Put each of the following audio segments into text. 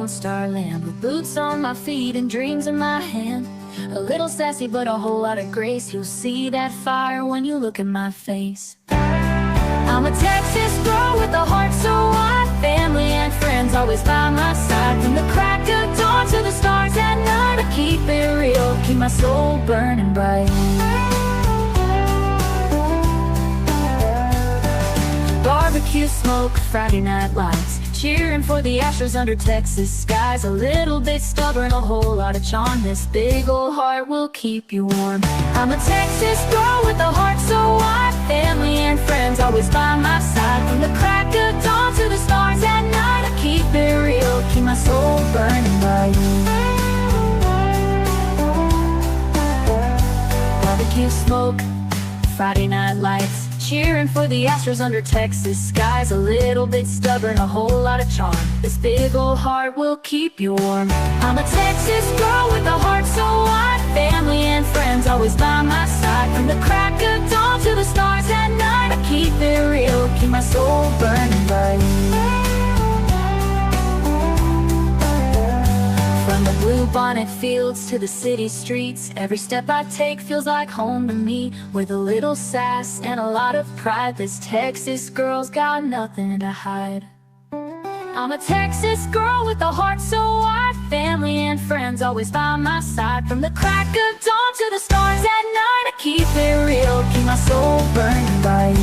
Lone Star Land, with boots on my feet and dreams in my hand. A little sassy but a whole lot of grace. You'll see that fire when you look in my face. I'm a Texas girl with a heart so wide, family and friends always by my side. From the crack of dawn to the stars at night, I keep it real, keep my soul burning bright. Barbecue smoke, Friday night lights, cheering for the Astros under Texas skies. A little bit stubborn, a whole lot of charm. This big old heart will keep you warm. I'm a Texas girl with a heart so wide, family and friends always by my side. From the crack of dawn to the stars at night, I keep it real, keep my soul burning bright. Barbecue smoke, Friday night lights, cheering for the Astros under Texas skies. A little bit stubborn, a whole lot of charm. This big old heart will keep you warm. I'm a Texas girl with a heart so wide, family and friends always by my side. From the crack of dawn to the stars at night, I keep it real, keep my soul burning bright. From the blue bonnet fields to the city streets, every step I take feels like home to me. With a little sass and a lot of pride, this Texas girl's got nothing to hide. I'm a Texas girl with a heart so wide, family and friends always by my side. From the crack of dawn to the stars at night, I keep it real, keep my soul burning bright.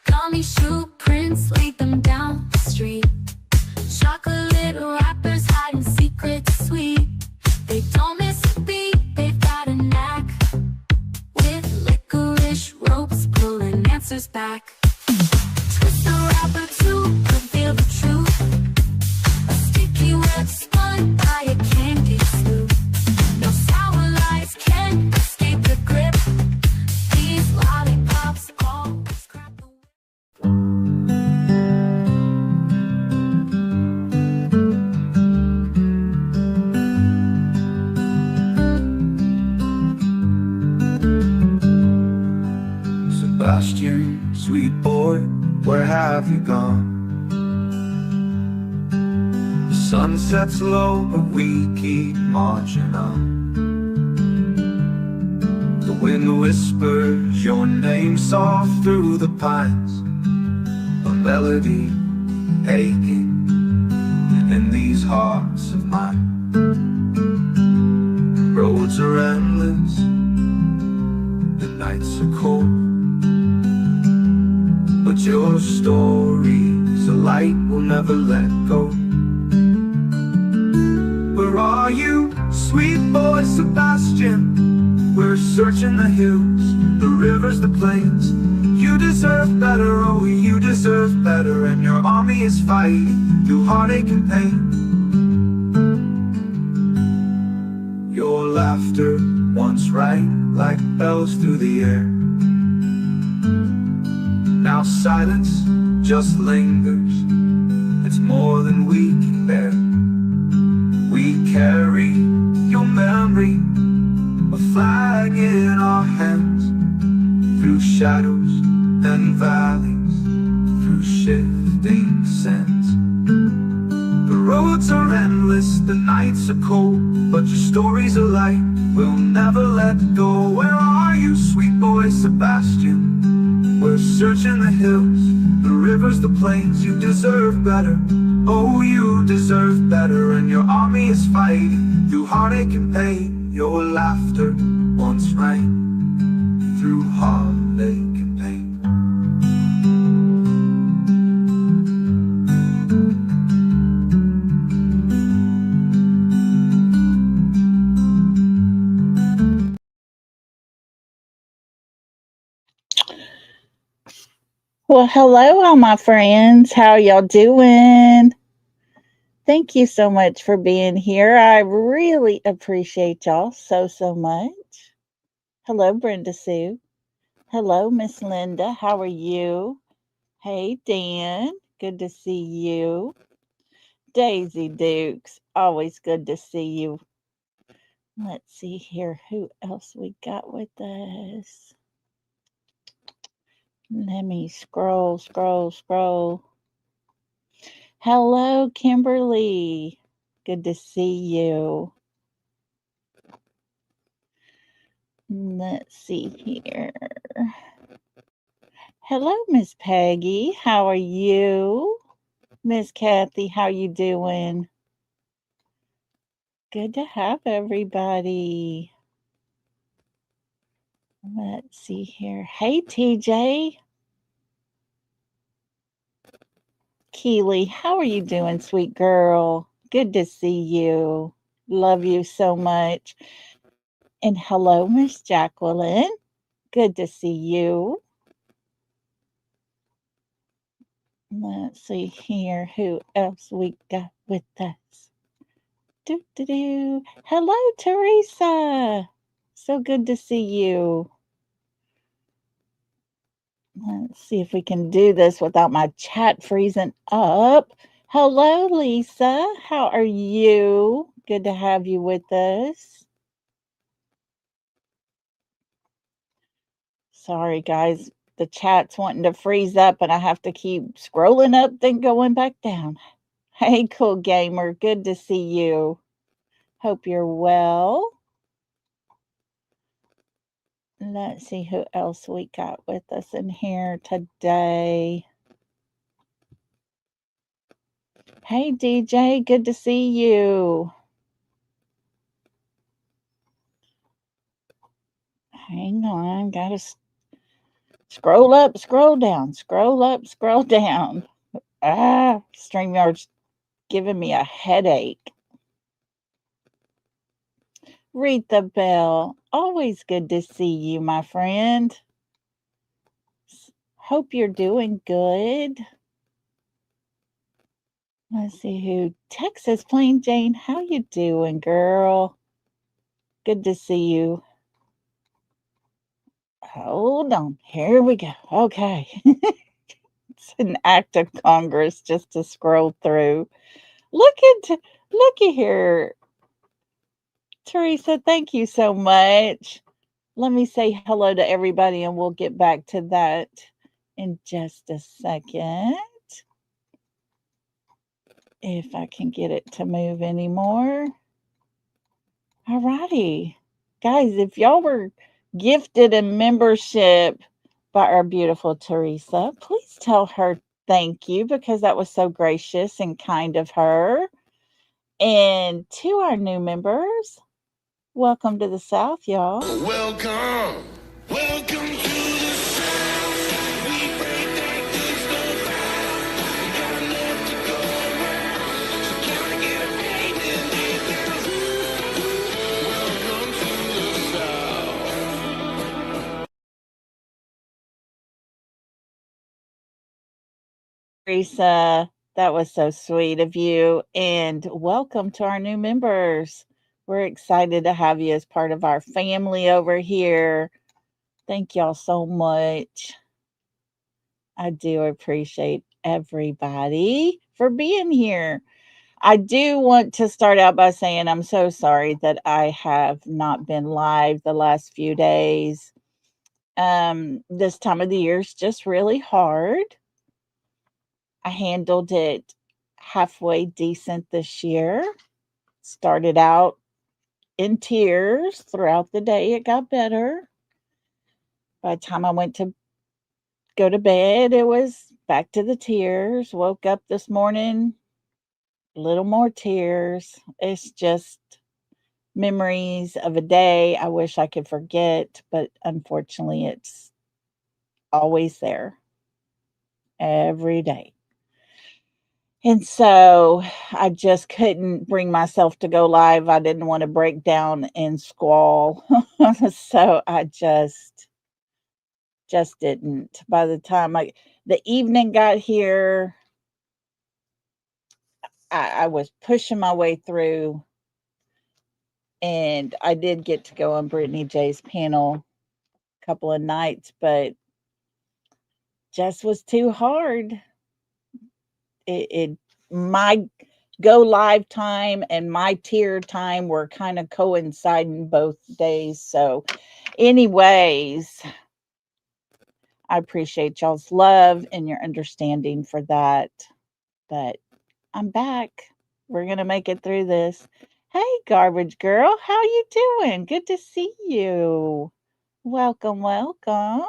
Gummy shoe prints, laid them down the street. Chocolate wrappers hiding secrets sweet. They don't miss a beat, they've got a knack. With licorice ropes pulling answers back. Twist the wrapper to reveal the truth. A sticky web spun by a candy sloop. No sour lies can escape the grip. These lollipops always crack the whip. Sebastian, sweet boy, where have you gone? The sun sets low, but we keep marching on. The wind whispers your name soft through the pines, a melody aching in these hearts of mine. Roads are endless, the nights are cold, but your story's a light we'll never let go. Where are you, sweet boy Sebastian? We're searching the hills, the rivers, the plains. You deserve better, oh you deserve better. And your army is fighting through heartache and pain. Your laughter once rang like bells through the air. Now silence just lingers, it's more than we can bear. We carry your memory, a flag in our hands. Through shadows and valleys, through shifting sands. The roads are endless, the nights are cold, but your story's a light we'll never let go. Where are you, sweet boy Sebastian? We're searching the hills, the rivers, the plains, you deserve better. Oh, you deserve better, and your army is fighting through heartache and pain. Your laughter once rang through heartache and pain. Well, hello, all my friends. How y'all doing? Thank you so much for being here. I really appreciate y'all so much. Hello, Brenda Sue. Hello, Miss Linda. How are you? Hey, Dan. Good to see you. Daisy Dukes. Always good to see you. Let's see here. Who else we got with us? Let me scroll. Hello, Kimberly. Good to see you. Let's see here. Hello, Miss Peggy. How are you? Miss Kathy, how you doing? Good to have everybody. Let's see here. Hey, TJ. Keely, how are you doing, sweet girl? Good to see you. Love you so much. And hello, Miss Jacqueline. Good to see you. Let's see here. Who else we got with us? Hello, Teresa. So good to see you. Let's see if we can do this without my chat freezing up. Hello, Lisa. How are you? Good to have you with us. Sorry, guys. The chat's wanting to freeze up, and I have to keep scrolling up, then going back down. Hey, cool gamer. Good to see you. Hope you're well. Let's see who else we got with us in here today. Hey, DJ. Good to see you. Hang on. Got to scroll up, scroll down, scroll up, scroll down. StreamYard's giving me a headache. Read the bell. Always good to see you, my friend. Hope you're doing good. Let's see who. Texas Plain Jane, how you doing, girl? Good to see you. Hold on. Here we go. Okay. It's an act of Congress just to scroll through. Looky here. Teresa, thank you so much. Let me say hello to everybody and we'll get back to that in just a second. If I can get it to move anymore. All righty. Guys, if y'all were gifted a membership by our beautiful Teresa, please tell her thank you because that was so gracious and kind of her. And to our new members, welcome to the South, y'all. Welcome. Welcome to the South. We break that good stuff out. We got enough to go around. So can I get a baby and welcome to the South. Teresa, that was so sweet of you. And welcome to our new members. We're excited to have you as part of our family over here. Thank y'all so much. I do appreciate everybody for being here. I do want to start out by saying I'm so sorry that I have not been live the last few days. This time of the year is just really hard. I handled it halfway decent this year. Started out in tears throughout the day. It got better. By the time I went to go to bed, it was back to the tears. Woke up this morning, little more tears. It's just memories of a day I wish I could forget, but unfortunately, it's always there every day. And so I just couldn't bring myself to go live. I didn't want to break down and squall. So I just didn't. By the time the evening got here, I was pushing my way through, and I did get to go on Brittany J's panel a couple of nights, but just was too hard. It my go live time and my tier time were kind of coinciding both days. So, anyways, I appreciate y'all's love and your understanding for that. But I'm back. We're gonna make it through this. Hey, garbage girl, how you doing? Good to see you. Welcome, welcome.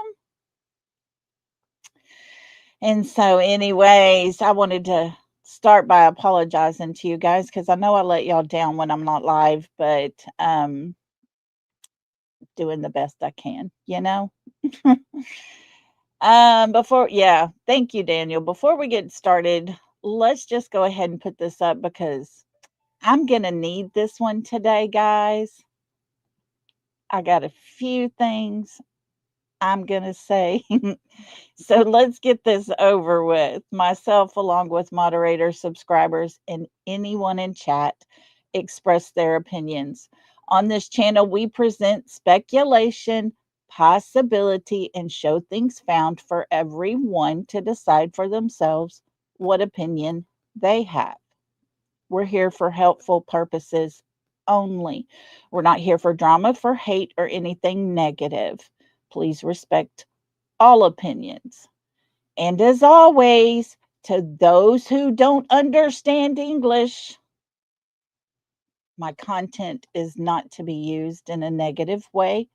And so, anyways, I wanted to start by apologizing to you guys because I know I let y'all down when I'm not live, but doing the best I can, you know. Thank you, Daniel. Before we get started, let's just go ahead and put this up because I'm gonna need this one today, guys. I got a few things I'm gonna say. So let's get this over with. Myself, along with moderators, subscribers, and anyone in chat, express their opinions. On this channel, we present speculation, possibility, and show things found for everyone to decide for themselves what opinion they have. We're here for helpful purposes only. We're not here for drama, for hate, or anything negative. Please respect all opinions. And as always, to those who don't understand English, my content is not to be used in a negative way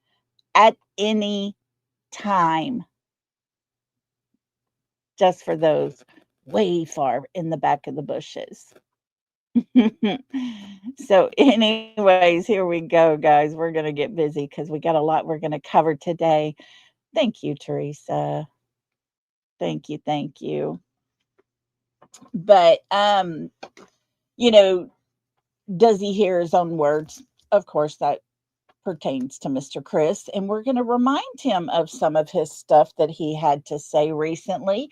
at any time. Just for those way far in the back of the bushes. So, anyways, here we go, guys. We're going to get busy because we got a lot we're going to cover today. Thank you, Teresa. Thank you. Thank you. But, you know, does he hear his own words? Of course, that pertains to Mr. Chris. And we're going to remind him of some of his stuff that he had to say recently.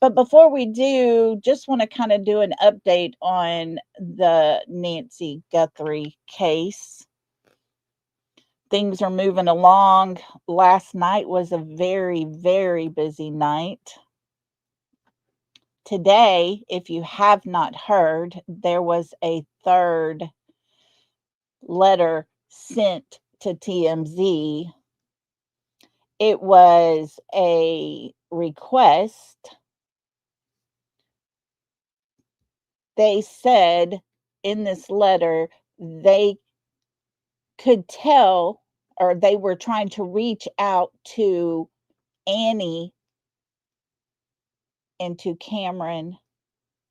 But before we do, just want to kind of do an update on the Nancy Guthrie case. Things are moving along. Last night was a very, very busy night. Today, if you have not heard, there was a third letter sent to TMZ. It was a request. They said in this letter they could tell, or they were trying to reach out to Annie and to Cameron,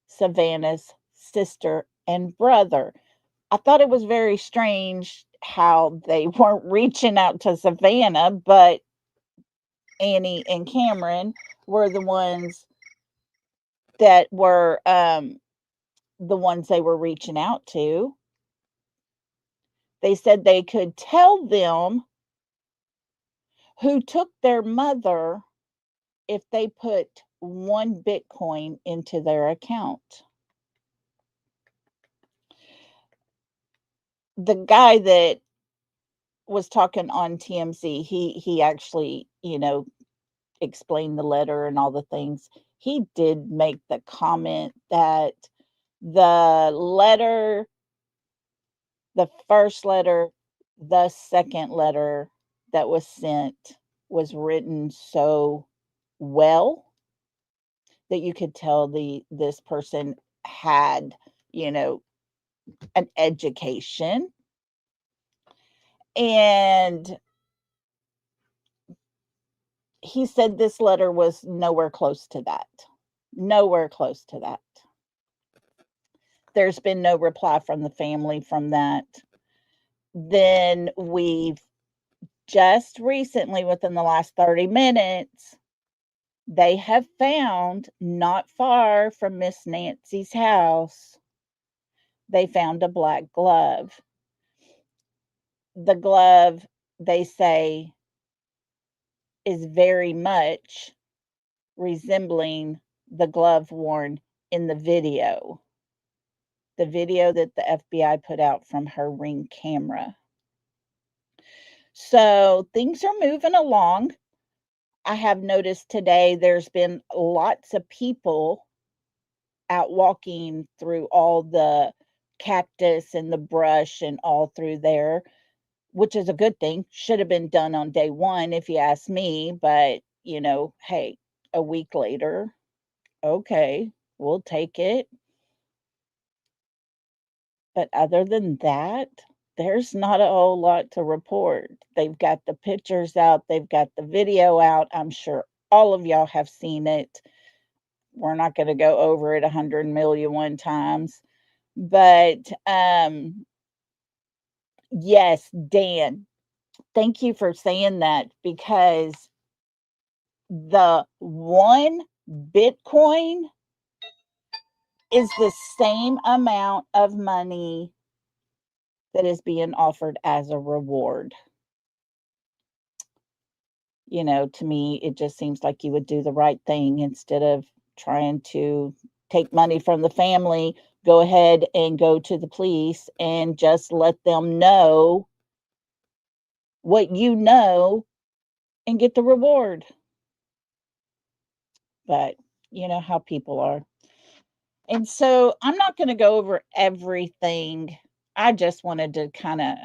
Savannah's sister and brother. I thought it was very strange how they weren't reaching out to Savannah, but Annie and Cameron were the ones that were the ones they were reaching out to. They said they could tell them who took their mother if they put 1 Bitcoin into their account. The guy that was talking on TMZ, he actually, explained the letter and all the things. He did make the comment that the letter, the first letter, the second letter that was sent was written so well that you could tell this person had, an education. And he said this letter was nowhere close to that. Nowhere close to that. There's been no reply from the family from that. Then we've just recently, within the last 30 minutes, they have found, not far from Miss Nancy's house, they found a black glove. The glove, they say, is very much resembling the glove worn in the video that the FBI put out from her Ring camera. So things are moving along. I have noticed today there's been lots of people out walking through all the cactus and the brush and all through there, which is a good thing. Should have been done on day one, if you ask me. But, hey, a week later, okay, we'll take it. But other than that, there's not a whole lot to report. They've got the pictures out, they've got the video out. I'm sure all of y'all have seen it. We're not going to go over it 100 million times. But yes, Dan, thank you for saying that, because the one Bitcoin is the same amount of money that is being offered as a reward. To me, it just seems like you would do the right thing instead of trying to take money from the family. Go ahead and go to the police and just let them know what you know and get the reward. But you know how people are. And so I'm not going to go over everything. I just wanted to kind of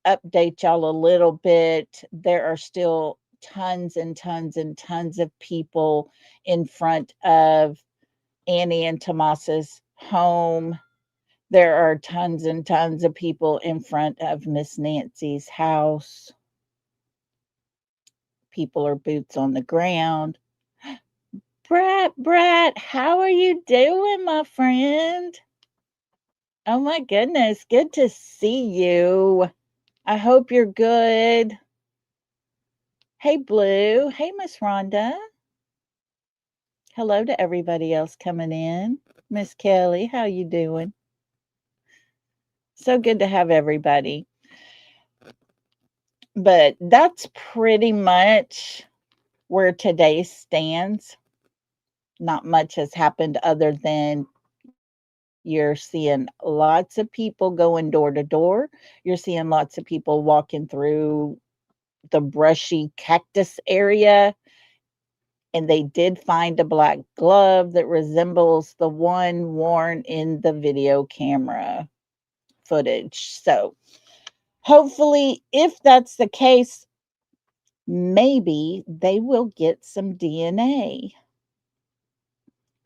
update y'all a little bit. There are still tons and tons and tons of people in front of Annie and Tomas's home. There are tons and tons of people in front of Miss Nancy's house. People are boots on the ground. Brat, how are you doing, my friend? Oh my goodness, good to see you. I hope you're good. Hey, Blue. Hey, Miss Rhonda. Hello to everybody else coming in. Miss Kelly, how you doing? So good to have everybody. But that's pretty much where today stands. Not much has happened other than you're seeing lots of people going door to door. You're seeing lots of people walking through the brushy cactus area. And they did find a black glove that resembles the one worn in the video camera footage. So hopefully, if that's the case, maybe they will get some DNA.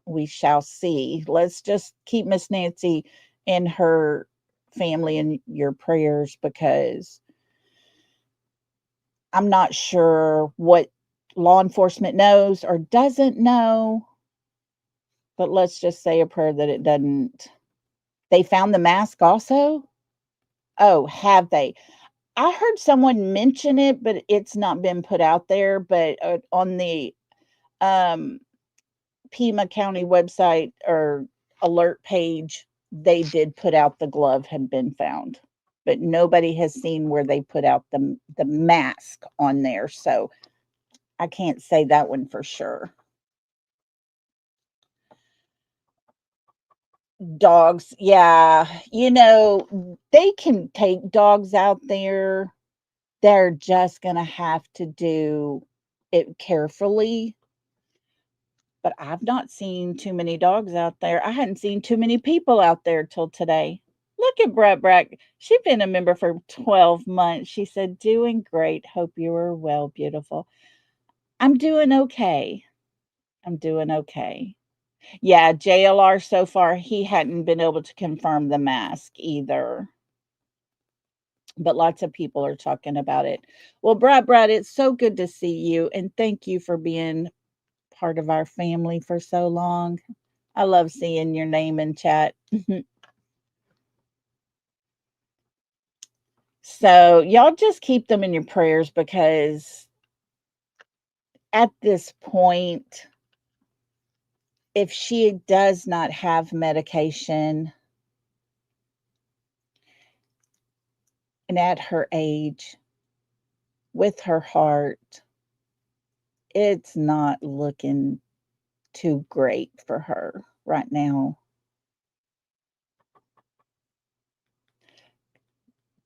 We shall see. Let's just keep Miss Nancy and her family in your prayers, because I'm not sure what law enforcement knows or doesn't know, but let's just say a prayer that it doesn't. They found the mask also? Oh, have they? I heard someone mention it, but it's not been put out there. But on the Pima County website or alert page, they did put out the glove had been found, but nobody has seen where they put out the mask on there. So I can't say that one for sure. Dogs, yeah. They can take dogs out there. They're just going to have to do it carefully. But I've not seen too many dogs out there. I hadn't seen too many people out there till today. Look at Brat. She's been a member for 12 months. She said, doing great. Hope you are well, beautiful. I'm doing okay. Yeah, JLR so far, he hadn't been able to confirm the mask either. but lots of people are talking about it. Well, Brad, it's so good to see you, and thank you for being part of our family for so long. I love seeing your name in chat. So, y'all just keep them in your prayers because at this point, if she does not have medication and at her age, with her heart, it's not looking too great for her right now.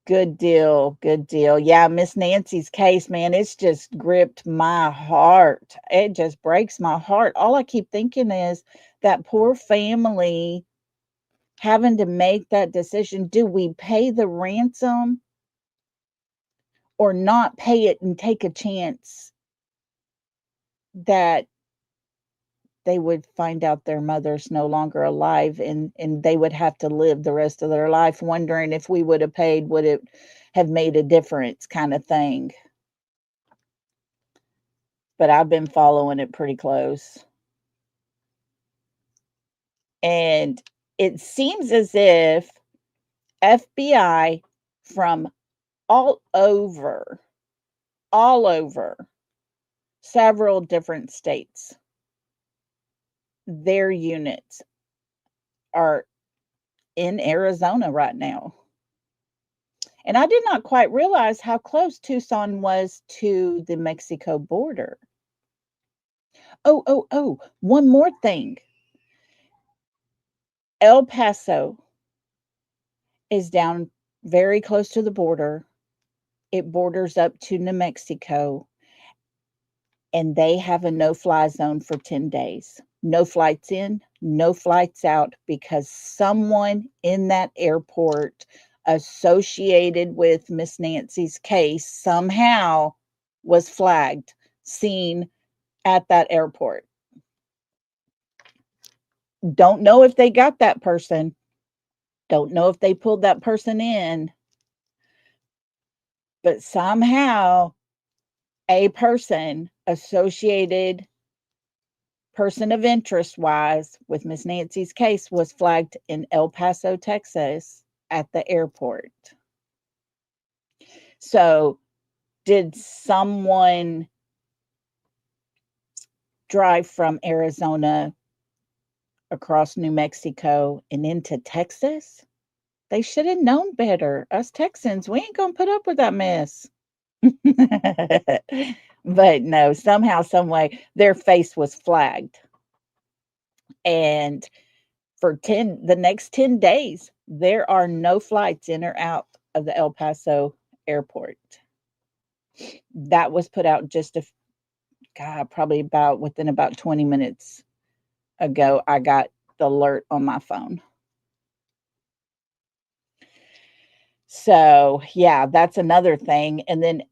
Good deal. Good deal. Yeah, Miss Nancy's case, man, it's just gripped my heart. It just breaks my heart. All I keep thinking is that poor family having to make that decision. Do we pay the ransom or not pay it and take a chance that they would find out their mother's no longer alive and they would have to live the rest of their life wondering if we would have paid, would it have made a difference kind of thing. But I've been following it pretty close. And it seems as if FBI from all over several different states, their units are in Arizona right now. And I did not quite realize how close Tucson was to the Mexico border. Oh, one more thing. El Paso is down very close to the border. It borders up to New Mexico, and they have a no-fly zone for 10 days. No flights in, no flights out, because someone in that airport associated with Miss Nancy's case somehow was flagged, seen at that airport. Don't know if they got that person. Don't know if they pulled that person in. But somehow a person associated, person of interest wise, with Miss Nancy's case was flagged in El Paso, Texas at the airport. So, did someone drive from Arizona across New Mexico and into Texas? They should have known better. Us Texans, we ain't going to put up with that mess. But no, somehow, some way, their face was flagged. And for the next 10 days, there are no flights in or out of the El Paso airport. That was put out just probably within about 20 minutes ago. I got the alert on my phone. So, yeah, that's another thing. And then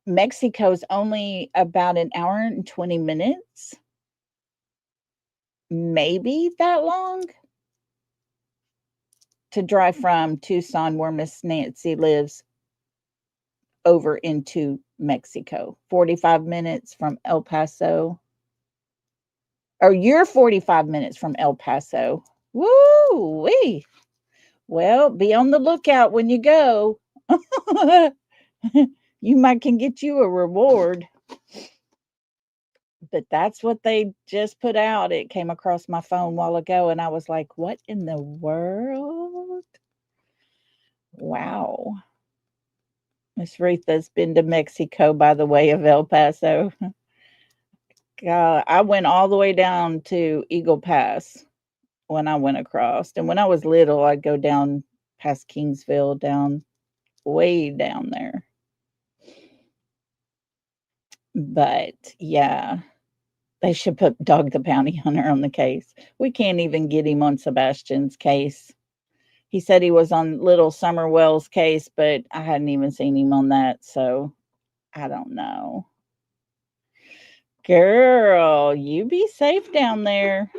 Mexico's only about an hour and 20 minutes, maybe that long, to drive from Tucson, where Miss Nancy lives, over into Mexico. 45 minutes from El Paso. Or you're 45 minutes from El Paso. Woo-wee. Well, be on the lookout when you go. You might can get you a reward. But that's what they just put out. It came across my phone a while ago, and I was like, what in the world? Wow. Miss Retha's been to Mexico by the way of El Paso. God, I went all the way down to Eagle Pass when I went across. And when I was little, I'd go down past Kingsville, down way down there. But yeah, they should put Dog the Bounty Hunter on the case. We can't even get him on Sebastian's case. He said he was on Little Summerwell's case, but I hadn't even seen him on that, so I don't know. Girl, you be safe down there.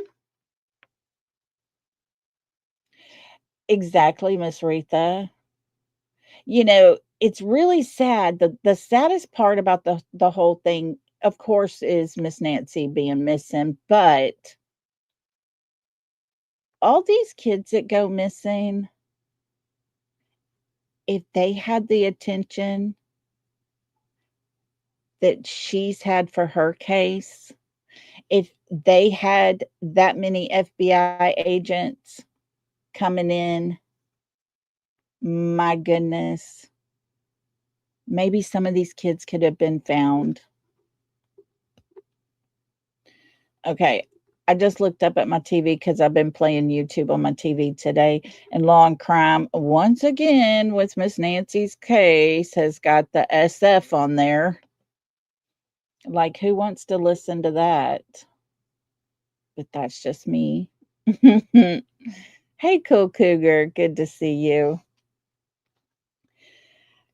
Exactly, Miss Retha. It's really sad. The saddest part about the whole thing, of course, is Miss Nancy being missing, but all these kids that go missing, if they had the attention that she's had for her case, if they had that many FBI agents coming in, my goodness, maybe some of these kids could have been found. Okay, I just looked up at my TV because I've been playing YouTube on my TV today, and Law and Crime, once again, with Miss Nancy's case, has got the SF on there. Like, who wants to listen to that? But that's just me. Hey, Cool Cougar, good to see you.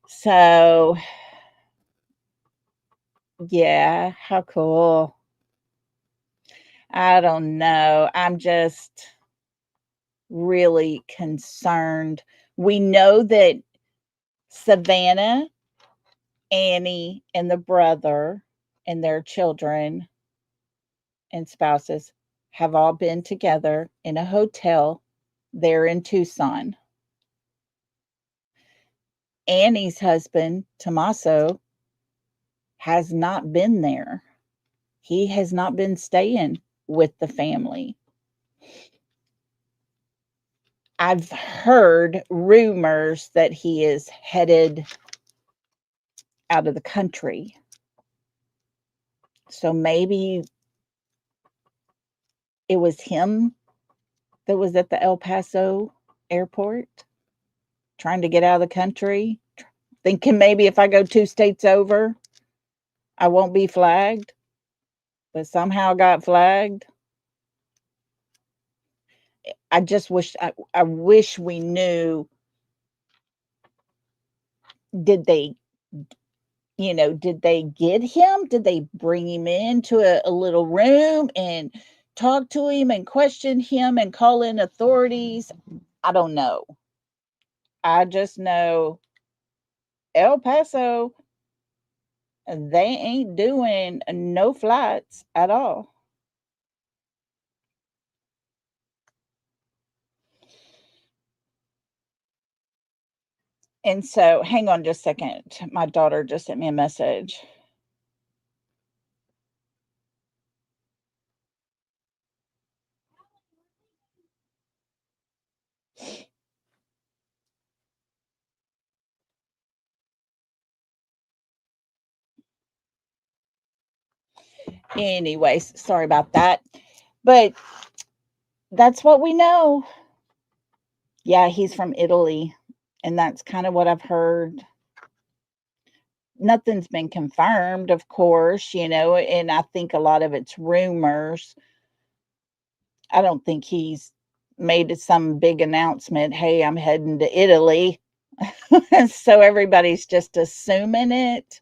So, yeah, how cool. I don't know. I'm just really concerned. We know that Savannah, Annie, and the brother and their children and spouses have all been together in a hotel there in Tucson. Annie's husband, Tommaso, has not been there. He has not been staying with the family. I've heard rumors that he is headed out of the country. So maybe it was him that was at the El Paso airport trying to get out of the country, thinking maybe if I go 2 states over, I won't be flagged, but somehow got flagged. I just wish I wish we knew, did they did they get him? Did they bring him into a little room and talk to him and question him and call in authorities? I don't know. I just know El Paso, they ain't doing no flights at all. And so, hang on just a second. My daughter just sent me a message. Anyways, sorry about that. But that's what we know. Yeah, he's from Italy. And that's kind of what I've heard. Nothing's been confirmed, of course, and I think a lot of it's rumors. I don't think he's made some big announcement, hey, I'm heading to Italy. So everybody's just assuming it.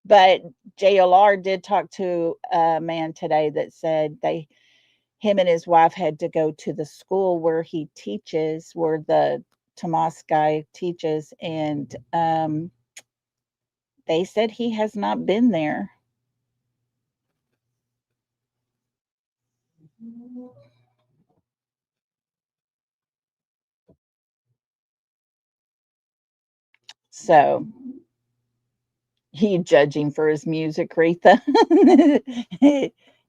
But JLR did talk to a man today that said him and his wife had to go to the school where he teaches, where the Tomas guy teaches, and they said he has not been there. So he judging for his music, Retha.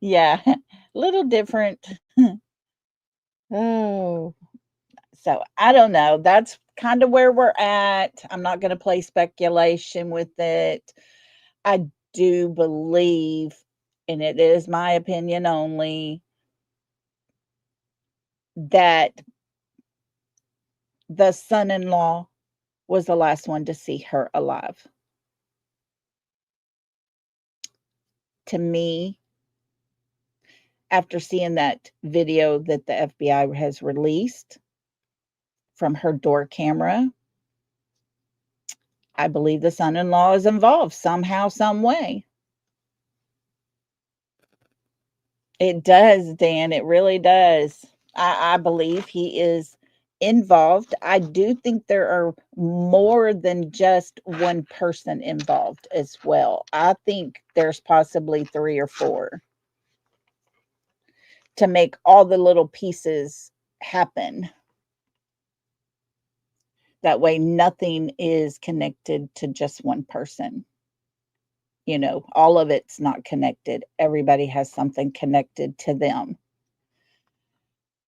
Yeah, a little different. Oh, so I don't know. That's kind of where we're at. I'm not going to play speculation with it. I do believe, and it is my opinion only, that the son in law was the last one to see her alive. To me, after seeing that video that the FBI has released from her door camera, I believe the son in law is involved somehow, some way. It does, Dan. It really does. I believe he is involved. I do think there are more than just one person involved as well. I think there's possibly 3 or 4 to make all the little pieces happen. That way, nothing is connected to just one person. You know, all of it's not connected. Everybody has something connected to them.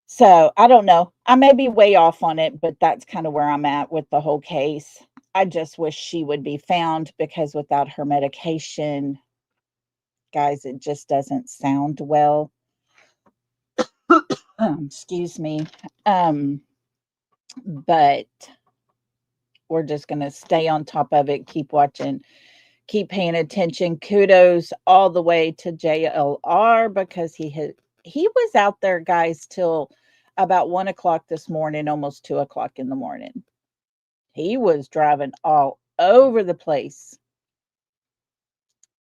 So I don't know. I may be way off on it, but that's kind of where I'm at with the whole case. I just wish she would be found because without her medication, guys, it just doesn't sound well. Excuse me. But we're just going to stay on top of it, keep watching, keep paying attention. Kudos all the way to JLR because he was out there, guys, till about 1 o'clock this morning, almost 2 o'clock in the morning. He was driving all over the place.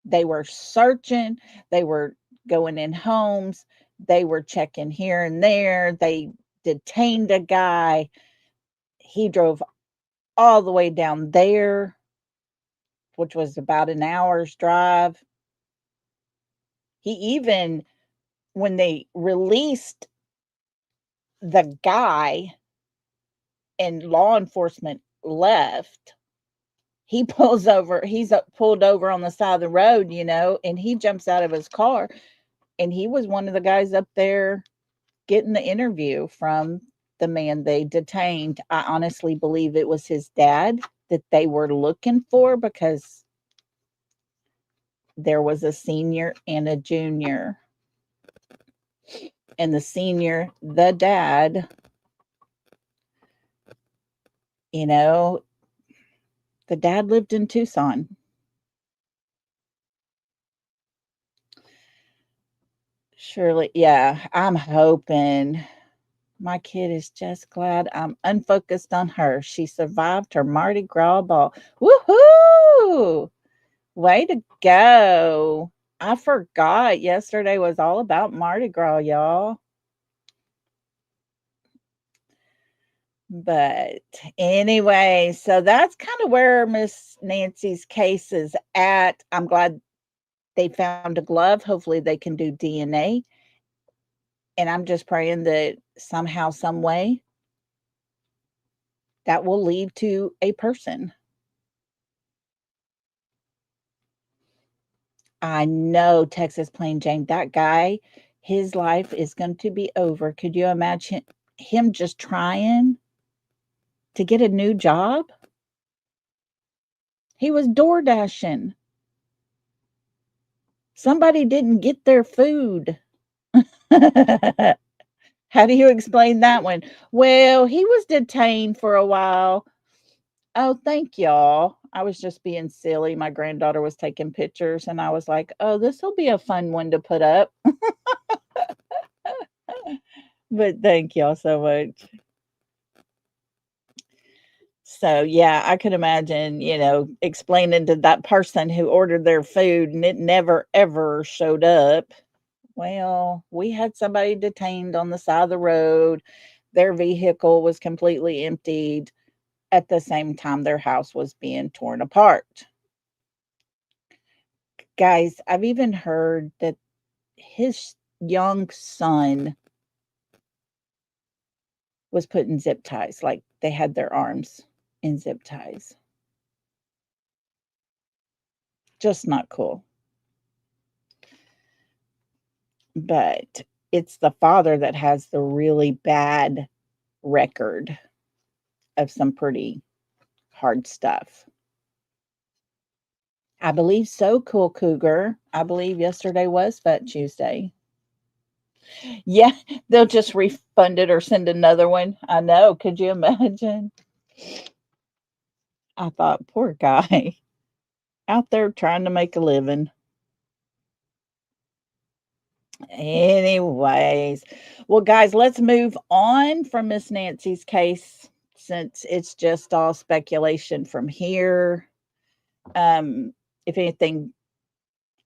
They were searching, they were going in homes, they were checking here and there. They detained a guy. He drove all the way down there, which was about an hour's drive. He even, when they released the guy and law enforcement left, he pulls over, he's pulled over on the side of the road, you know, and he jumps out of his car. And he was one of the guys up there getting the interview from the man they detained. I honestly believe it was his dad that they were looking for because there was a senior and a junior. And the senior, the dad, you know, the dad lived in Tucson. Surely, yeah, I'm hoping. My kid is just glad I'm unfocused on her. She survived her Mardi Gras ball. Woohoo! Way to go. I forgot yesterday was all about Mardi Gras, y'all. But anyway, so that's kind of where Miss Nancy's case is at. I'm glad they found a glove. Hopefully they can do DNA. And I'm just praying that somehow, some way, that will lead to a person. I know Texas Plain Jane, that guy, his life is going to be over. Could you imagine him just trying to get a new job? He was door dashing. Somebody didn't get their food. How do you explain that one? Well, he was detained for a while. Oh, thank y'all. I was just being silly. My granddaughter was taking pictures, and I was like, oh, this will be a fun one to put up. But thank y'all so much. So, yeah, I could imagine, you know, explaining to that person who ordered their food and it never, ever showed up. Well, we had somebody detained on the side of the road. Their vehicle was completely emptied at the same time their house was being torn apart. Guys, I've even heard that his young son was put in zip ties, like they had their arms in zip ties. Just not cool. But it's the father that has the really bad record of some pretty hard stuff. I believe so, Cool Cougar. I believe yesterday was Fat Tuesday. Yeah, they'll just refund it or send another one. I know. Could you imagine? I thought, poor guy out there trying to make a living. Anyways, well, guys, let's move on from Miss Nancy's case since it's just all speculation from here. If anything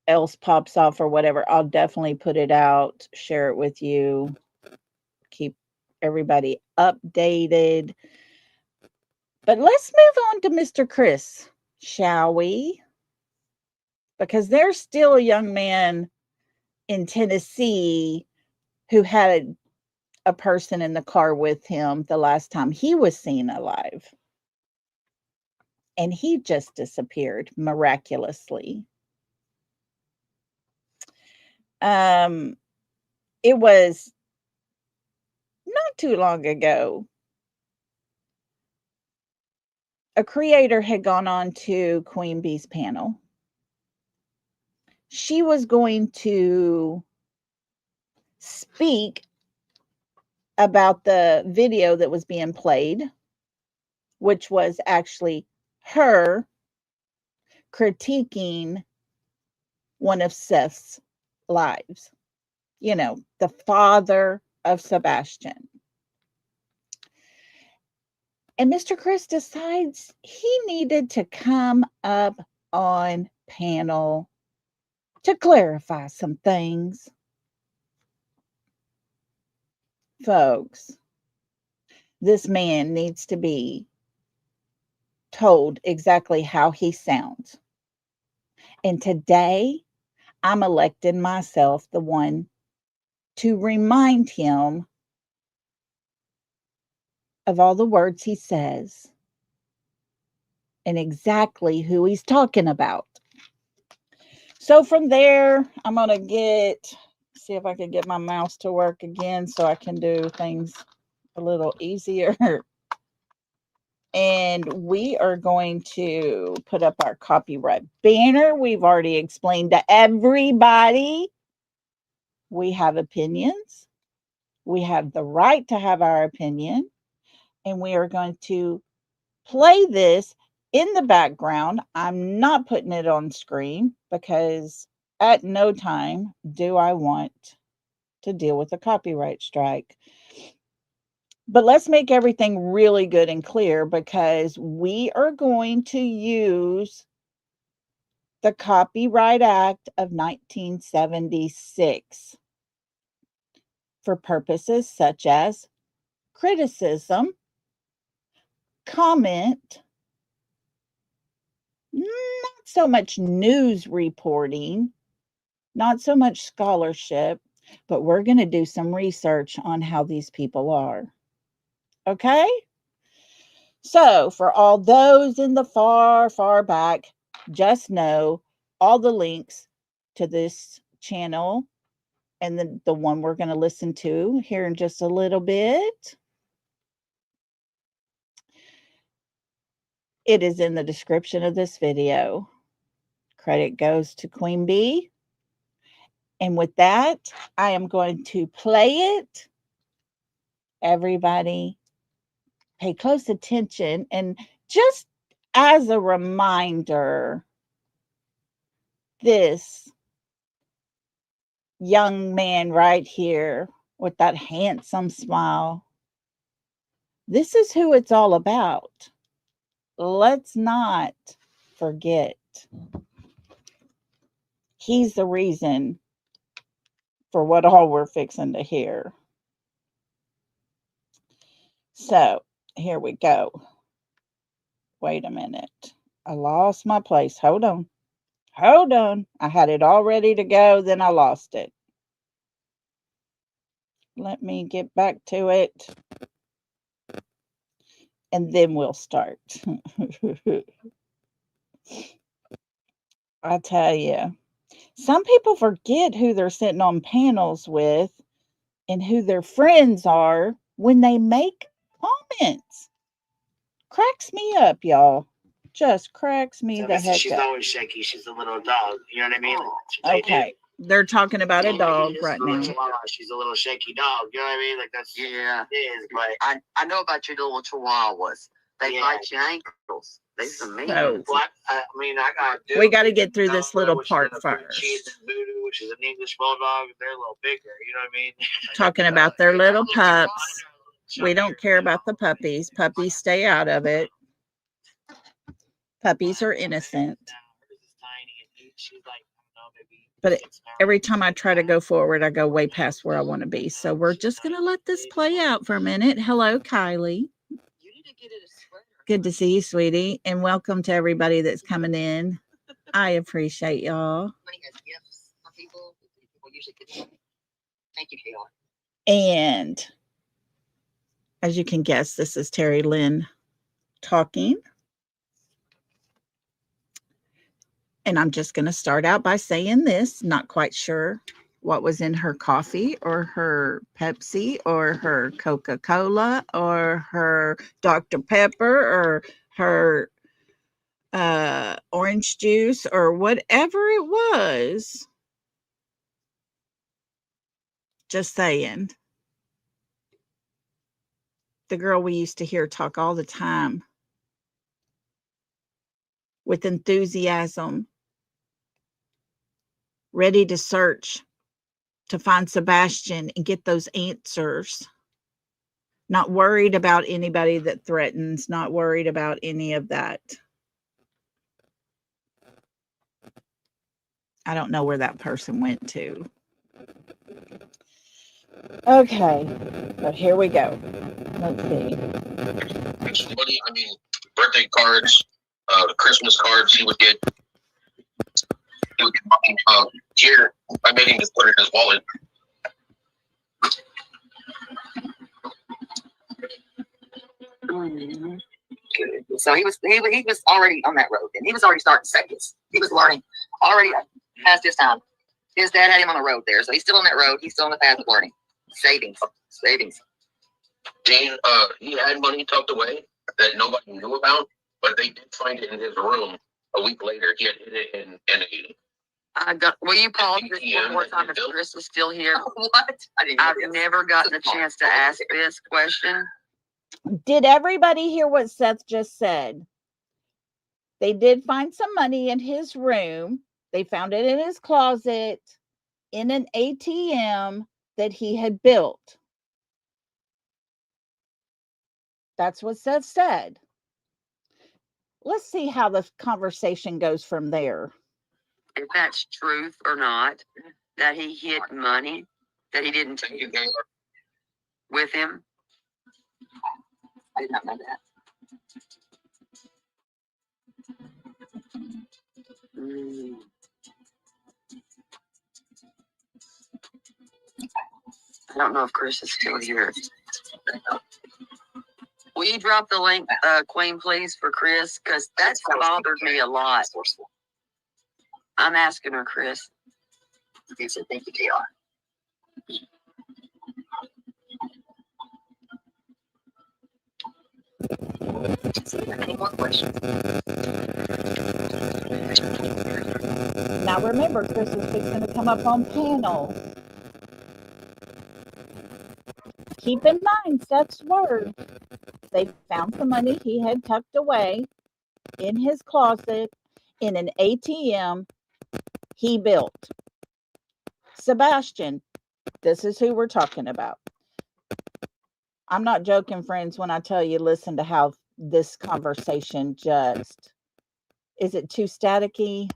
else pops off or whatever, I'll definitely put it out, share it with you, keep everybody updated. But let's move on to Mr. Chris, shall we? Because there's still a young man in Tennessee who had a person in the car with him the last time he was seen alive. And he just disappeared miraculously. It was not too long ago. A creator had gone on to Queen Bee's panel. She was going to speak about the video that was being played, which was actually her critiquing one of Seth's lives. You know, the father of Sebastian. And Mr. Chris decides he needed to come up on panel to clarify some things. Folks, this man needs to be told exactly how he sounds. And today, I'm electing myself the one to remind him of all the words he says and exactly who he's talking about. So from there, I'm going to see if I can get my mouse to work again so I can do things a little easier. And we are going to put up our copyright banner. We've already explained to everybody we have opinions. We have the right to have our opinion. And we are going to play this in the background. I'm not putting it on screen because at no time do I want to deal with a copyright strike. But let's make everything really good and clear because we are going to use the Copyright Act of 1976 for purposes such as criticism, comment, not so much news reporting, not so much scholarship, but we're going to do some research on how these people are. Okay? So, for all those in the far, far back, just know all the links to this channel and the one we're going to listen to here in just a little bit. It is in the description of this video. Credit goes to Queen Bee. And with that, I am going to play it. Everybody, pay close attention. And just as a reminder, this young man right here with that handsome smile, this is who it's all about. Let's not forget. He's the reason for what all we're fixing to hear. So, here we go. Wait a minute. I lost my place. Hold on. Hold on. I had it all ready to go, then I lost it. Let me get back to it. And then we'll start. I tell you, some people forget who they're sitting on panels with and who their friends are when they make comments. Cracks me up, y'all. Just cracks me the heck She's up. always shaky. She's a little dog. You know what I mean? Okay. They're talking about a dog right now. She's a little shaky dog. You know what I mean? Like that's it is. But I know about your little chihuahuas. They bite your ankles. They's mean. So, I mean, I got. we got to get through this little part first. Voodoo, which is an English bulldog. They're a little bigger. You know what I mean? Talking about their little pups. We don't care about the puppies. Puppies stay out of it. Puppies are innocent. Hers is tiny and she's like, I don't know, maybe But every time I try to go forward, I go way past where I want to be. So we're just going to let this play out for a minute. Hello, Kylie. Good to see you, sweetie. And welcome to everybody that's coming in. I appreciate y'all. Thank you, KR. And as you can guess, this is Terry Lynn talking. And I'm just going to start out by saying this, not quite sure what was in her coffee or her Pepsi or her Coca-Cola or her Dr. Pepper or her orange juice or whatever it was. Just saying. The girl we used to hear talk all the time with enthusiasm, ready to search to find Sebastian and get those answers. Not worried about anybody that threatens, not worried about any of that. I don't know where that person went to. Okay, but here we go. Let's see. Money, I mean, birthday cards, Christmas cards. He would get money. Here, I made him just put it in his wallet. Mm-hmm. So he was already on that road, and he was already starting seconds. He was learning already past his time. His dad had him on the road there, so he's still on that road. He's still on the path of learning. Savings. Gene, he had money tucked away that nobody knew about, but they did find it in his room a week later. He had hid it in Will you pause this one more time if Chris is still here? What? I've never gotten a chance to ask this question. Did everybody hear what Seth just said? They did find some money in his room. They found it in his closet in an ATM that he had built. That's what Seth said. Let's see how the conversation goes from there. If that's truth or not, that he hid money that he didn't take with him. I did not know that. I don't know if Chris is still here. Will you drop the link, Queen, please, for Chris? Because that's bothered me a lot. I'm asking her, Chris. He said, thank you, KR. Any more questions? Now remember, Chris is going to come up on panel. Keep in mind Seth's word. They found the money he had tucked away in his closet in an ATM he built. Sebastian, this is who we're talking about. I'm not joking, friends, when I tell you, listen to how this conversation just, is it too staticky?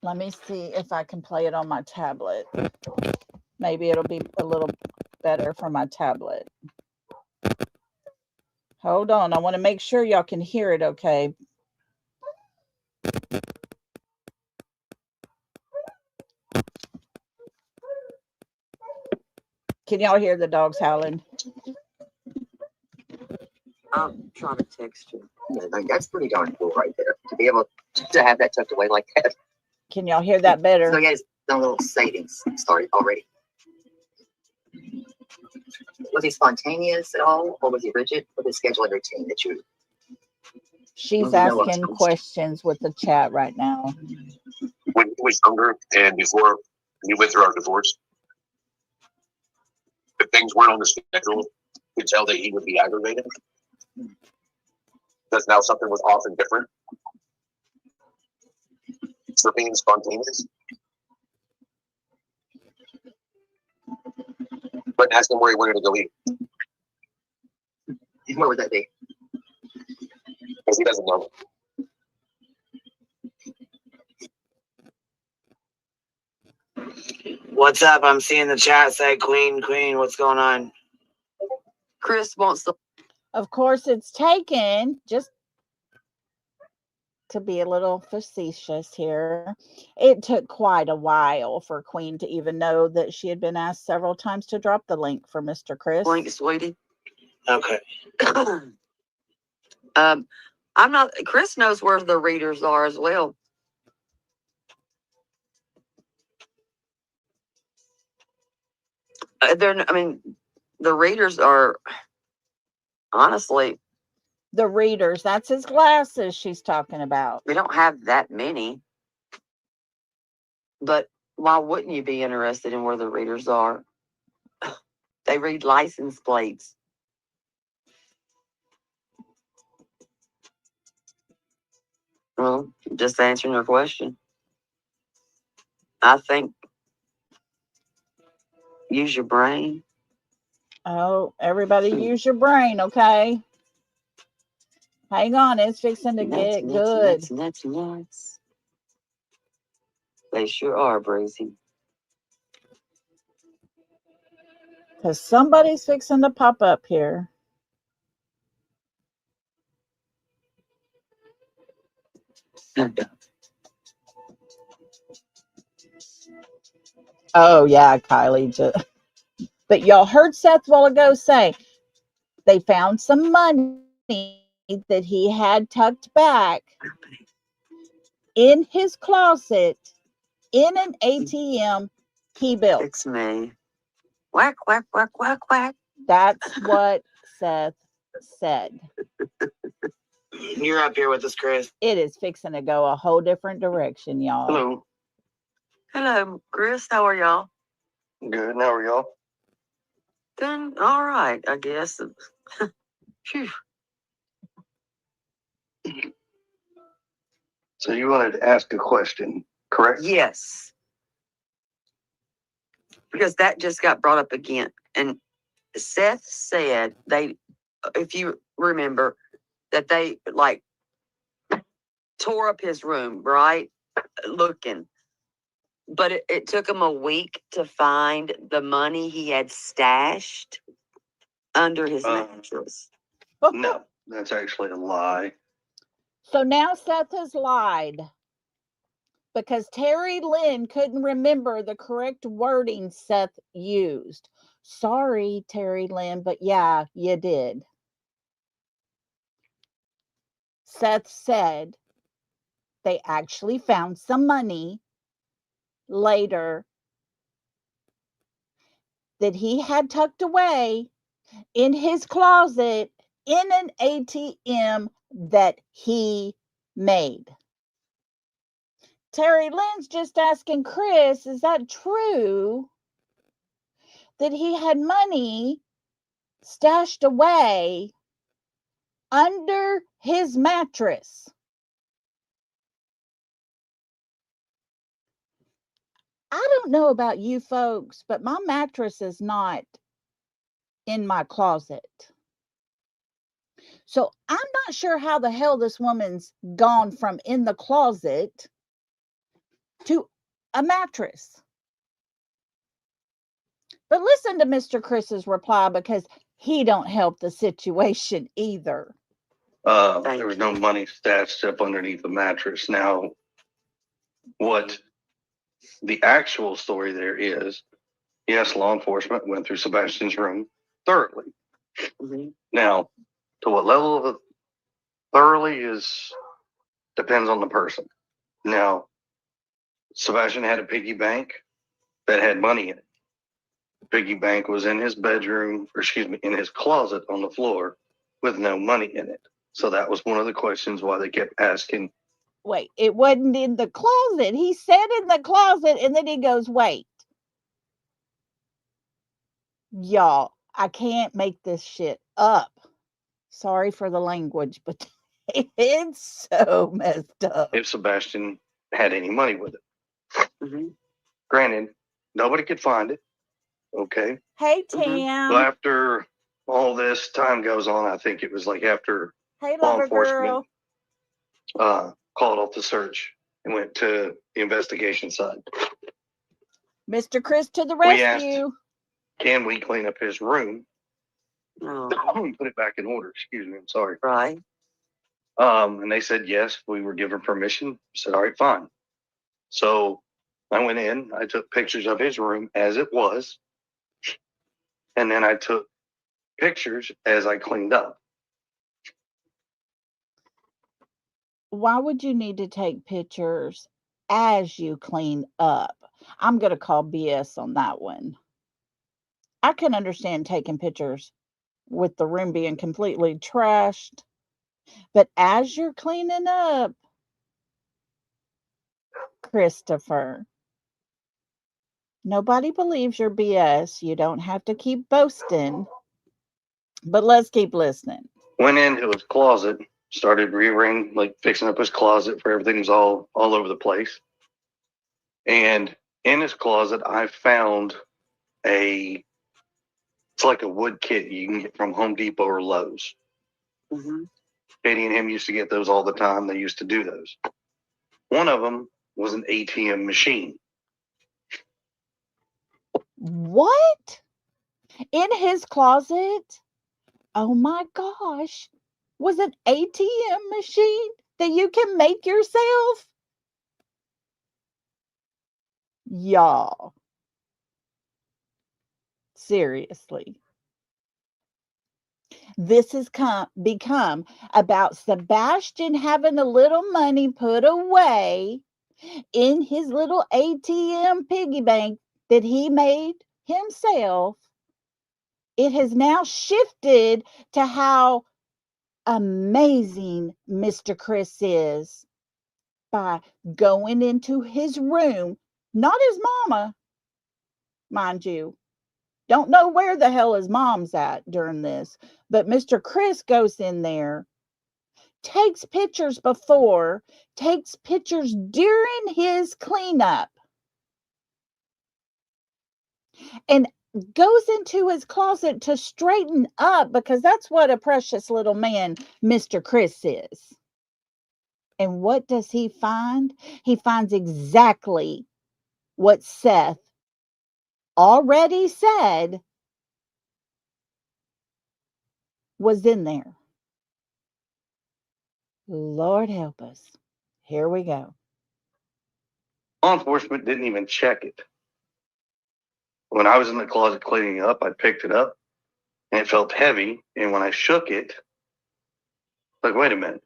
Let me see if I can play it on my tablet. Maybe it'll be a little better for my tablet. Hold on. I want to make sure y'all can hear it okay. Can y'all hear the dogs howling? I'm trying to text you. Yeah, that's pretty darn cool right there. To be able to have that tucked away like that. Can y'all hear that better? So he has done little savings started already. Was he spontaneous at all, or was he rigid with his schedule and routine that you? She's asking questions with the chat right now. When he was younger and before he went through our divorce, if things weren't on the schedule, you could tell that he would be aggravated. Because now something was off and different. So being spontaneous. But ask him where he wanted to go eat. Where would that be? Because he doesn't know. What's up? I'm seeing the chat say Queen. What's going on? Chris wants the. Of course, it's taken, just to be a little facetious here, it took quite a while for Queen to even know that she had been asked several times to drop the link for Mr. Chris. Link, sweetie. Okay. I'm not. Chris knows where the readers are as well. I mean, the readers are honestly. The readers, that's his glasses she's talking about. We don't have that many. But why wouldn't you be interested in where the readers are? They read license plates. Well, just answering your question. I think use your brain. Oh, everybody use your brain, okay? Hang on, it's fixing to get good. Nuts. They sure are, Breezy. Because somebody's fixing to pop up here. Oh, yeah, Kylie. But y'all heard Seth a while ago say they found some money that he had tucked back in his closet in an ATM he built. Fix me. Whack, whack, whack, whack, whack. That's what Seth said. You're up here with us, Chris. It is fixing to go a whole different direction, y'all. Hello. Hello, Chris. How are y'all? Good. How are y'all? Doing all right, I guess. Phew. So you wanted to ask a question, correct? Yes. Because that just got brought up again. And Seth said if you remember, that they like tore up his room, right? Looking. But it took him a week to find the money he had stashed under his mattress. No, that's actually a lie. So now Seth has lied because Terry Lynn couldn't remember the correct wording Seth used. Sorry, Terry Lynn, but yeah, you did. Seth said they actually found some money later that he had tucked away in his closet in an ATM that he made. Terry Lynn's just asking Chris, is that true that he had money stashed away under his mattress? I don't know about you folks, but my mattress is not in my closet. So I'm not sure how the hell this woman's gone from in the closet to a mattress. But listen to Mr. Chris's reply because he don't help the situation either. There was no money stashed up underneath the mattress. Now, what the actual story there is, yes, law enforcement went through Sebastian's room thoroughly. Mm-hmm. Now, to what level of thoroughly depends on the person. Now, Sebastian had a piggy bank that had money in it. The piggy bank was in his bedroom, in his closet on the floor with no money in it. So that was one of the questions why they kept asking. Wait, it wasn't in the closet. He said in the closet, and then he goes, wait. Y'all, I can't make this shit up. Sorry for the language, but it's so messed up. If Sebastian had any money with it. Mm-hmm. Granted, nobody could find it. Okay. Hey, Tam. Mm-hmm. So after all this time goes on, I think it was like after Hey, law lover enforcement girl. called off the search and went to the investigation side. Mr. Chris to the We asked, rescue. can we clean up his room? Oh, Put it back in order. Excuse me. I'm sorry. right. And they said yes. We were given permission. I said, all right, fine. So I went in. I took pictures of his room as it was, and then I took pictures as I cleaned up. Why would you need to take pictures as you clean up? I'm going to call BS on that one. I can understand taking pictures with the room being completely trashed, but as you're cleaning up, Christopher, nobody believes your BS. You don't have to keep boasting, but let's keep listening. Went into his closet, started rearranging, like fixing up his closet for everything was all over the place. And in his closet, I found it's like a wood kit you can get from Home Depot or Lowe's. Mm-hmm. Katie and him used to get those all the time. They used to do those. One of them was an ATM machine. What? In his closet? Oh my gosh. Was an ATM machine that you can make yourself? Y'all. Seriously. This has become about Sebastian having a little money put away in his little ATM piggy bank that he made himself. It has now shifted to how amazing Mr. Chris is by going into his room, not his mama, mind you. Don't know where the hell his mom's at during this, but Mr. Chris goes in there, takes pictures before, takes pictures during his cleanup, and goes into his closet to straighten up because that's what a precious little man Mr. Chris is. And what does he find? He finds exactly what Seth already said was in there. Lord help us. Here we go. Law enforcement didn't even check it. When I was in the closet cleaning up, I picked it up and it felt heavy. And when I shook it, like, wait a minute.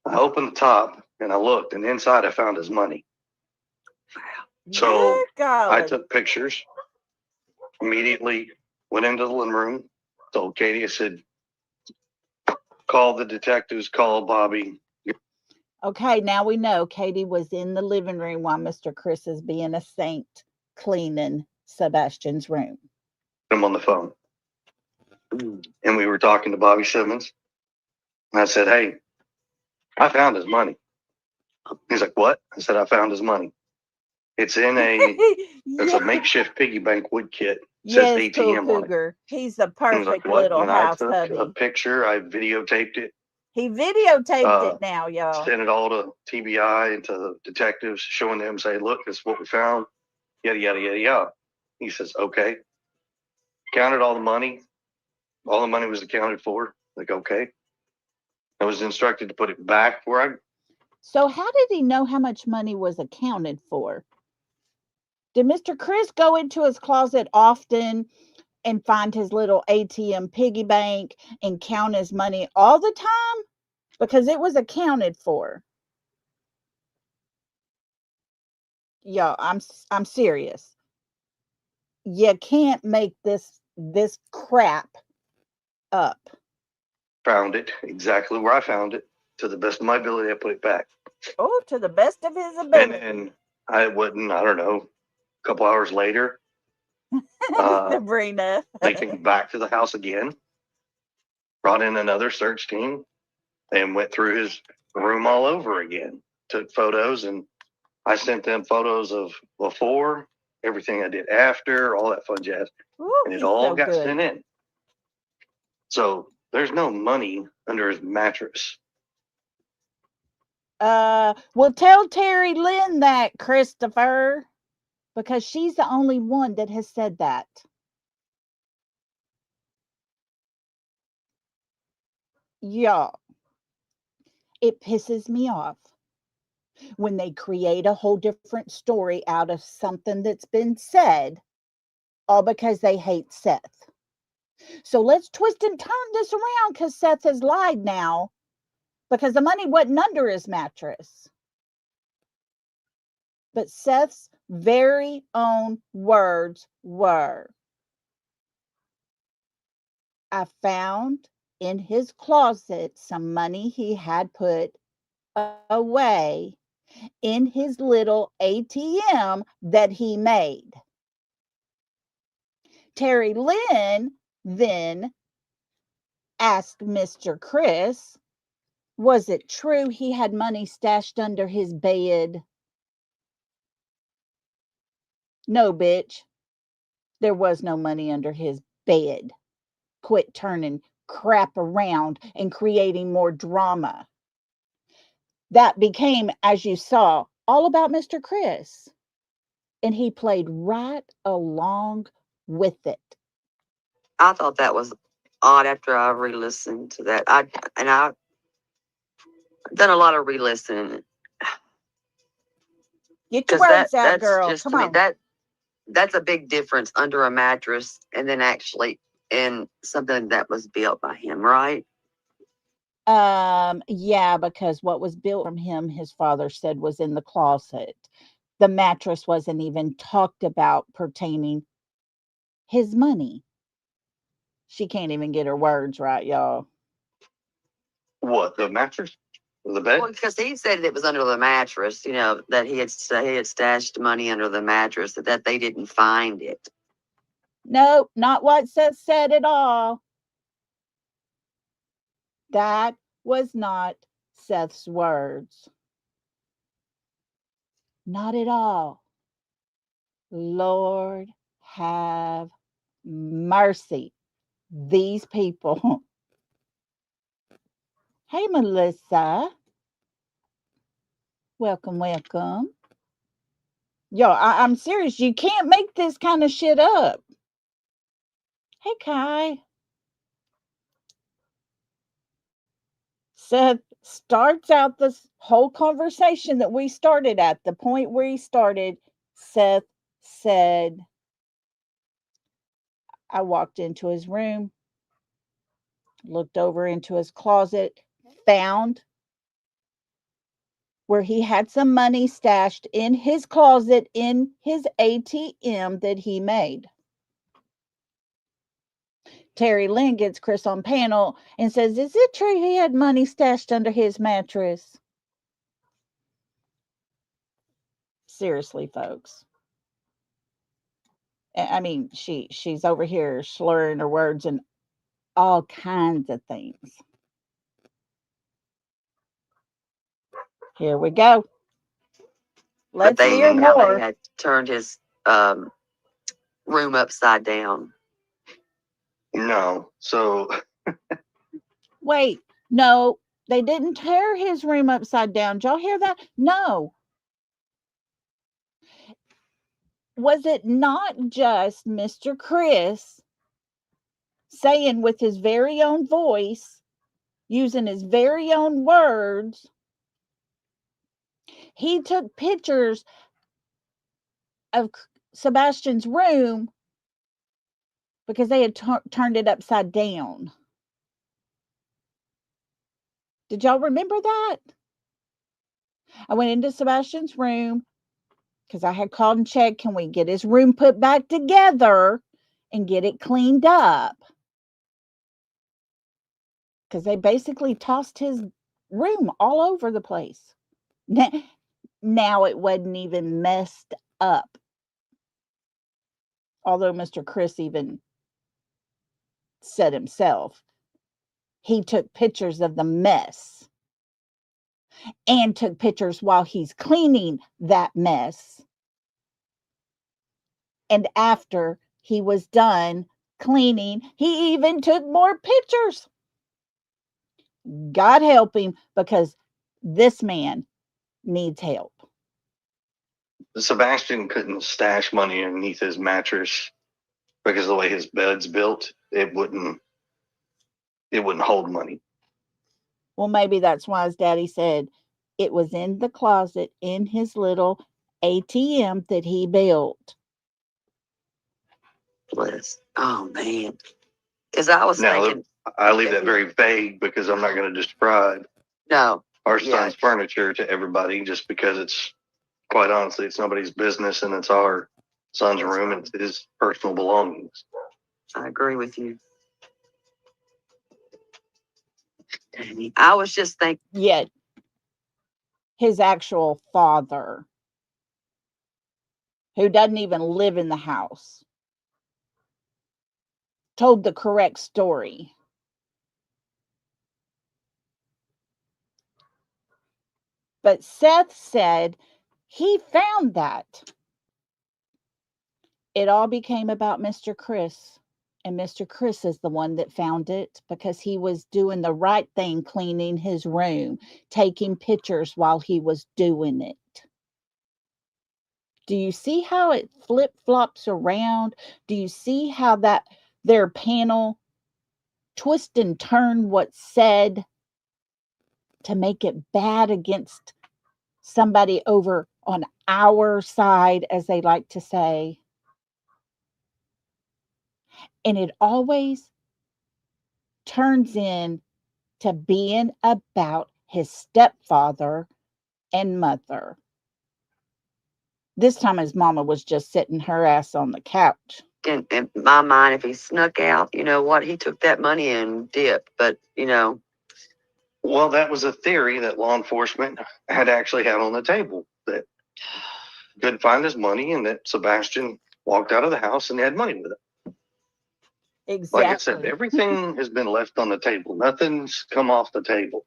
I opened the top and I looked, and inside I found his money. So I took pictures, immediately went into the living room, told Katie, I said, call the detectives, call Bobby. Okay, now we know Katie was in the living room while Mr. Chris is being a saint cleaning Sebastian's room. I'm on the phone. And we were talking to Bobby Simmons. And I said, hey, I found his money. He's like, what? I said, I found his money. It's in it's a makeshift piggy bank wood kit. It says Yes, Cool ATM on it. Cougar. He's the He was perfect like, what? little And house I took hubby. a picture. I videotaped it. He videotaped it now, y'all. Sent it all to TBI and to the detectives, showing them, say, look, this is what we found. Yada, yada, yada, yada. He says, okay. Counted all the money. All the money was accounted for. Like, okay. I was instructed to put it back where I. So how did he know how much money was accounted for? Did Mr. Chris go into his closet often and find his little ATM piggy bank and count his money all the time? Because it was accounted for. Yo, I'm serious. You can't make this crap up. Found it exactly where I found it. To the best of my ability, I put it back. Oh, to the best of his And ability. then I wouldn't, I don't know, a couple hours later, Sabrina. they came back to the house again, brought in another search team, and went through his room all over again. Took photos, and I sent them photos of before, everything I did after, all that fun jazz. Ooh, And it he's all so got good. sent in. So there's no money under his mattress. Well, tell Terry Lynn that, Christopher, because she's the only one that has said that. Y'all, it pisses me off when they create a whole different story out of something that's been said, all because they hate Seth. So let's twist and turn this around because Seth has lied now because the money wasn't under his mattress. But Seth's very own words were, I found in his closet some money he had put away in his little ATM that he made. Terry Lynn then asked Mr. Chris, was it true he had money stashed under his bed? No, bitch. There was no money under his bed. Quit turning crap around and creating more drama. That became, as you saw, all about Mr. Chris. And he played right along with it. I thought that was odd after I re-listened to that. I've done a lot of re-listening. Get your words out, that's girl. just Come to me, on. that's a big difference under a mattress and then actually in something that was built by him, right? Yeah, because what was built from him, his father said, was in the closet. The mattress wasn't even talked about pertaining his money. She can't even get her words right, y'all. What, the mattress? The bed? Well, because he said it was under the mattress, you know, that he had stashed money under the mattress, that they didn't find it. Nope, not what Seth said at all. That was not Seth's words. Not at all. Lord have mercy. These people. Hey, Melissa. Welcome, welcome. Yo, I'm serious. You can't make this kind of shit up. Hey, Kai. Seth starts out this whole conversation that we started at. The point where he started, Seth said, I walked into his room, looked over into his closet, found where he had some money stashed in his closet in his ATM that he made. Terry Lynn gets Chris on panel and says, is it true he had money stashed under his mattress? Seriously, folks. I mean, she's over here slurring her words and all kinds of things. Here we go. Let's hear more. They had turned his room upside down. No. So Wait, no, they didn't tear his room upside down. Did y'all hear that? No. Was it not just Mr. Chris saying with his very own voice, using his very own words, he took pictures of Sebastian's room because they had turned it upside down. Did y'all remember that? I went into Sebastian's room because I had called and checked, can we get his room put back together and get it cleaned up? Because they basically tossed his room all over the place. Now it wasn't even messed up. Although Mr. Chris even said himself, he took pictures of the mess and took pictures while he's cleaning that mess. And after he was done cleaning, he even took more pictures. God help him, because this man needs help. Sebastian couldn't stash money underneath his mattress because the way his bed's built, it wouldn't hold money. Well, maybe that's why his daddy said it was in the closet in his little ATM that he built. Bless. Oh man. Because I was Now, thinking, I leave that very vague because I'm not going to describe no, our yeah, son's furniture to everybody just because it's, quite honestly, it's nobody's business and it's our son's room and it's his personal belongings. I agree with you. I was just thinking, Yet his actual father, who doesn't even live in the house, told the correct story. But Seth said he found that. It all became about Mr. Chris. And Mr. Chris is the one that found it because he was doing the right thing, cleaning his room, taking pictures while he was doing it. Do you see how it flip flops around? Do you see how that their panel twist and turn what's said to make it bad against somebody over on our side, as they like to say? And it always turns in to being about his stepfather and mother. This time his mama was just sitting her ass on the couch. in my mind, if he snuck out, you know what, he took that money and dipped. But, you know, Well, that was a theory that law enforcement had actually had on the table, that couldn't find his money and that Sebastian walked out of the house and had money with him. Exactly. Like I said, everything has been left on the table. Nothing's come off the table.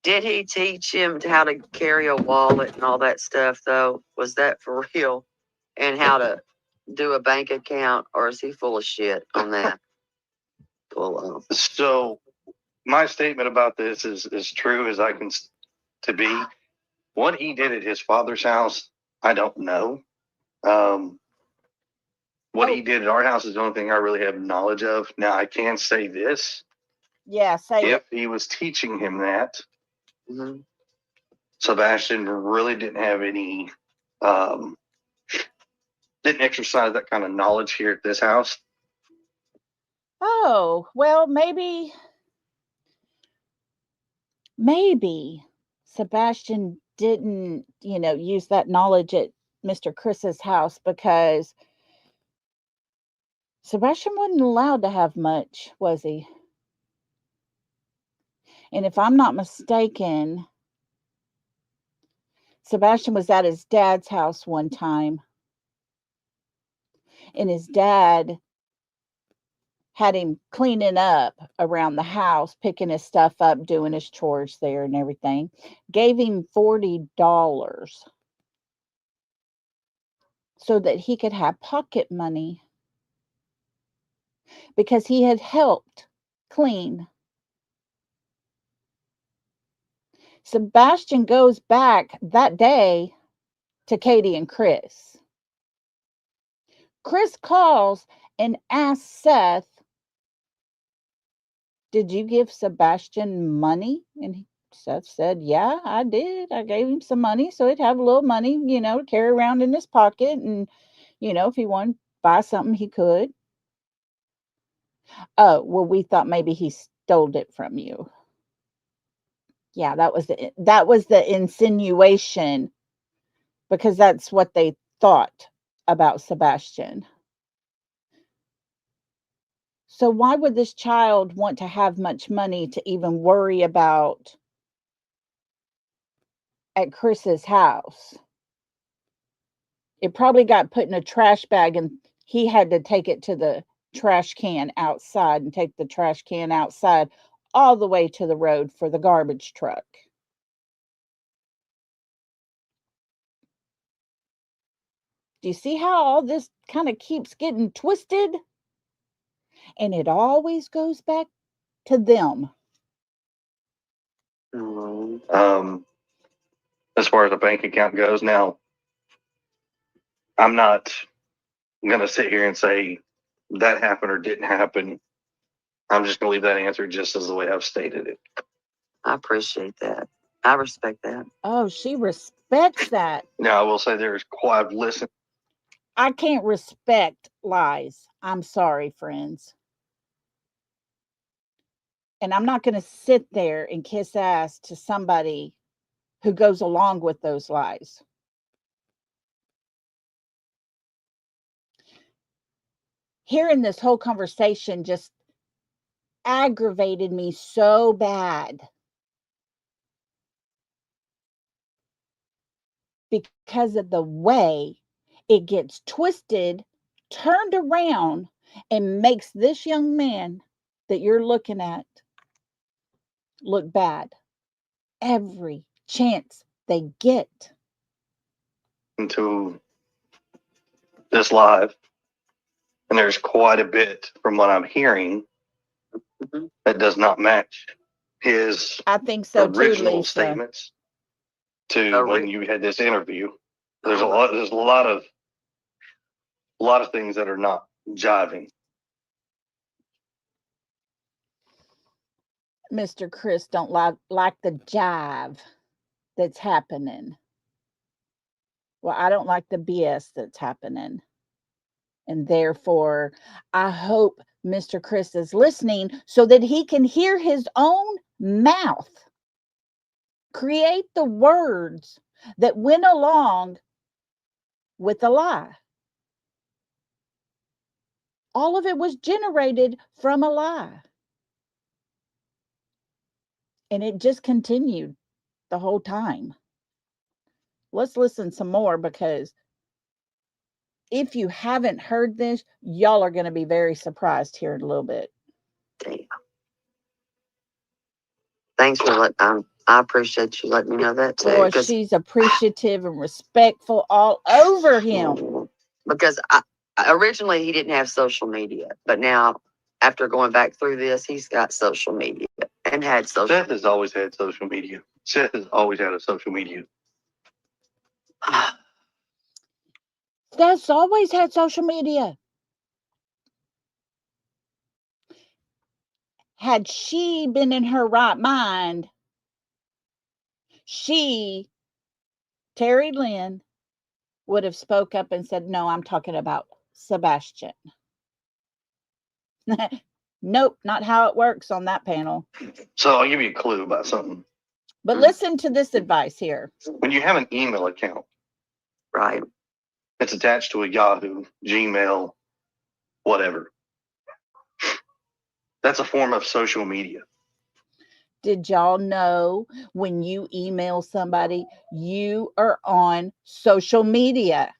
did he teach him how to carry a wallet and all that stuff, though? Was that for real? And how to do a bank account, or is he full of shit on that? Full of. So my statement about this is as true as I can to be. What he did at his father's house, I don't know. What he did at our house is the only thing I really have knowledge of. Now, I can say this. Yeah, say If it. he was teaching him that, Mhm. Sebastian really didn't have any, didn't exercise that kind of knowledge here at this house. Oh, well, maybe Sebastian didn't, use that knowledge at Mr. Chris's house because Sebastian wasn't allowed to have much, was he? And if I'm not mistaken, Sebastian was at his dad's house one time, and his dad had him cleaning up around the house, picking his stuff up, doing his chores there and everything. Gave him $40 so that he could have pocket money because he had helped clean. Sebastian goes back that day to Katie and Chris. Chris calls and asks Seth, "Did you give Sebastian money?" And Seth said, "Yeah, I did. I gave him some money so he'd have a little money, to carry around in his pocket. And, if he wanted to buy something, he could." "Oh, well, we thought maybe he stole it from you." Yeah, that was the insinuation, because that's what they thought about Sebastian. So why would this child want to have much money to even worry about at Chris's house? It probably got put in a trash bag and he had to take it to the trash can outside and take the trash can outside all the way to the road for the garbage truck. Do you see how all this kind of keeps getting twisted? And it always goes back to them. Mhm. as far as a bank account goes. Now, I'm not going to sit here and say that happened or didn't happen. I'm just going to leave that answer just as the way I've stated it. I appreciate that. I respect that. Oh, she respects that. Now, I will say there's quite, I've listened. I can't respect lies. I'm sorry, friends. And I'm not going to sit there and kiss ass to somebody who goes along with those lies. Hearing this whole conversation just aggravated me so bad because of the way it gets twisted, turned around, and makes this young man that you're looking at look bad every chance they get. Into this live, and there's quite a bit from what I'm hearing that does not match his I think so too, original Lisa. statements to when you had this interview. There's a lot of things that are not jiving. Mr. Chris don't like the jive that's happening. Well, I don't like the BS that's happening. And therefore, I hope Mr. Chris is listening so that he can hear his own mouth create the words that went along with the lie. All of it was generated from a lie. And it just continued the whole time. Let's listen some more, because if you haven't heard this, y'all are going to be very surprised here in a little bit. Damn. Thanks for letting. I appreciate you letting me know that too. Boy, she's appreciative and respectful all over him. Because originally he didn't have social media, but now after going back through this, he's got social media and had social. Seth has always had social media. Seth has always had a social media. Seth's always had social media. Had she been in her right mind, Terry Lynn, would have spoke up and said, no, I'm talking about Sebastian. Nope, not how it works on that panel. So I'll give you a clue about something. But listen to this advice here. When you have an email account, right, it's attached to a Yahoo, Gmail, whatever. That's a form of social media. Did y'all know when you email somebody, you are on social media?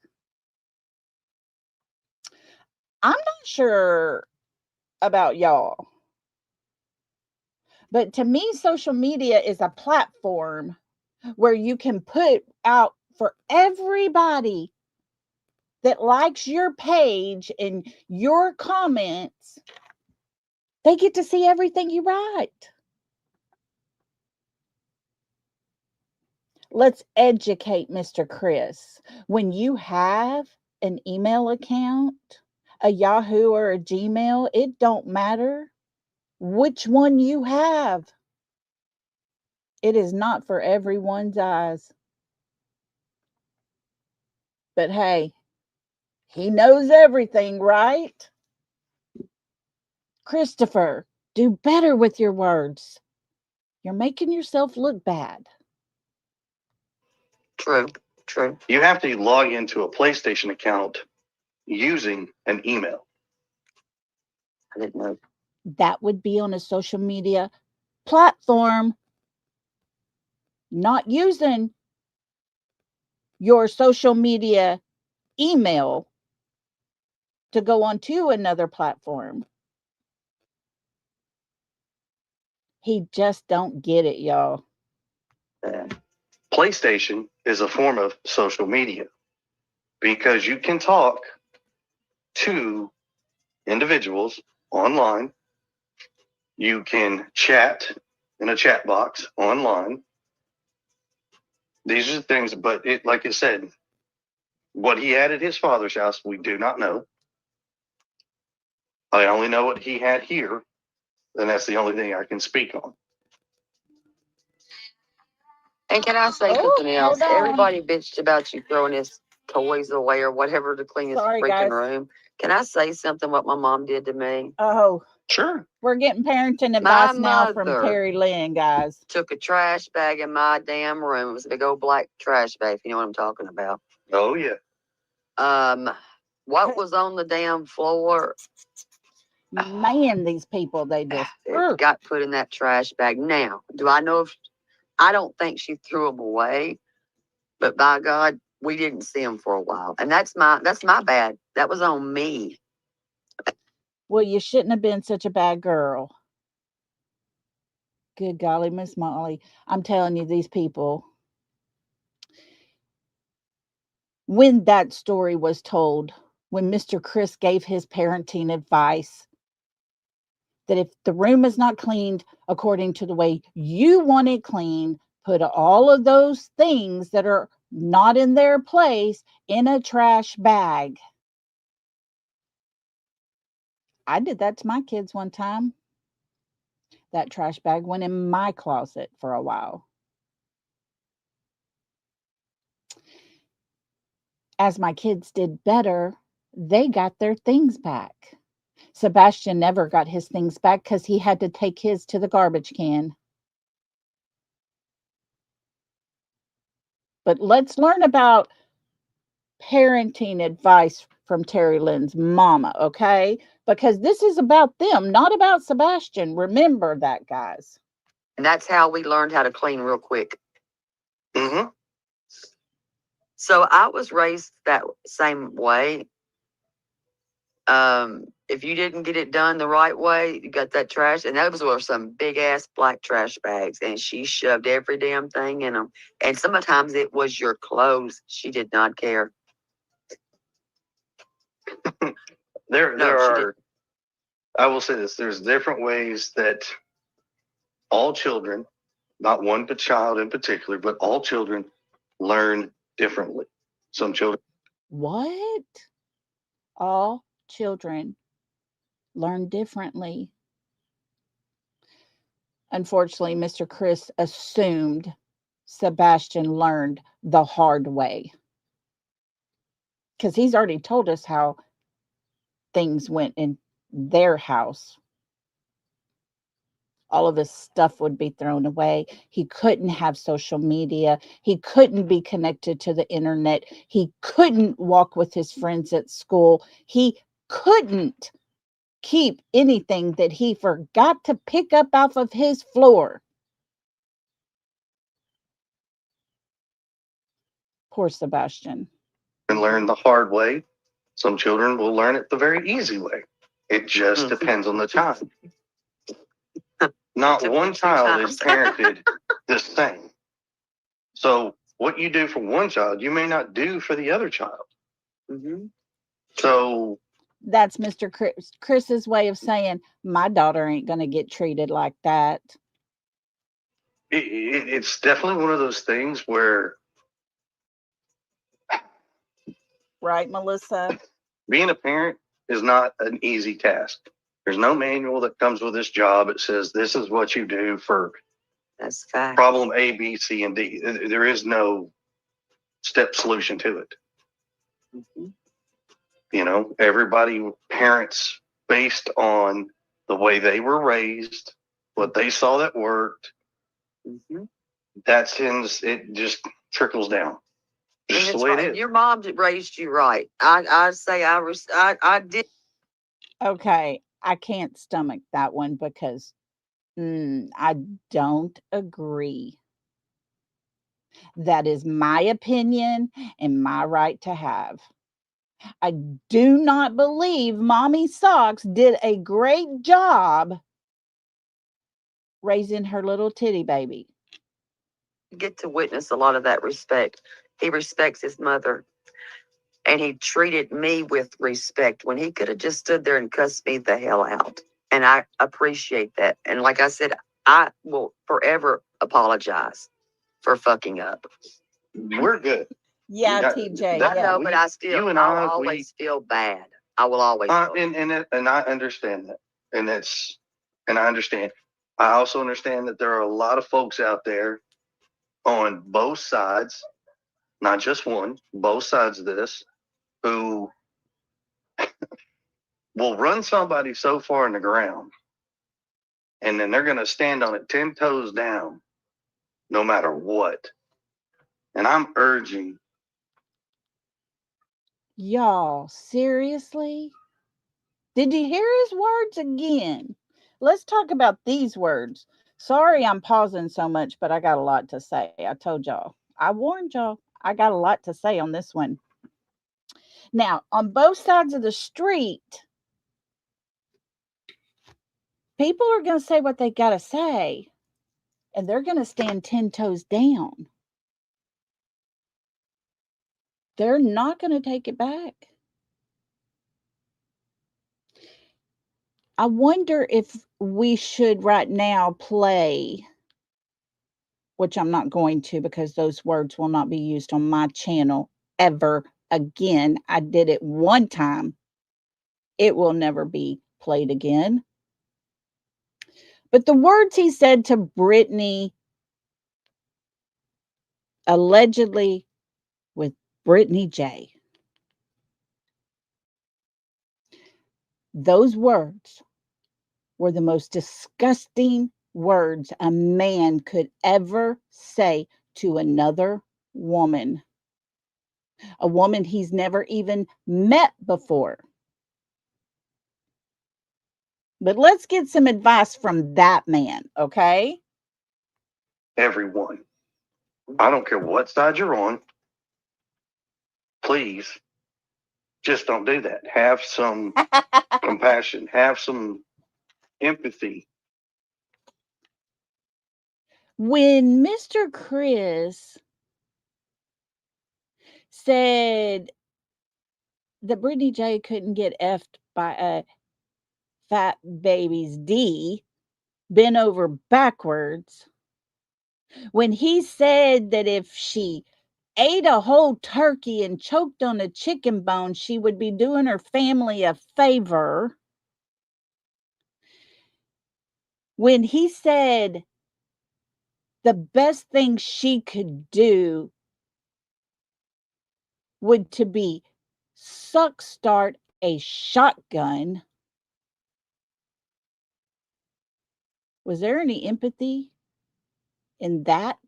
I'm not sure about y'all, but to me, social media is a platform where you can put out for everybody that likes your page and your comments. They get to see everything you write. Let's educate Mr. Chris. When you have an email account, a Yahoo or a Gmail, it don't matter which one you have. It is not for everyone's eyes. But hey, he knows everything, right? Christopher, do better with your words. You're making yourself look bad. True. You have to log into a PlayStation account using an email. I didn't know. That would be on a social media platform, not using your social media email to go onto another platform. He just don't get it, y'all. PlayStation is a form of social media because you can talk to individuals online. You can chat in a chat box online. These are the things, but it, like I said, what he had at his father's house, we do not know. I only know what he had here, and that's the only thing I can speak on. And can I say Oh, something else? hold on. Everybody bitched about you throwing his toys away or whatever to clean his Sorry, freaking guys. room. Can I say something what my mom did to me? Oh, Sure. we're getting parenting My advice now from mother Terry Lynn, guys. took a trash bag in my damn room. It was a big old black trash bag, if you know what I'm talking about. Oh, yeah. What was on the damn floor? Man, these people, they just. It got put in that trash bag. Now, do I know if I don't think she threw them away, but by God, we didn't see them for a while, and that's my bad. That was on me. Well, you shouldn't have been such a bad girl. Good golly, Miss Molly. I'm telling you, these people. When that story was told, when Mr. Chris gave his parenting advice, that if the room is not cleaned according to the way you want it cleaned, put all of those things that are not in their place in a trash bag. I did that to my kids one time. That trash bag went in my closet for a while. As my kids did better, they got their things back. Sebastian never got his things back because he had to take his to the garbage can. But let's learn about parenting advice from Terry Lynn's mama, okay? Because this is about them, not about Sebastian. Remember that, guys. And that's how we learned how to clean real quick. Mm-hmm. So I was raised that same way. If you didn't get it done the right way, you got that trash, and those were some big ass black trash bags, and she shoved every damn thing in them. And sometimes it was your clothes. She did not care. There are, I will say this, there's different ways that all children, not one child in particular, but all children learn differently. Some children. What? All children learn differently. Unfortunately, Mr. Chris assumed Sebastian learned the hard way. Because he's already told us how things went in their house. All of his stuff would be thrown away. He couldn't have social media. He couldn't be connected to the internet. He couldn't walk with his friends at school. He couldn't keep anything that he forgot to pick up off of his floor. Poor Sebastian. And learn the hard way. Some children will learn it the very easy way. It just depends on the child. Not one child is parented the same. So what you do for one child, you may not do for the other child. Mm-hmm. So that's Mr. Chris's way of saying, my daughter ain't going to get treated like that. It's definitely one of those things where, right, Melissa? Being a parent is not an easy task. There's no manual that comes with this job. It says this is what you do for that's fact. Problem A, B, C, and D. There is no step solution to it. Mm-hmm. You know, everybody parents based on the way they were raised, what they saw that worked. Mm-hmm. It just trickles down. Just the way it is. Your mom raised you right. I say I did. Okay, I can't stomach that one because I don't agree. That is my opinion and my right to have. I do not believe Mommy Socks did a great job raising her little titty baby. Get to witness a lot of that respect. He respects his mother. And he treated me with respect when he could have just stood there and cussed me the hell out. And I appreciate that. And like I said, I will forever apologize for fucking up. we're good. Yeah, That- TJ. that- I know, we- but I still, you and I'll I, always feel bad. I will always feel bad. and I understand that, and I understand. I also understand that there are a lot of folks out there on both sides, not just one, both sides of this, who will run somebody so far in the ground, and then they're going to stand on it 10 toes down, no matter what. And I'm urging, Y'all, seriously? Did you hear his words again? Let's talk about these words. Sorry I'm pausing so much, but I got a lot to say. I told y'all. I warned y'all. I got a lot to say on this one. Now, on both sides of the street, people are going to say what they got to say, and they're going to stand 10 toes down. They're not going to take it back. I wonder if we should right now play, which I'm not going to because those words will not be used on my channel ever again. I did it one time. It will never be played again. But the words he said to Brittany, allegedly with Brittany J. Those words were the most disgusting words a man could ever say to another woman, a woman he's never even met before. But let's get some advice from that man, okay? everyone, I don't care what side you're on, please just don't do that. Have some compassion, have some empathy. When Mr. Chris said that Brittany J couldn't get effed by a fat baby's D, bent over backwards, when he said that if she ate a whole turkey and choked on a chicken bone, she would be doing her family a favor, when he said the best thing she could do would to be suck start a shotgun, was there any empathy in that,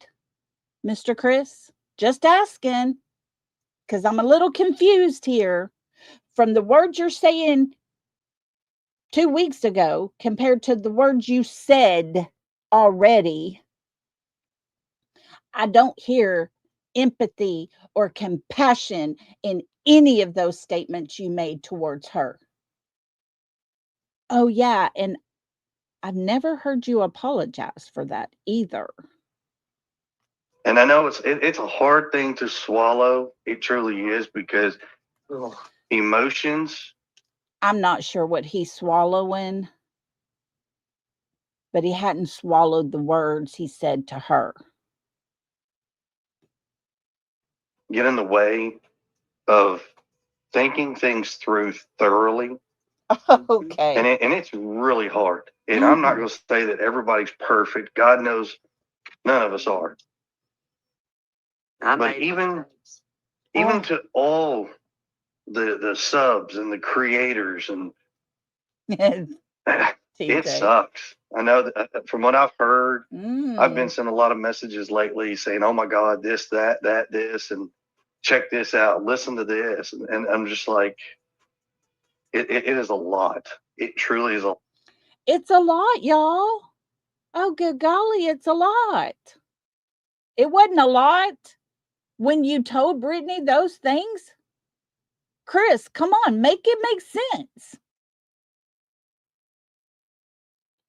Mr. Chris? Just asking, because I'm a little confused here from the words you're saying 2 weeks ago compared to the words you said already. I don't hear empathy or compassion in any of those statements you made towards her. Oh, yeah. And I've never heard you apologize for that either. And I know it's a hard thing to swallow. It truly is, because emotions. I'm not sure what he's swallowing, but he hadn't swallowed the words he said to her. Get in the way of thinking things through thoroughly. Okay. And it's really hard. And I'm not going to say that everybody's perfect. God knows none of us are. But even to all the subs and the creators, and it sucks. I know that from what I've heard, I've been sent a lot of messages lately saying, "Oh my God, this, that, this, and check this out, listen to this," and I'm just like, it is a lot. It truly is a. It's a lot, y'all. Oh, good golly, it's a lot. It wasn't a lot when you told Brittany those things. Chris, come on, make it make sense.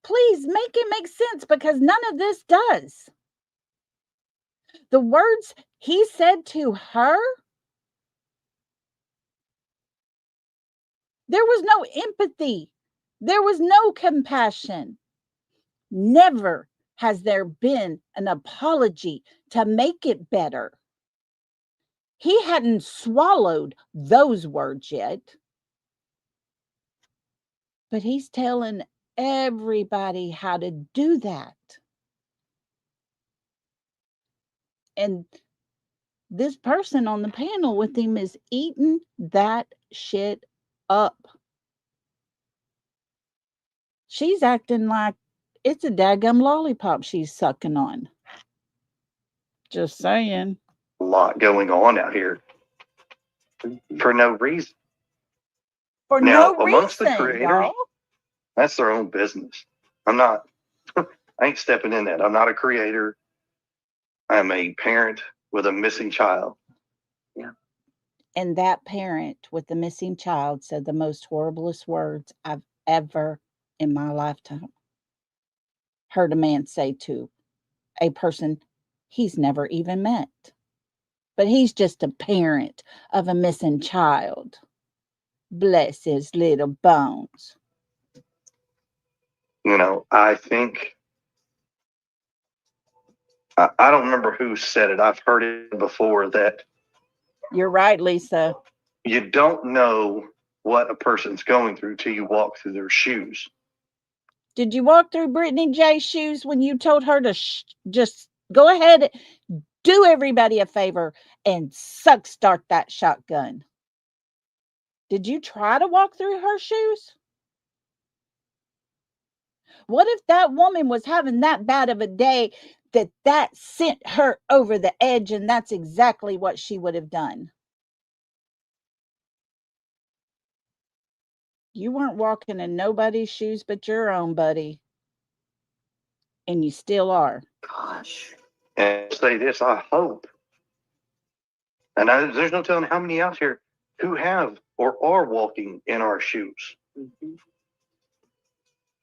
Please make it make sense, because none of this does. The words he said to her, there was no empathy. There was no compassion. Never has there been an apology to make it better. He hadn't swallowed those words yet. But he's telling everybody how to do that. And this person on the panel with him is eating that shit up. She's acting like it's a daggum lollipop she's sucking on. Just saying. A lot going on out here for no reason. For Now, no amongst the reason, creators, y'all. that's their own business. I'm not, I ain't stepping in that. I'm not a creator. I'm a parent with a missing child. And that parent with the missing child said the most horriblest words I've ever in my lifetime heard a man say to a person he's never even met. But he's just a parent of a missing child. Bless his little bones. You know, I think, I don't remember who said it. I've heard it before that You're right, Lisa. you don't know what a person's going through till you walk through their shoes. Did you walk through Brittany J's shoes when you told her to just go ahead, do everybody a favor, and start that shotgun? Did you try to walk through her shoes? What if that woman was having that bad of a day that sent her over the edge, and that's exactly what she would have done? You weren't walking in nobody's shoes but your own, buddy. And you still are. Gosh. And I'll say this, I hope, and there's no telling how many out here who have or are walking in our shoes. Mhm.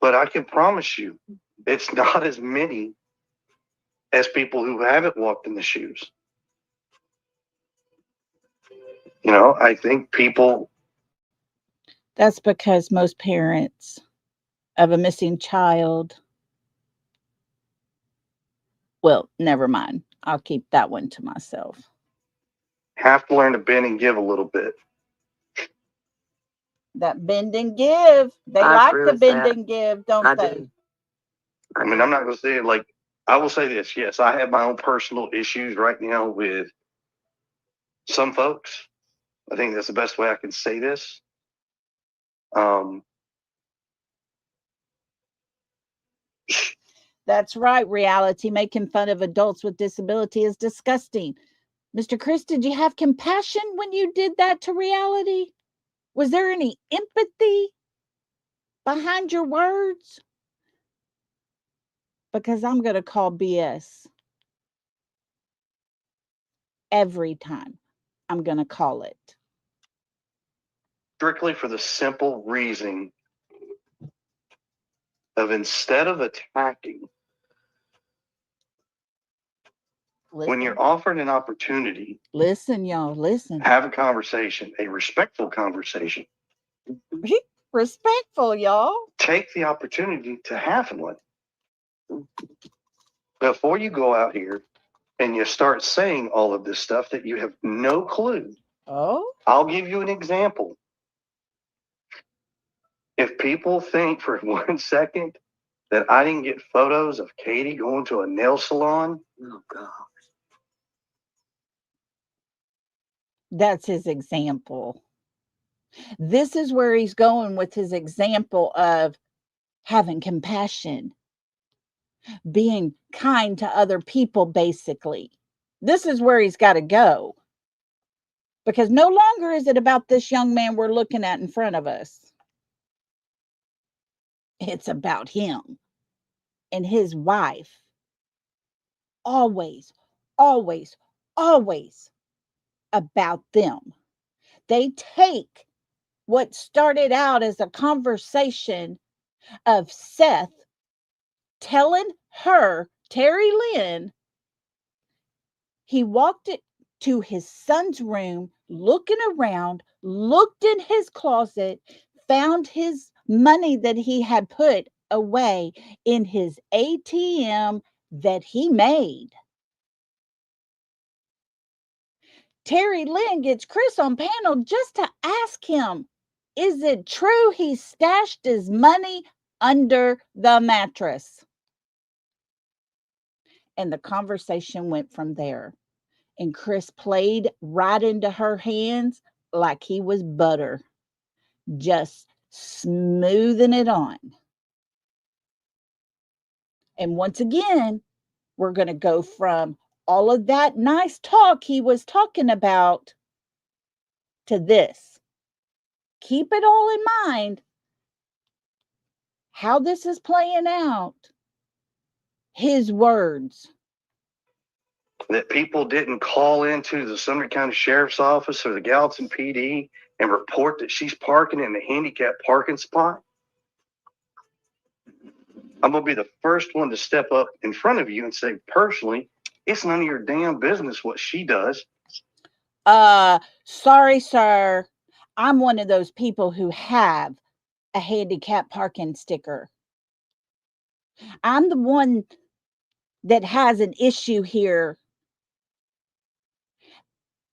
But I can promise you, it's not as many as people who haven't walked in the shoes. You know, I think people. That's because most parents of a missing child, well, never mind. I'll keep that one to myself. Have to learn to bend and give a little bit. That bend and give. They I like agree the with bend that. and give, don't I they? do. I mean, I'm not going to say it like, I will say this. Yes, I have my own personal issues right now with some folks. I think that's the best way I can say this. That's right, reality. Making fun of adults with disability is disgusting. Mr. Chris, did you have compassion when you did that to reality? Was there any empathy behind your words? Because I'm going to call BS. Every time I'm going to call it. Strictly for the simple reason of instead of attacking, when you're offered an opportunity, listen, y'all, listen. have a conversation, a respectful conversation. Respectful, y'all. Take the opportunity to have one. Before you go out here and you start saying all of this stuff that you have no clue. Oh? I'll give you an example. If people think for 1 second that I didn't get photos of Katie going to a nail salon. Oh, God. That's his example. This is where he's going with his example of having compassion, being kind to other people, basically. This is where he's got to go. Because no longer is it about this young man we're looking at in front of us. It's about him and his wife. Always, always, always about them. They take what started out as a conversation of Seth telling her, Terry Lynn, he walked it to his son's room, looking around, looked in his closet, found his money that he had put away in his ATM that he made. Terry Lynn gets Chris on panel just to ask him, is it true he stashed his money under the mattress? And the conversation went from there. And Chris played right into her hands like he was butter, just smoothing it on. And once again, we're going to go from all of that nice talk he was talking about to this. Keep it all in mind how this is playing out. His words. That people didn't call into the Sumner County Sheriff's Office or the Gallatin PD and report that she's parking in the handicapped parking spot. I'm going to be the first one to step up in front of you and say, personally, it's none of your damn business what she does. Sorry, sir. I'm one of those people who have a handicap parking sticker. I'm the one that has an issue here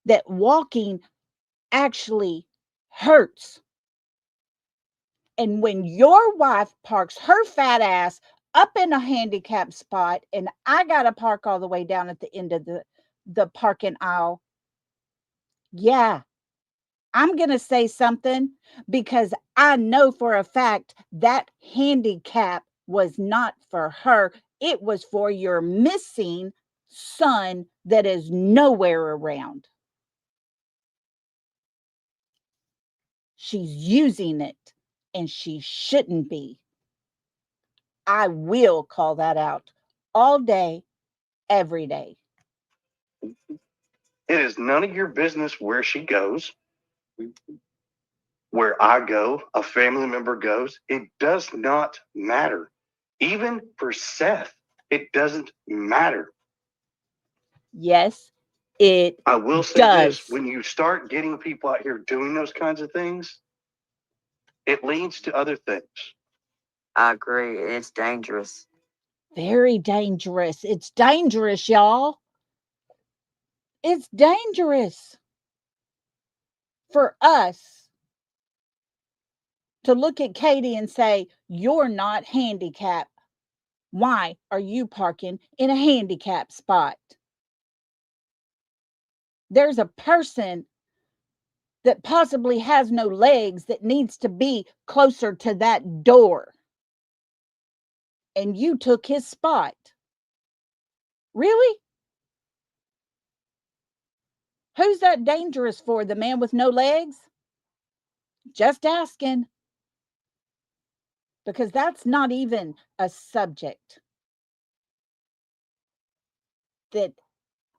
that walking actually hurts. And when your wife parks her fat ass up in a handicapped spot and I got to park all the way down at the end of the parking aisle, yeah, I'm going to say something because I know for a fact that handicap was not for her. It was for your missing son that is nowhere around. She's using it and she shouldn't be. I will call that out all day, every day. It is none of your business where she goes, where I go, a family member goes. It does not matter. Even for Seth, it doesn't matter. Yes, it I will say does. this, when you start getting people out here doing those kinds of things, it leads to other things. I agree. It's dangerous. Very dangerous. It's dangerous, y'all. It's dangerous for us to look at Katie and say, you're not handicapped. Why are you parking in a handicapped spot? There's a person that possibly has no legs that needs to be closer to that door. And you took his spot. Really? Who's that dangerous for? The man with no legs? Just asking. Because that's not even a subject that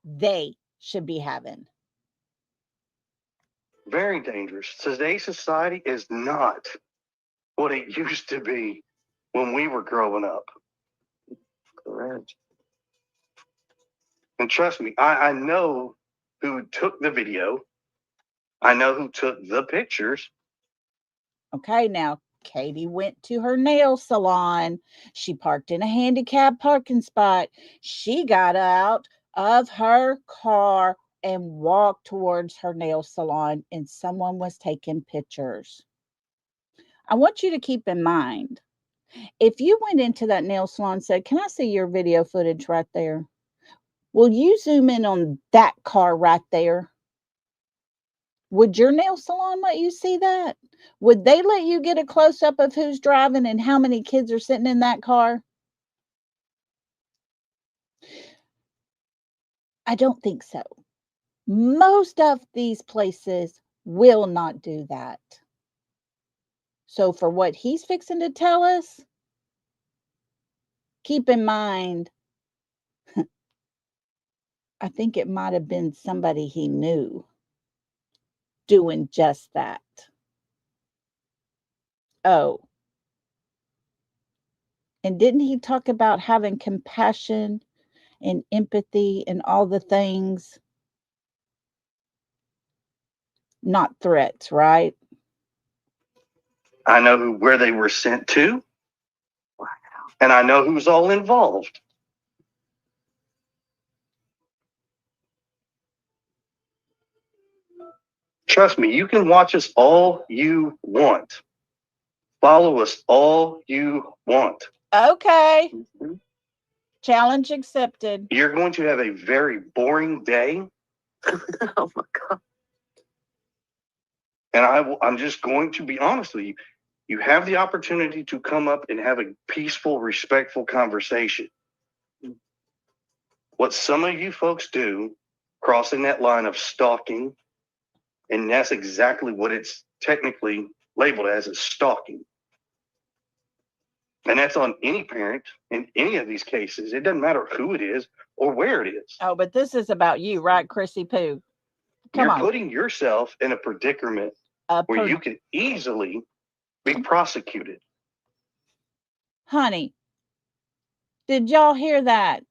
they should be having. Very dangerous. Today's society is not what it used to be when we were growing up. Correct. And trust me, I know who took the video. I know who took the pictures. Okay, now Katie went to her nail salon. She parked in a handicapped parking spot. She got out of her car and walked towards her nail salon, and someone was taking pictures. I want you to keep in mind, if you went into that nail salon and said, can I see your video footage right there? Will you zoom in on that car right there? Would your nail salon let you see that? Would they let you get a close-up of who's driving and how many kids are sitting in that car? I don't think so. Most of these places will not do that. So for what he's fixing to tell us, keep in mind, I think it might have been somebody he knew doing just that. Oh. And didn't he talk about having compassion and empathy and all the things? Not threats, right? I know where they were sent to. And I know who's all involved. Trust me, you can watch us all you want. Follow us all you want. Okay. Challenge accepted. You're going to have a very boring day. Oh my God. And I'm just going to be honest with you. You have the opportunity to come up and have a peaceful, respectful conversation. What some of you folks do, crossing that line of stalking, and that's exactly what it's technically labeled as, is stalking. And that's on any parent in any of these cases. It doesn't matter who it is or where it is. Oh, but this is about you, right, Chrissy Poo? Come You're on. putting yourself in a predicament where you could easily be prosecuted. Honey, did y'all hear that?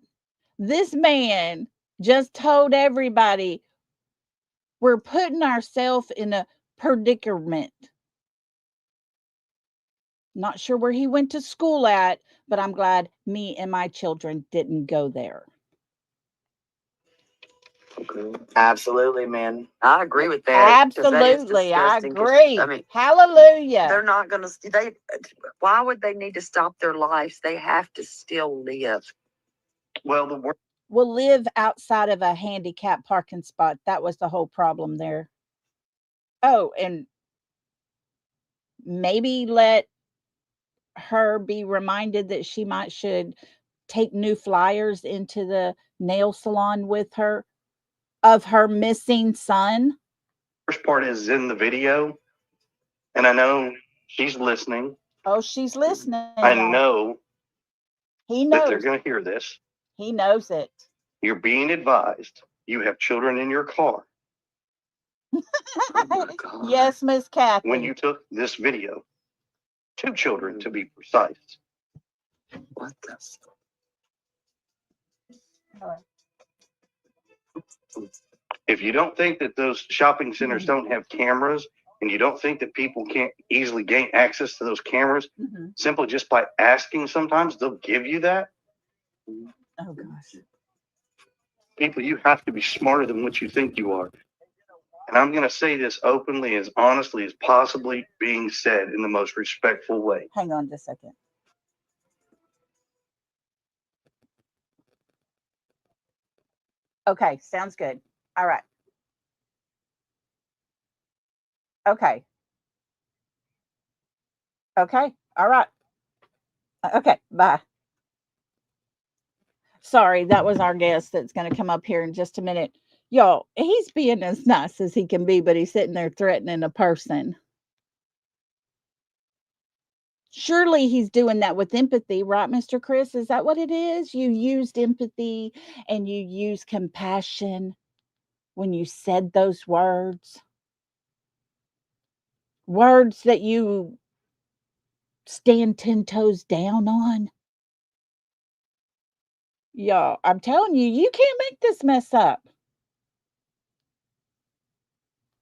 This man just told everybody we're putting ourselves in a predicament. Not sure where he went to school at, but I'm glad me and my children didn't go there. Absolutely, man. I agree with that. 'cause that is Absolutely, I disgusting, 'cause, agree. I mean, Hallelujah. they're not going to, why would they need to stop their lives? They have to still live. Well, the word We'll live outside of a handicap parking spot. That was the whole problem there. Oh, and maybe let her be reminded that she should take new flyers into the nail salon with her of her missing son. first part is in the video, and I know she's listening. Oh, she's listening. I know he that they're knows. going to hear this. He knows it. You're being advised. You have children in your car. Oh my God. Yes, Miss Kathy. When you took this video, 2 children to be precise. What the? If you don't think that those shopping centers don't have cameras, and you don't think that people can't easily gain access to those cameras, simply just by asking, sometimes they'll give you that. Oh gosh. People, you have to be smarter than what you think you are. And I'm going to say this openly, as honestly as possibly being said, in the most respectful way. Hang on just a second. Okay, sounds good. All right. Okay. Okay. All right. Okay. Bye. Sorry, that was our guest that's going to come up here in just a minute. Y'all, he's being as nice as he can be, but he's sitting there threatening a person. Surely he's doing that with empathy, right, Mr. Chris? Is that what it is? You used empathy and you used compassion when you said those words. Words that you stand 10 toes down on. Y'all, I'm telling you, you can't make this mess up.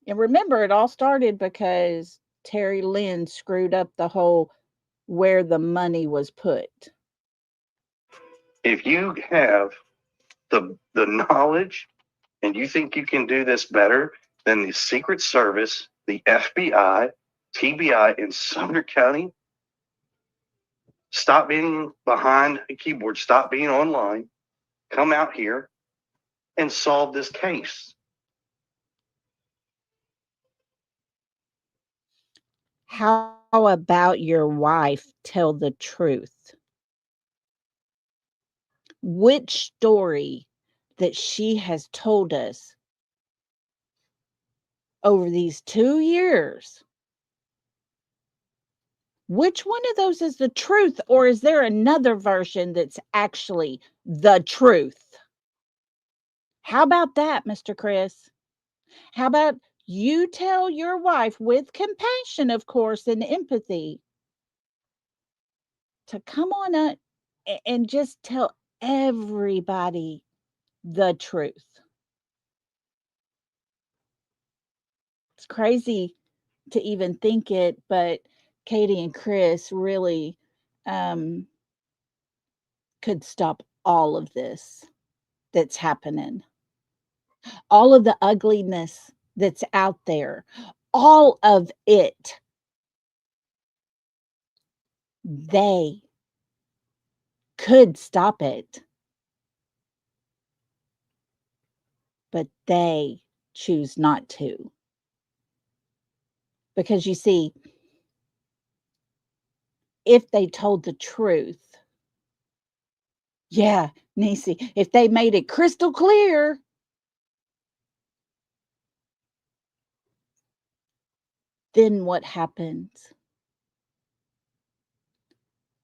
And remember, it all started because Terry Lynn screwed up the whole where the money was put. If you have the knowledge and you think you can do this better than the Secret Service, the FBI, TBI in Sumner County, stop being behind a keyboard, stop being online, come out here and solve this case. How about your wife tell the truth? Which story that she has told us over these 2 years, which one of those is the truth, or is there another version that's actually the truth? How about that, Mr. Chris? How about you tell your wife with compassion, of course, and empathy to come on up and just tell everybody the truth. It's crazy to even think it, but Katie and Chris really could stop all of this that's happening. All of the ugliness that's out there, all of it, they could stop it, but they choose not to. Because you see, if they told the truth, yeah, Nisi, if they made it crystal clear, then what happens?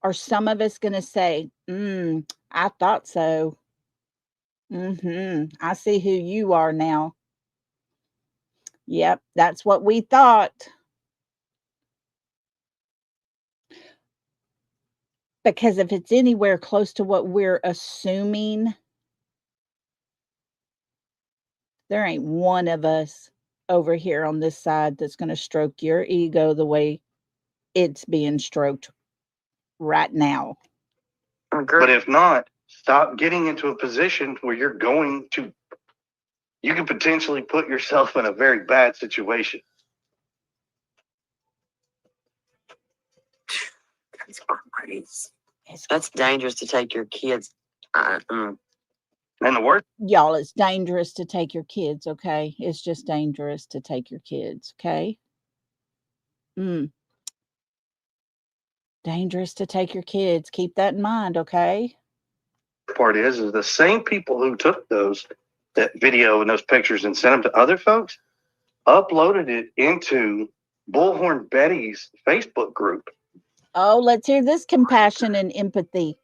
Are some of us going to say, I thought so. I see who you are now. Yep, that's what we thought. Because if it's anywhere close to what we're assuming, there ain't one of us over here on this side that's going to stroke your ego the way it's being stroked right now. But if not, stop getting into a position where you can potentially put yourself in a very bad situation. That's crazy. That's dangerous to take your kids. And the worst, Y'all, it's dangerous to take your kids, okay? It's just dangerous to take your kids, okay? Dangerous to take your kids. Keep that in mind, okay? part is the same people who took that video and those pictures and sent them to other folks uploaded it into Bullhorn Betty's Facebook group. Oh, let's hear this compassion and empathy.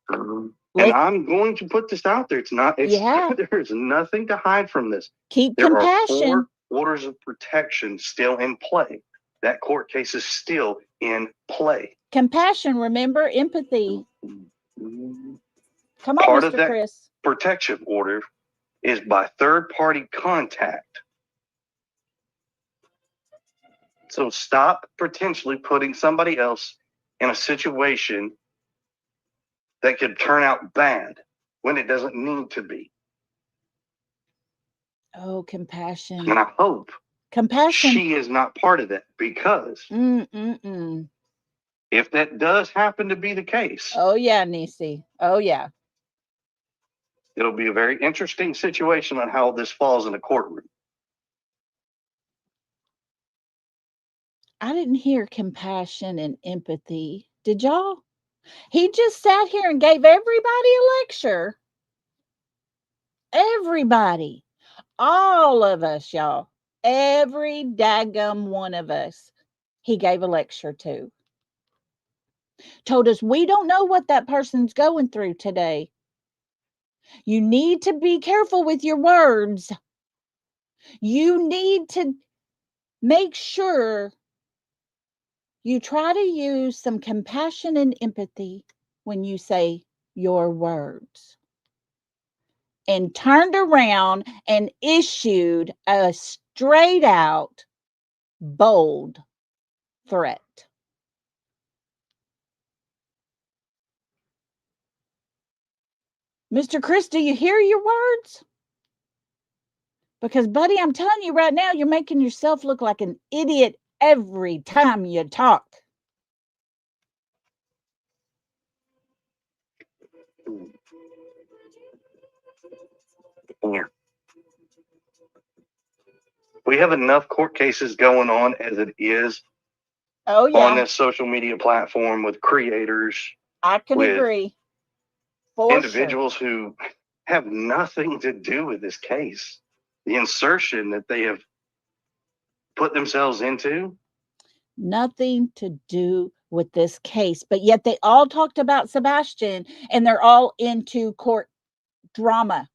And I'm going to put this out there. There's nothing to hide from this. Keep there compassion. Are 4 orders of protection still in play. That court case is still in play. Compassion, remember, empathy. Come on, Part Mr. of that Chris. protection order is by third-party contact. So stop potentially putting somebody else in a situation that could turn out bad when it doesn't need to be. Oh, compassion. And I hope compassion. She is not part of that, because if that does happen to be the case. Oh, yeah, Nisi. Oh, yeah. It'll be a very interesting situation on how this falls in a courtroom. I didn't hear compassion and empathy. Did y'all? He just sat here and gave everybody a lecture. Everybody. All of us, y'all. Every daggum one of us. He gave a lecture to. Told us we don't know what that person's going through today. You need to be careful with your words. You need to make sure you try to use some compassion and empathy when you say your words. And turned around and issued a straight out, bold threat. Mr. Chris, do you hear your words? Because, buddy, I'm telling you right now, you're making yourself look like an idiot every time you talk. Yeah. We have enough court cases going on as it is. Oh, yeah. On this social media platform with creators. I can agree. For individuals who have nothing to do with this case. The insertion that they have put themselves into. Nothing to do with this case, but yet they all talked about Sebastian and they're all into court drama.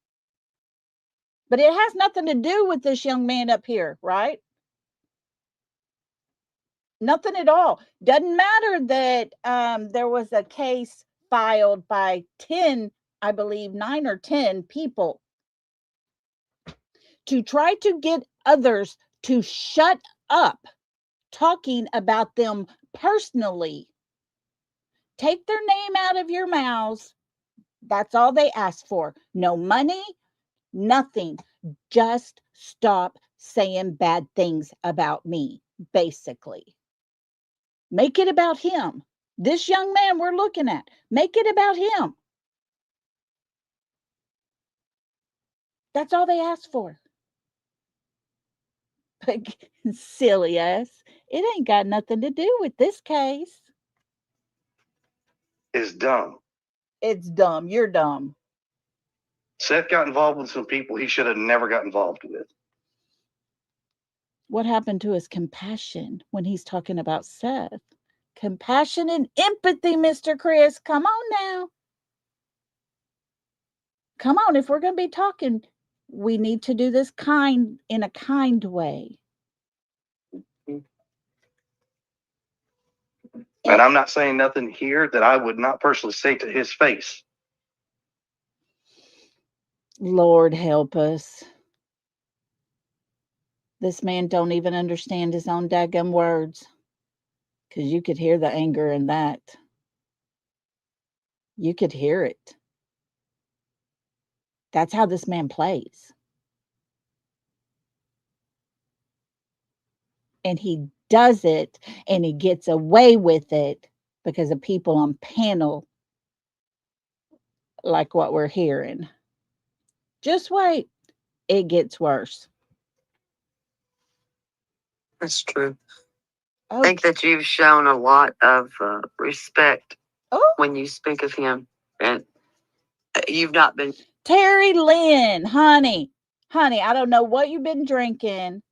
But it has nothing to do with this young man up here, right? Nothing at all. Doesn't matter that there was a case filed by 10, I believe 9 or 10 people to try to get others to shut up talking about them personally. Take their name out of your mouths. That's all they ask for. No money, nothing. Just stop saying bad things about me, basically. Make it about him. This young man we're looking at, make it about him. That's all they asked for. But silly ass, it ain't got nothing to do with this case. Is dumb. It's dumb. You're dumb. Seth got involved with some people he should have never got involved with. What happened to his compassion when he's talking about Seth? Compassion and empathy, Mr. Chris. Come on now. Come on. If we're going to be talking, we need to do this in a kind way. And I'm not saying nothing here that I would not personally say to his face. Lord help us. This man don't even understand his own daggum words. Because you could hear the anger in that. You could hear it. That's how this man plays. And he does it, and he gets away with it because of people on panel like what we're hearing. Just wait. It gets worse. That's true. Oh, I think that you've shown a lot of respect oh, when you speak of him, and you've not been. Terry Lynn, honey, I don't know what you've been drinking.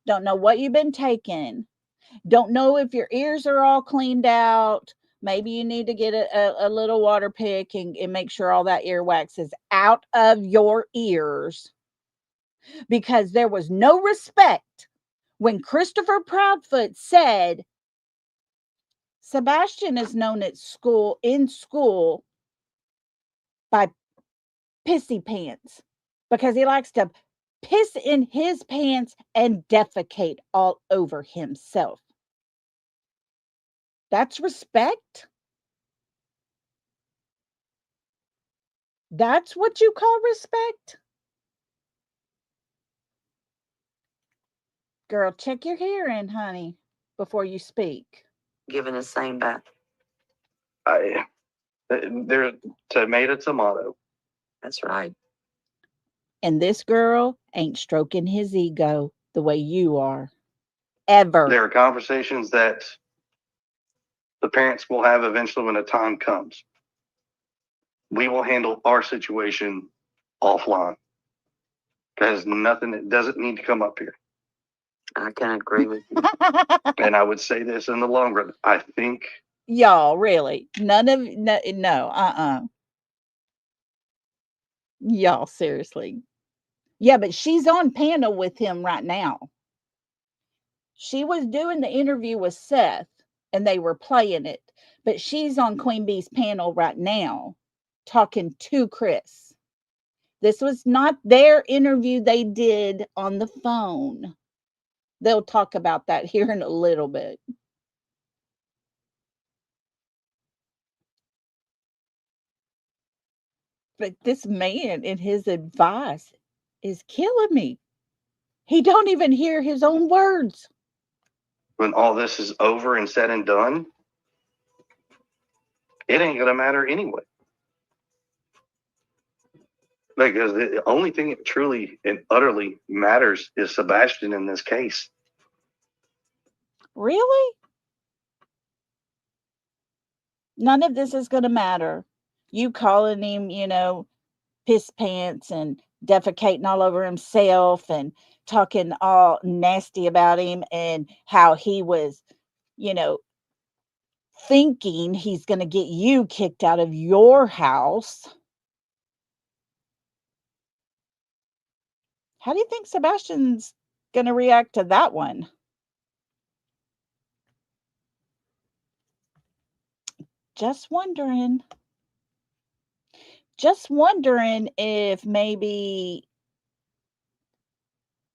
Don't know what you've been taking. Don't know if your ears are all cleaned out. Maybe you need to get a little water pick and make sure all that earwax is out of your ears. Because there was no respect when Christopher Proudfoot said, Sebastian is known in school by pissy pants because he likes to piss in his pants and defecate all over himself. That's respect? That's what you call respect? Girl, check your hearing, honey, before you speak. Given the same back. They're tomato. That's right. And this girl ain't stroking his ego the way you are. Ever. There are conversations that the parents will have eventually when the time comes. We will handle our situation offline. Because nothing that doesn't need to come up here. I can agree with you. And I would say this in the long run. I think Y'all, really? No. Y'all, seriously. Yeah, but she's on panel with him right now. She was doing the interview with Seth and they were playing it. But she's on Queen Bee's panel right now talking to Chris. This was not their interview they did on the phone. They'll talk about that here in a little bit. But this man and his advice is killing me. He don't even hear his own words. when all this is over and said and done, it ain't going to matter anyway. Because the only thing that truly and utterly matters is Sebastian in this case. Really? None of this is going to matter. You calling him, piss pants and defecating all over himself and talking all nasty about him and how he was, thinking he's going to get you kicked out of your house. How do you think Sebastian's going to react to that one? Just wondering if maybe,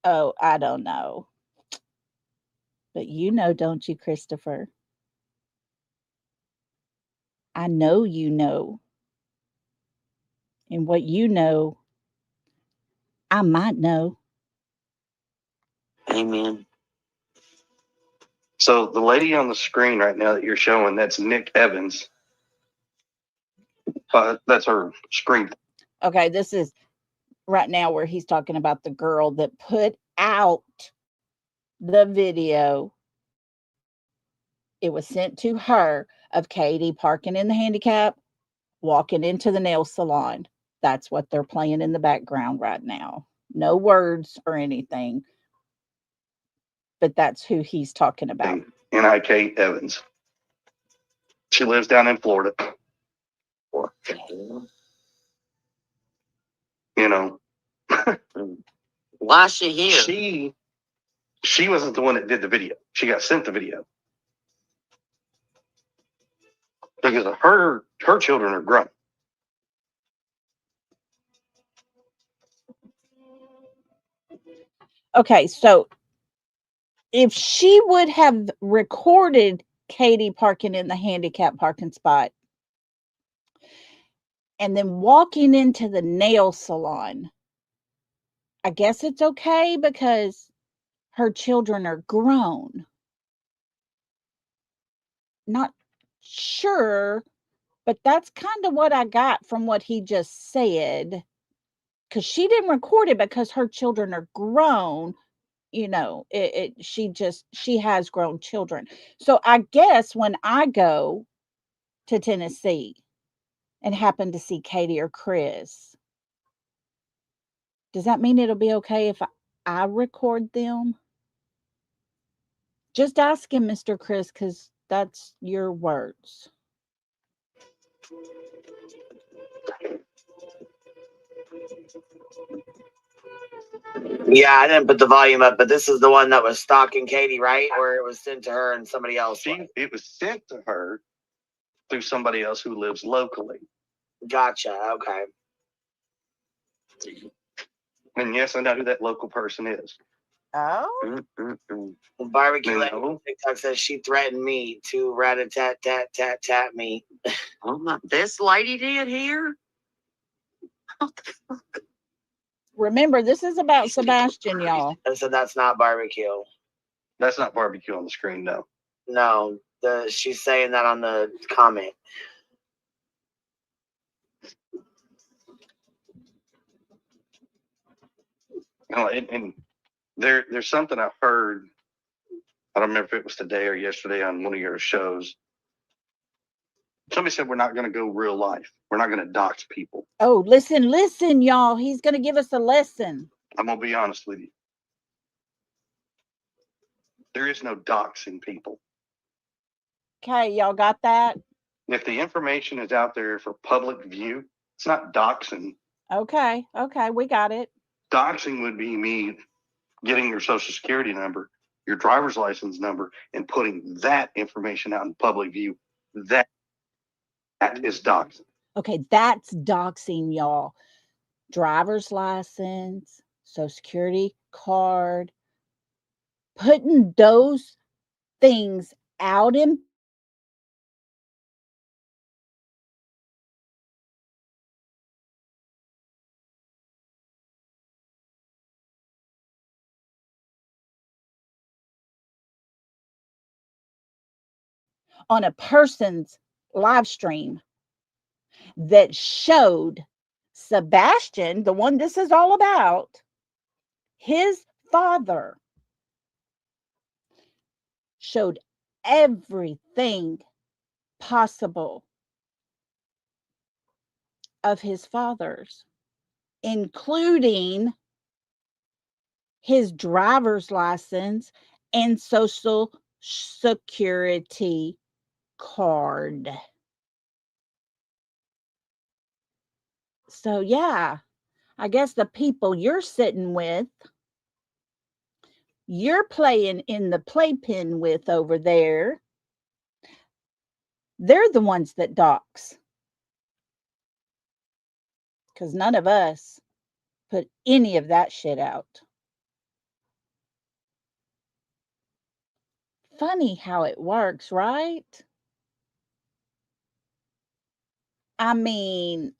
oh, I don't know. But don't you, Christopher? I know you know. And what you know, I might know. Amen. So the lady on the screen right now that you're showing, that's Nick Evans. That's her screen. Okay, this is right now where he's talking about the girl that put out the video. It was sent to her of Katie parking in the handicap, walking into the nail salon. That's what they're playing in the background right now. No words or anything, but that's who he's talking about. N.I.K. Evans. She lives down in Florida. You know. Why is she here? She wasn't the one that did the video. She got sent the video. Because her children are grown. Okay, so if she would have recorded Katie parking in the handicap parking spot and then walking into the nail salon, I guess it's okay because her children are grown. Not sure, but that's kind of what I got from what he just said. Because she didn't record it because her children are grown. You know, she has grown children. So I guess when I go to Tennessee and happen to see Katie or Chris, does that mean it'll be okay if I record them? Just ask him, Mr. Chris, because that's your words. Yeah, I didn't put the volume up, but this is the one that was stalking Katie, right? Or it was sent to her and somebody else. It was sent to her through somebody else who lives locally. Gotcha. Okay. And yes, I know who that local person is. Oh? Barbecue No. Lady on TikTok says she threatened me to rat-a-tat-tat-tat-tat me. Oh my, this lady did here? Remember, this is about Sebastian, y'all. I said that's not barbecue. That's not barbecue on the screen, no. No, she's saying that on the comment. And there's something I heard. I don't remember if it was today or yesterday on one of your shows. Somebody said we're not going to go real life. We're not going to dox people. Oh, listen, y'all. He's going to give us a lesson. I'm going to be honest with you. There is no doxing people. Okay, y'all got that? If the information is out there for public view, it's not doxing. Okay, we got it. Doxing would be me getting your social security number, your driver's license number, and putting that information out in public view. That is doxing. Okay, that's doxing, y'all. Driver's license, social security card, putting those things out in on a person's live stream that showed Sebastian, the one this is all about, his father showed everything possible of his father's, including his driver's license and social security card. So, yeah, I guess the people you're sitting with, you're playing in the playpen with over there, they're the ones that dox. Because none of us put any of that shit out. Funny how it works, right? I mean,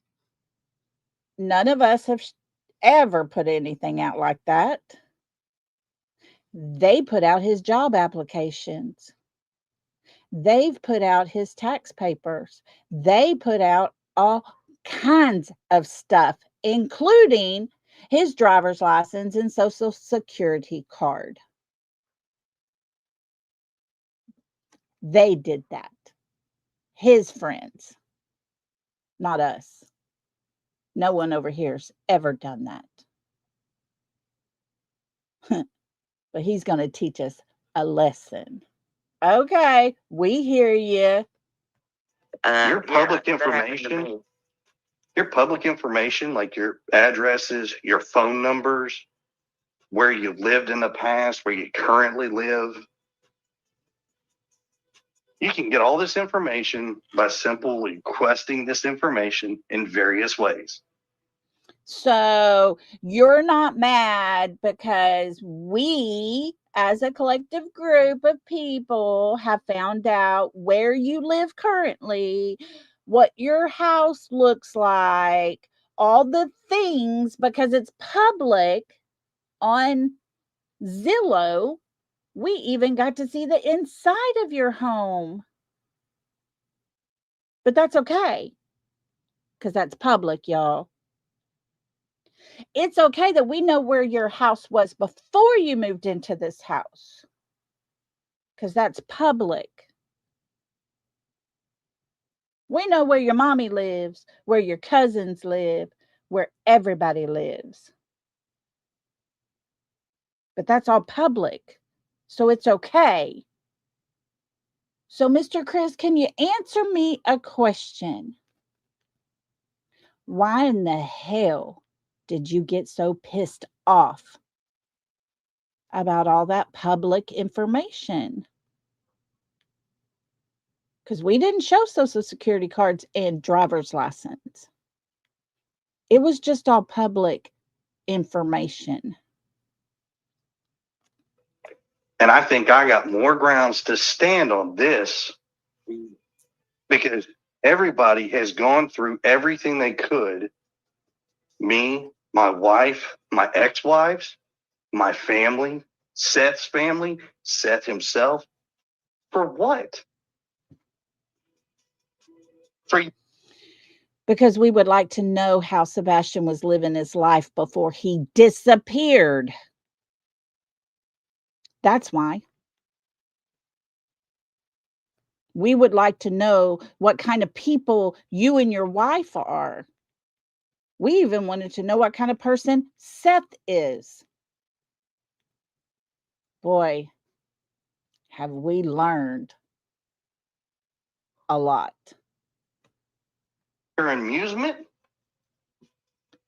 none of us have ever put anything out like that. They put out his job applications. They've put out his tax papers. They put out all kinds of stuff, including his driver's license and social security card. They did that. His friends, not us. No one over here's ever done that. But he's going to teach us a lesson. Okay, we hear you. Your public information, like your addresses, your phone numbers, where you lived in the past, where you currently live. You can get all this information by simply requesting this information in various ways. So you're not mad because we, as a collective group of people, have found out where you live currently, what your house looks like, all the things, because it's public on Zillow. We even got to see the inside of your home. But that's okay, because that's public, y'all. It's okay that we know where your house was before you moved into this house, because that's public. We know where your mommy lives, where your cousins live, where everybody lives. But that's all public, so it's okay. So, Mr. Chris, can you answer me a question? Why in the hell did you get so pissed off about all that public information? Because we didn't show social security cards and driver's license. It was just all public information. And I think I got more grounds to stand on this because everybody has gone through everything they could. Me, my wife, my ex-wives, my family, Seth himself. For what? Because we would like to know how Sebastian was living his life before he disappeared. That's why. We would like to know what kind of people you and your wife are. We even wanted to know what kind of person Seth is. Boy, have we learned a lot. Your amusement?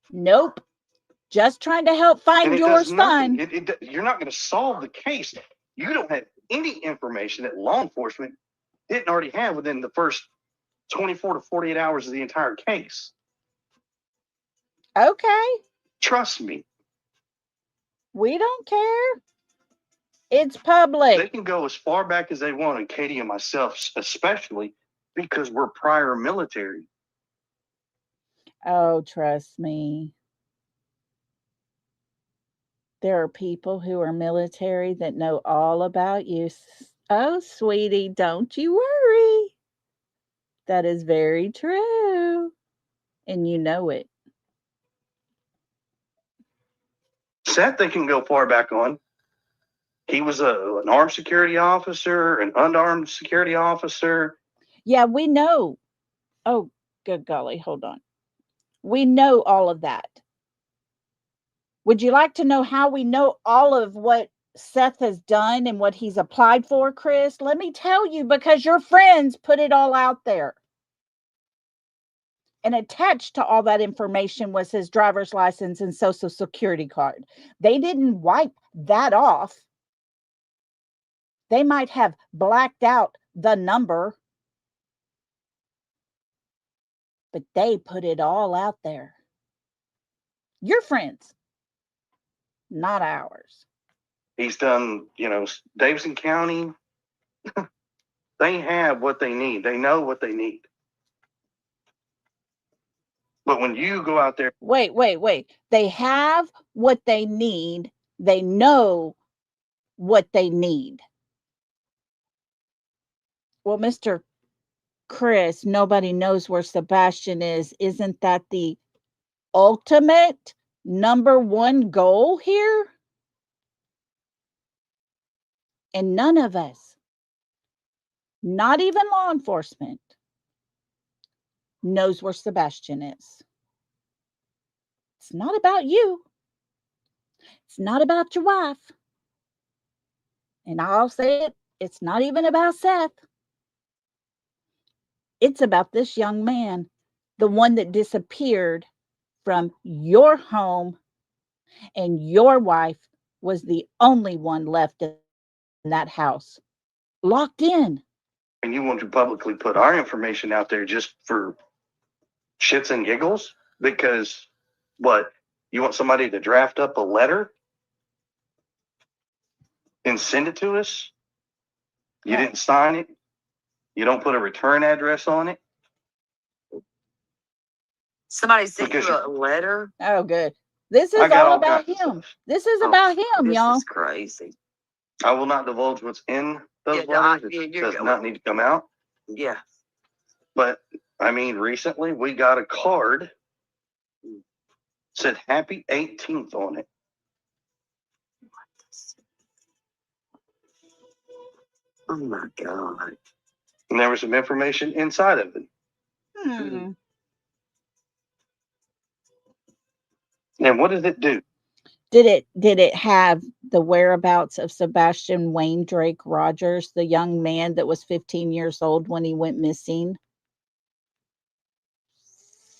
Nope. Just trying to help find your son. You're not going to solve the case. You don't have any information that law enforcement didn't already have within the first 24 to 48 hours of the entire case. Okay. Trust me. We don't care. It's public. They can go as far back as they want, and Katie and myself especially, because we're prior military. Oh, trust me. There are people who are military that know all about you. Oh, sweetie, don't you worry. That is very true. And you know it. Seth, they can go far back on. He was an armed security officer, an unarmed security officer. Yeah, we know. Oh, good golly, hold on. We know all of that. Would you like to know how we know all of what Seth has done and what he's applied for, Chris? Let me tell you, because your friends put it all out there. And attached to all that information was his driver's license and social security card. They didn't wipe that off. They might have blacked out the number, but they put it all out there. Your friends, not ours. He's done, Davidson County. They have what they need. They know what they need. But when you go out there. Wait. They have what they need. They know what they need. Well, Mr. Chris, nobody knows where Sebastian is. Isn't that the ultimate number one goal here? And none of us, not even law enforcement, knows where Sebastian is. It's not about you. It's not about your wife. And I'll say it, it's not even about Seth. It's about this young man, the one that disappeared from your home, and your wife was the only one left in that house, locked in. And you want to publicly put our information out there just for shits and giggles? Because what? You want somebody to draft up a letter and send it to us? You didn't sign it? You don't put a return address on it? Somebody sent Because you a letter. Oh, good. This I is got all all about kinds of him. stuff. This is Oh, about him, This y'all. is crazy. I will not divulge what's in those Yeah, no, letters. It does not need to come out. Yeah. But I mean, recently we got a card said Happy 18th on it. Oh my God. And there was some information inside of it. Hmm. And what does it do? Did it have the whereabouts of Sebastian Wayne Drake Rogers, the young man that was 15 years old when he went missing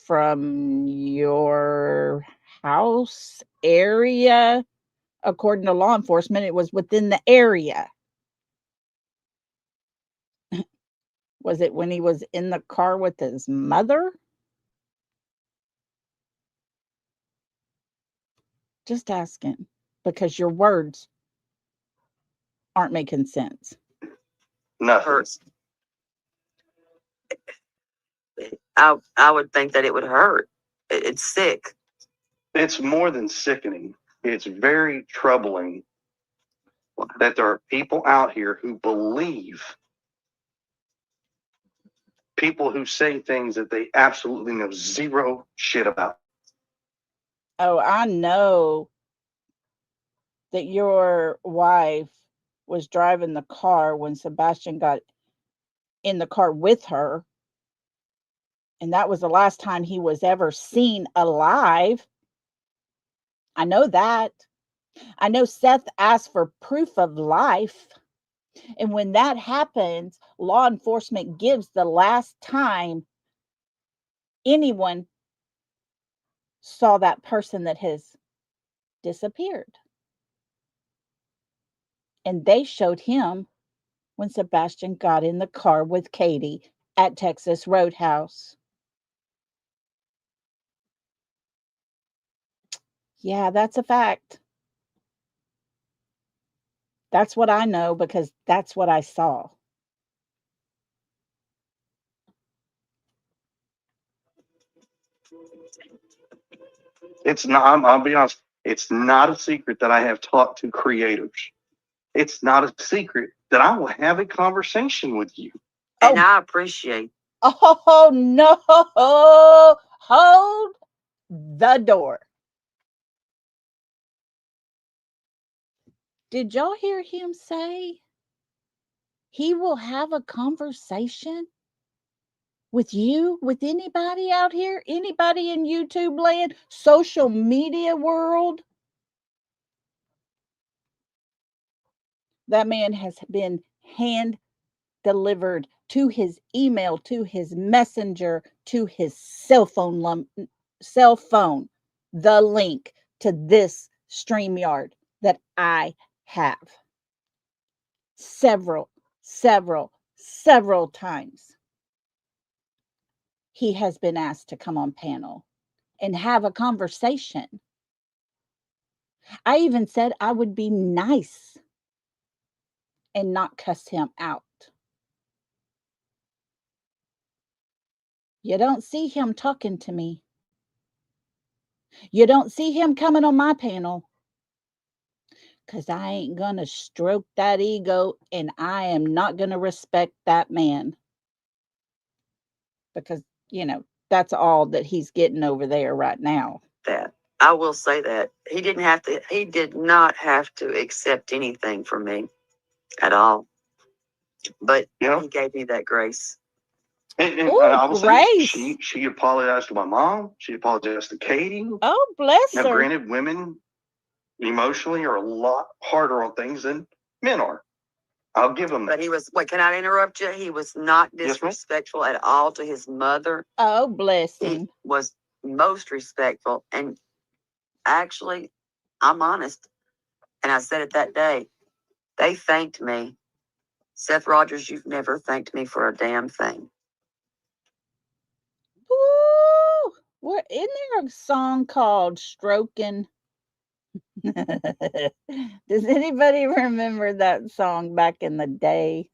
from your house area? According to law enforcement, it was within the area. Was it when he was in the car with his mother? Just asking, because your words aren't making sense. Nothing. Hurts. I would think that it would hurt. It's sick. It's more than sickening. It's very troubling that there are people out here who believe, people who say things that they absolutely know zero shit about. Oh, I know that your wife was driving the car when Sebastian got in the car with her. And that was the last time he was ever seen alive. I know that. I know Seth asked for proof of life. And when that happens, law enforcement gives the last time anyone saw that person that has disappeared. And they showed him when Sebastian got in the car with Katie at Texas Roadhouse. Yeah, that's a fact. That's what I know because that's what I saw. It's not, I'll be honest, it's not a secret that I have talked to creators. It's not a secret that I will have a conversation with you. And Oh. I appreciate. Oh, no. Hold the door. Did y'all hear him say he will have a conversation with you, with anybody out here, anybody in YouTube land, social media world? That man has been hand delivered to his email, to his messenger, to his cell phone, the link to this StreamYard that I have several times. He has been asked to come on panel and have a conversation. I even said I would be nice and not cuss him out. You don't see him talking to me. You don't see him coming on my panel because I ain't going to stroke that ego and I am not going to respect that man. Because, that's all that he's getting over there right now. That I will say that he did not have to accept anything from me at all. But he gave me that grace. And Ooh, I will say grace. she apologized to my mom. She apologized to Katie. Oh, bless Now, her. granted, women emotionally are a lot harder on things than men are. I'll give him that. But he was, can I interrupt you? He was not disrespectful at all to his mother. Oh, bless him. He was most respectful. And actually, I'm honest. And I said it that day. They thanked me. Seth Rogers, you've never thanked me for a damn thing. Ooh, what, isn't there a song called Stroking? Does anybody remember that song back in the day?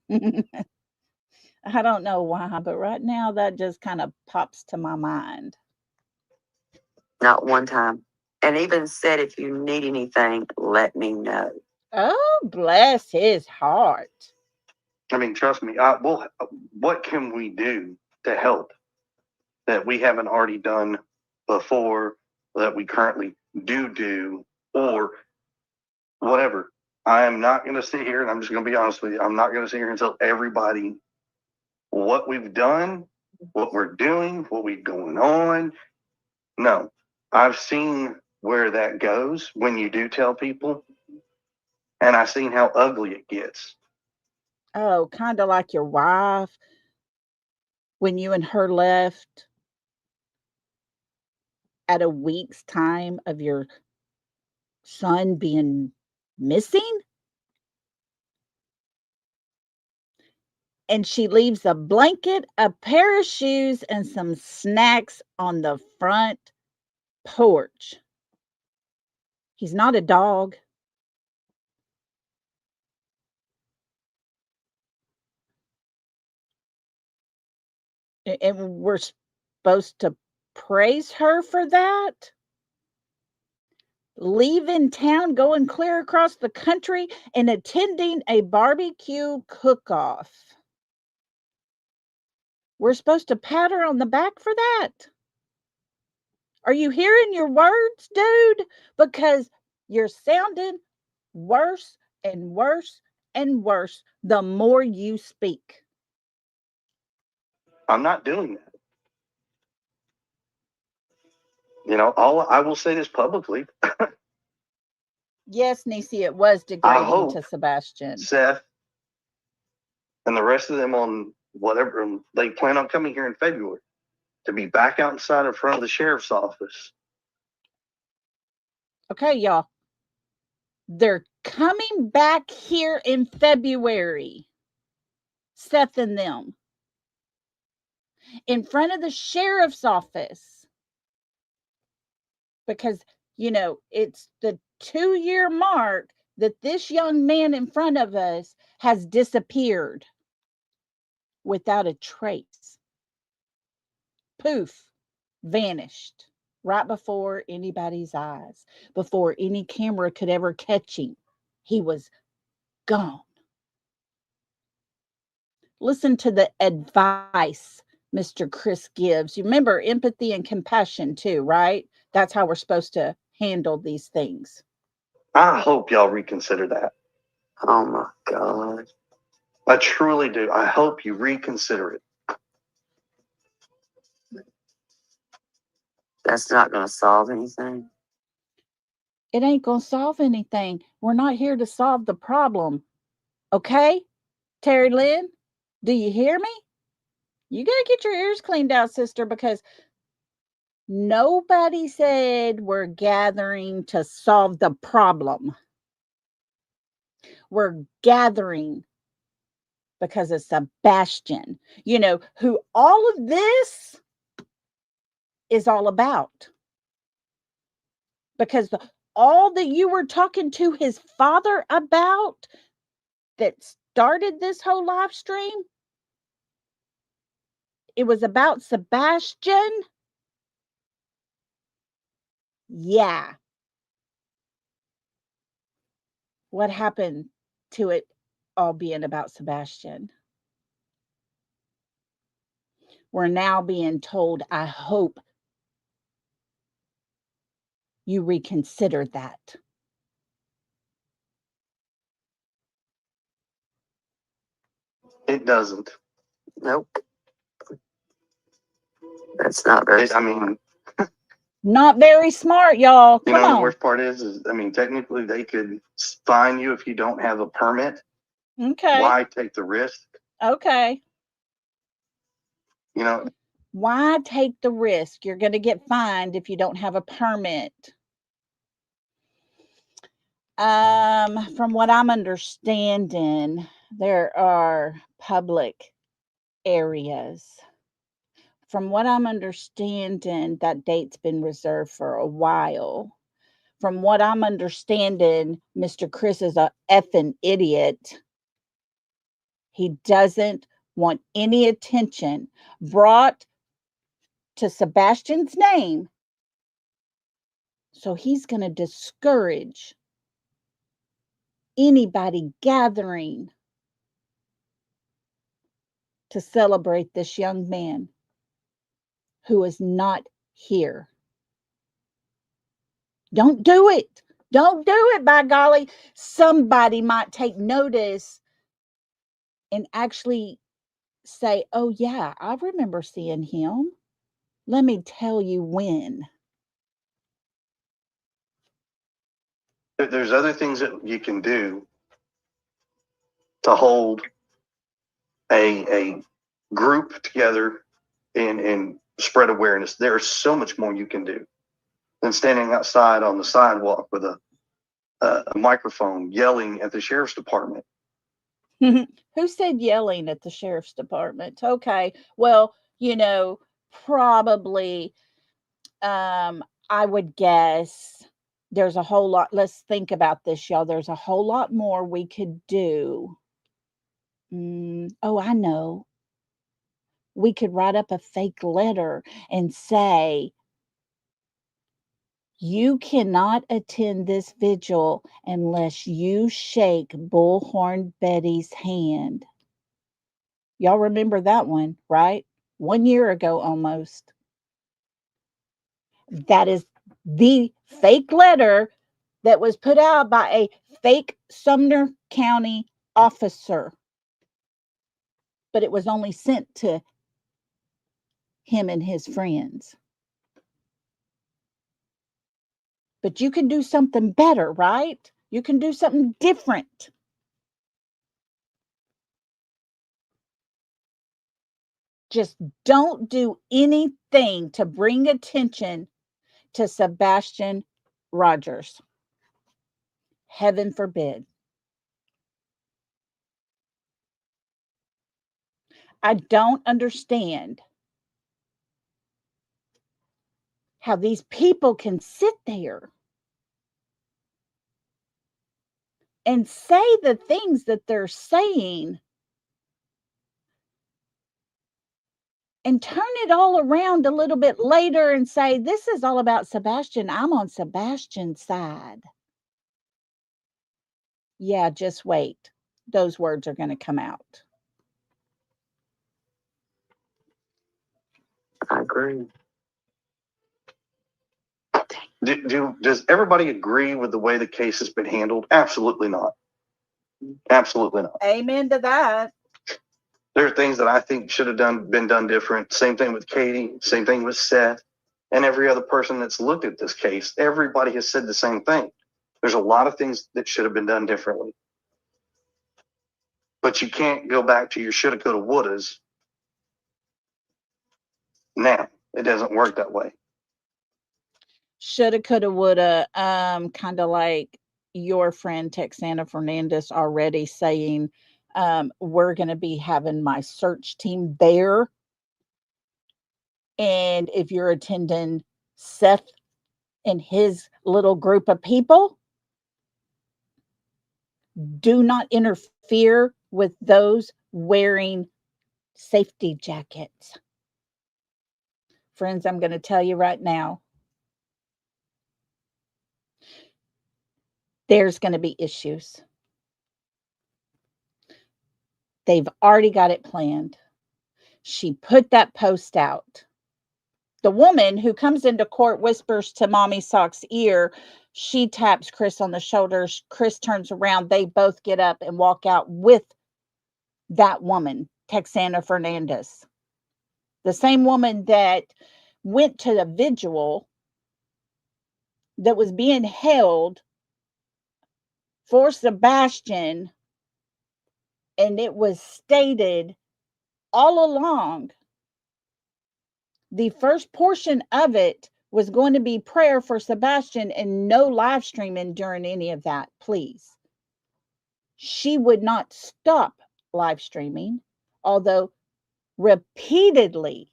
I don't know why, but right now that just kind of pops to my mind. Not one time. And even said, if you need anything, let me know. Oh, bless his heart. I mean, trust me. What can we do to help that we haven't already done before, that we currently do, or whatever? I am not going to sit here, and I'm just going to be honest with you. I'm not going to sit here and tell everybody what we've done, what we're doing, what we're going on. No, I've seen where that goes when you do tell people, and I've seen how ugly it gets. Oh, kind of like your wife when you and her left at a week's time of your son being missing. And she leaves a blanket, a pair of shoes, and some snacks on the front porch. He's not a dog. And we're supposed to praise her for that? Leaving town, going clear across the country, and attending a barbecue cook-off. We're supposed to pat her on the back for that? Are you hearing your words, dude? Because you're sounding worse and worse and worse the more you speak. I'm not doing that. All I will say this publicly. Yes, Nisi, it was degrading to Sebastian. Seth and the rest of them on whatever, they plan on coming here in February to be back outside in front of the sheriff's office. Okay, y'all. They're coming back here in February. Seth and them. In front of the sheriff's office. Because, it's the 2-year mark that this young man in front of us has disappeared without a trace. Poof, vanished right before anybody's eyes, before any camera could ever catch him. He was gone. Listen to the advice Mr. Chris gives. You remember empathy and compassion too, right? That's how we're supposed to handle these things. I hope y'all reconsider that. Oh my God. I truly do. I hope you reconsider it. That's not going to solve anything. It ain't going to solve anything. We're not here to solve the problem. Okay? Terry Lynn, do you hear me? You got to get your ears cleaned out, sister, because nobody said we're gathering to solve the problem. We're gathering because of Sebastian, who all of this is all about. Because all that you were talking to his father about that started this whole live stream, it was about Sebastian. Yeah. what happened to it all being about Sebastian? We're now being told, I hope you reconsider that. It doesn't. Nope. That's not very I mean, Not very smart, y'all. you Come know, the on. worst part is, I mean, technically they could fine you if you don't have a permit. Okay. Why take the risk? Okay. You know, Why take the risk? You're going to get fined if you don't have a permit. From what I'm understanding, there are public areas. From what I'm understanding, that date's been reserved for a while. From what I'm understanding, Mr. Chris is a effing idiot. He doesn't want any attention brought to Sebastian's name. So he's going to discourage anybody gathering to celebrate this young man who is not here. Don't do it. Don't do it, by golly. Somebody might take notice and actually say, oh, yeah, I remember seeing him. Let me tell you when. there's other things that you can do to hold a group together and spread awareness. There's so much more you can do than standing outside on the sidewalk with a microphone yelling at the sheriff's department. Who said yelling at the sheriff's department? Okay, well, probably, I would guess there's a whole lot. Let's think about this, y'all. There's a whole lot more we could do. Oh, I know. We could write up a fake letter and say, you cannot attend this vigil unless you shake Bullhorn Betty's hand. Y'all remember that one, right? 1 year ago almost. That is the fake letter that was put out by a fake Sumner County officer. But it was only sent to him and his friends. But you can do something better, right? You can do something different. Just don't do anything to bring attention to Sebastian Rogers. Heaven forbid. I don't understand how these people can sit there and say the things that they're saying and turn it all around a little bit later and say, this is all about Sebastian. I'm on Sebastian's side. Yeah, just wait. Those words are going to come out. I agree. Does everybody agree with the way the case has been handled? Absolutely not. Absolutely not. Amen to that. There are things that I think should have been done different. Same thing with Katie. Same thing with Seth, and every other person that's looked at this case. Everybody has said the same thing. There's a lot of things that should have been done differently. But you can't go back to your shoulda, coulda, wouldas. Now it doesn't work that way. Shoulda, coulda, woulda. Kind of like your friend Texana Fernandez already saying, we're going to be having my search team there. And if you're attending Seth and his little group of people, do not interfere with those wearing safety jackets. Friends, I'm going to tell you right now, there's going to be issues. They've already got it planned. She put that post out. The woman who comes into court whispers to Mommy Sock's ear. She taps Chris on the shoulders. Chris turns around. They both get up and walk out with that woman, Texana Fernandez. The same woman that went to the vigil that was being held for Sebastian. And it was stated all along, the first portion of it was going to be prayer for Sebastian and no live streaming during any of that, please. She would not stop live streaming, although repeatedly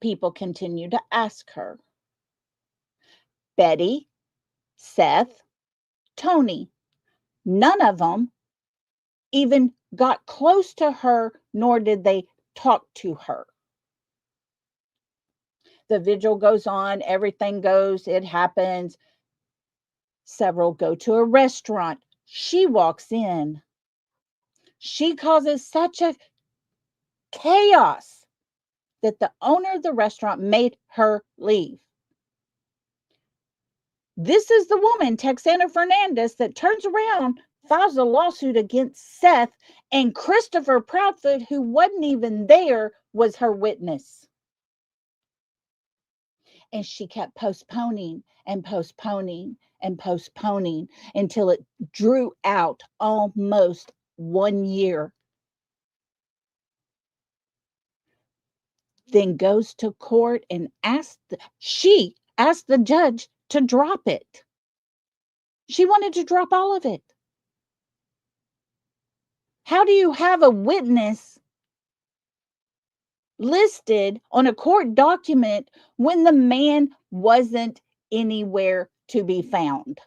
people continue to ask her. Betty, Seth, Tony, none of them even got close to her, nor did they talk to her. The vigil goes on, everything goes, it happens. Several go to a restaurant. She walks in. She causes such a chaos that the owner of the restaurant made her leave. This is the woman, Texana Fernandez, that turns around, files a lawsuit against Seth, and Christopher Proudfoot, who wasn't even there, was her witness. And she kept postponing and postponing and postponing until it drew out almost 1 year. Then goes to court and she asked the judge to drop it. She wanted to drop all of it. How do you have a witness listed on a court document when the man wasn't anywhere to be found?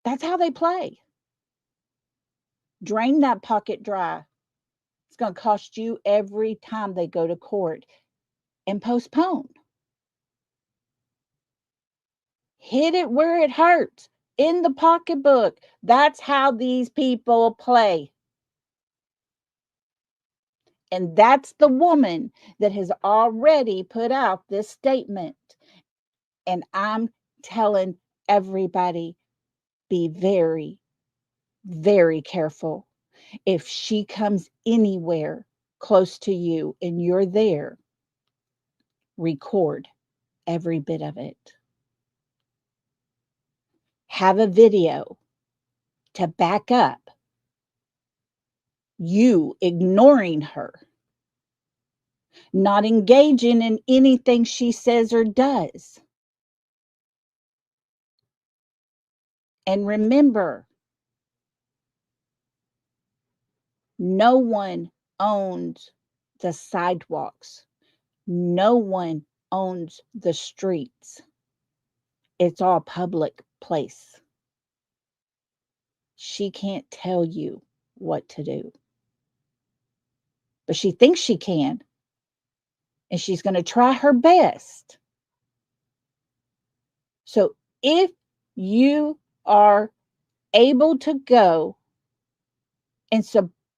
That's how they play. Drain that pocket dry. It's going to cost you every time they go to court. And postpone. Hit it where it hurts. In the pocketbook. That's how these people play. And that's the woman that has already put out this statement. And I'm telling everybody, be very, very careful. If she comes anywhere close to you and you're there, record every bit of it. Have a video to back up you ignoring her, not engaging in anything she says or does. And remember, no one owns the sidewalks. No one owns the streets. It's all public place. She can't tell you what to do. But she thinks she can. And she's going to try her best. So if you are able to go and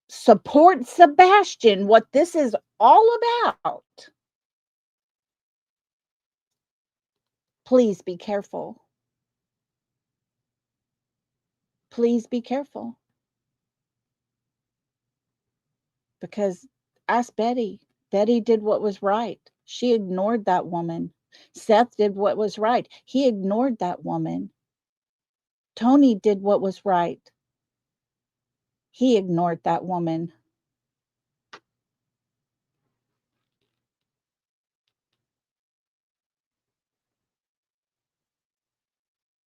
support Sebastian, what this is all about, please be careful. Please be careful. Because ask Betty. Betty did what was right. She ignored that woman. Seth did what was right. He ignored that woman. Tony did what was right. He ignored that woman.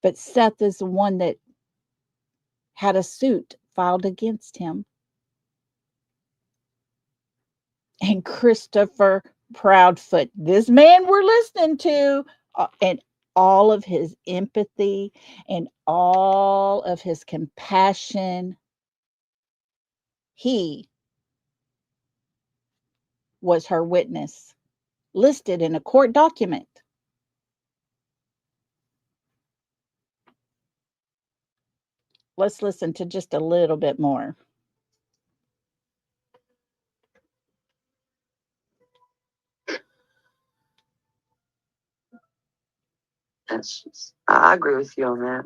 But Seth is the one that had a suit filed against him. And Christopher Proudfoot, this man we're listening to, and all of his empathy and all of his compassion, he was her witness, listed in a court document. Let's listen to just a little bit more. I agree with you on that.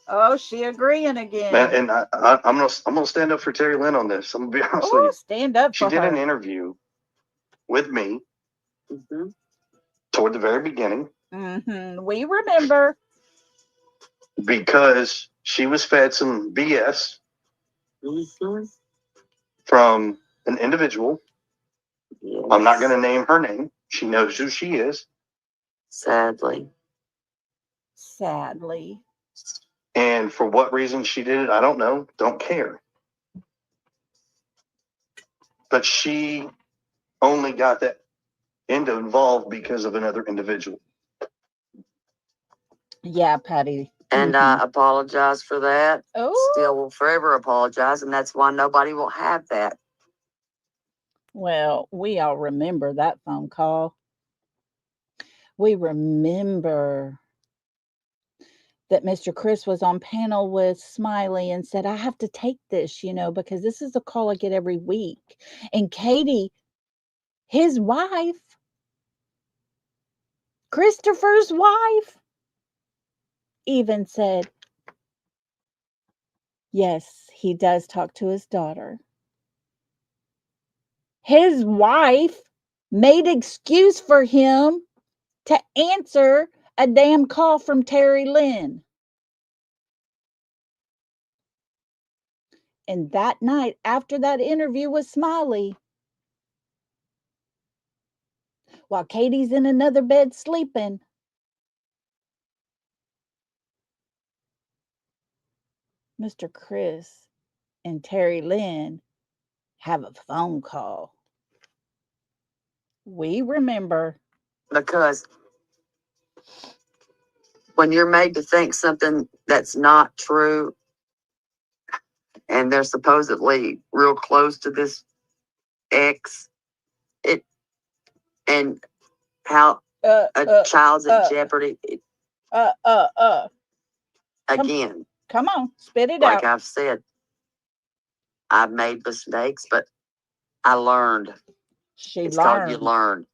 Oh, she agreeing again. And I'm gonna stand up for Terry Lynn on this. I'm gonna be honest with Oh, you. stand up She for did her. an interview with me Mhm. toward the very beginning We remember. because she was fed some BS Mhm. from an individual. Yes. I'm not going to name her name. She knows who she is. Sadly. Sadly. And for what reason she did it, I don't know. Don't care. But she only got that involved because of another individual. Yeah, Patty. And I apologize for that. Oh. Still will forever apologize, and that's why nobody will have that. Well, we all remember that phone call. We remember that Mr. Chris was on panel with Smiley and said, I have to take this, because this is a call I get every week. And Katie, his wife, Christopher's wife, even said, yes, he does talk to his daughter. His wife made excuse for him to answer a damn call from Terry Lynn. And that night, after that interview with Smiley, while Katie's in another bed sleeping, Mr. Chris and Terry Lynn have a phone call. We remember. Because when you're made to think something that's not true, and they're supposedly real close to this ex, and how a child's in jeopardy. Again, come on, spit it like out. I've said, I've made mistakes, but I learned. It's called you learn.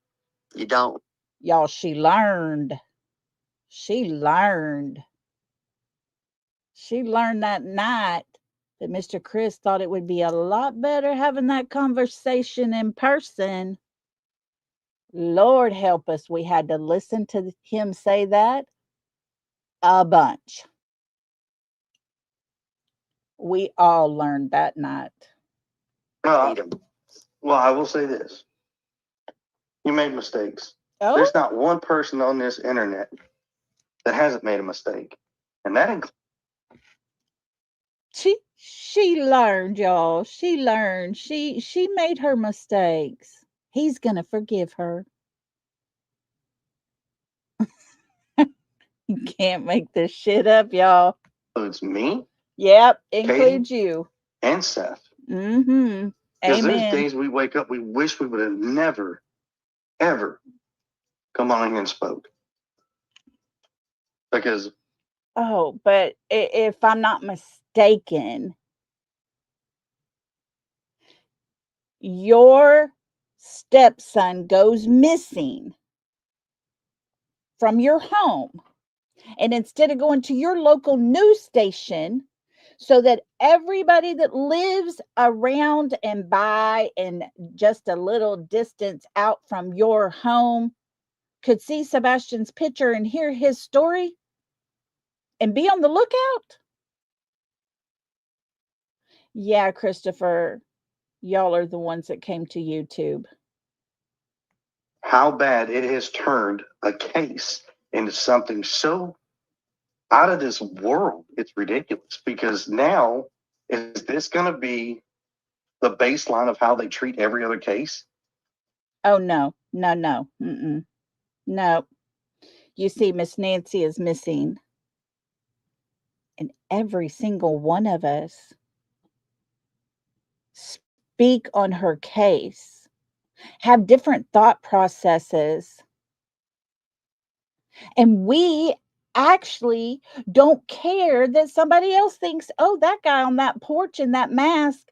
You don't. Y'all, she learned. She learned. She learned that night that Mr. Chris thought it would be a lot better having that conversation in person. Lord help us, we had to listen to him say that a bunch. We all learned that night. Well, I will say this. You made mistakes. Oh? There's not one person on this internet that hasn't made a mistake. And that includes. She learned, y'all. She learned. She made her mistakes. He's gonna forgive her. You can't make this shit up, y'all. Includes me. Yep, includes you. And Seth. Mm-hmm. Because there's Amen. days we wake up, we wish we would have never, ever come on here and spoke. Because. Oh, but if I'm not mistaken, your stepson goes missing from your home. And instead of going to your local news station so that everybody that lives around and by and just a little distance out from your home could see Sebastian's picture and hear his story and be on the lookout. Yeah, Christopher, y'all are the ones that came to YouTube. How bad it has turned a case into something so out of this world. It's ridiculous, because now, is this going to be the baseline of how they treat every other case? Oh, no. Mm-mm. No. You see, Miss Nancy is missing. And every single one of us speak on her case, have different thought processes. And we actually don't care that somebody else thinks, oh, that guy on that porch in that mask,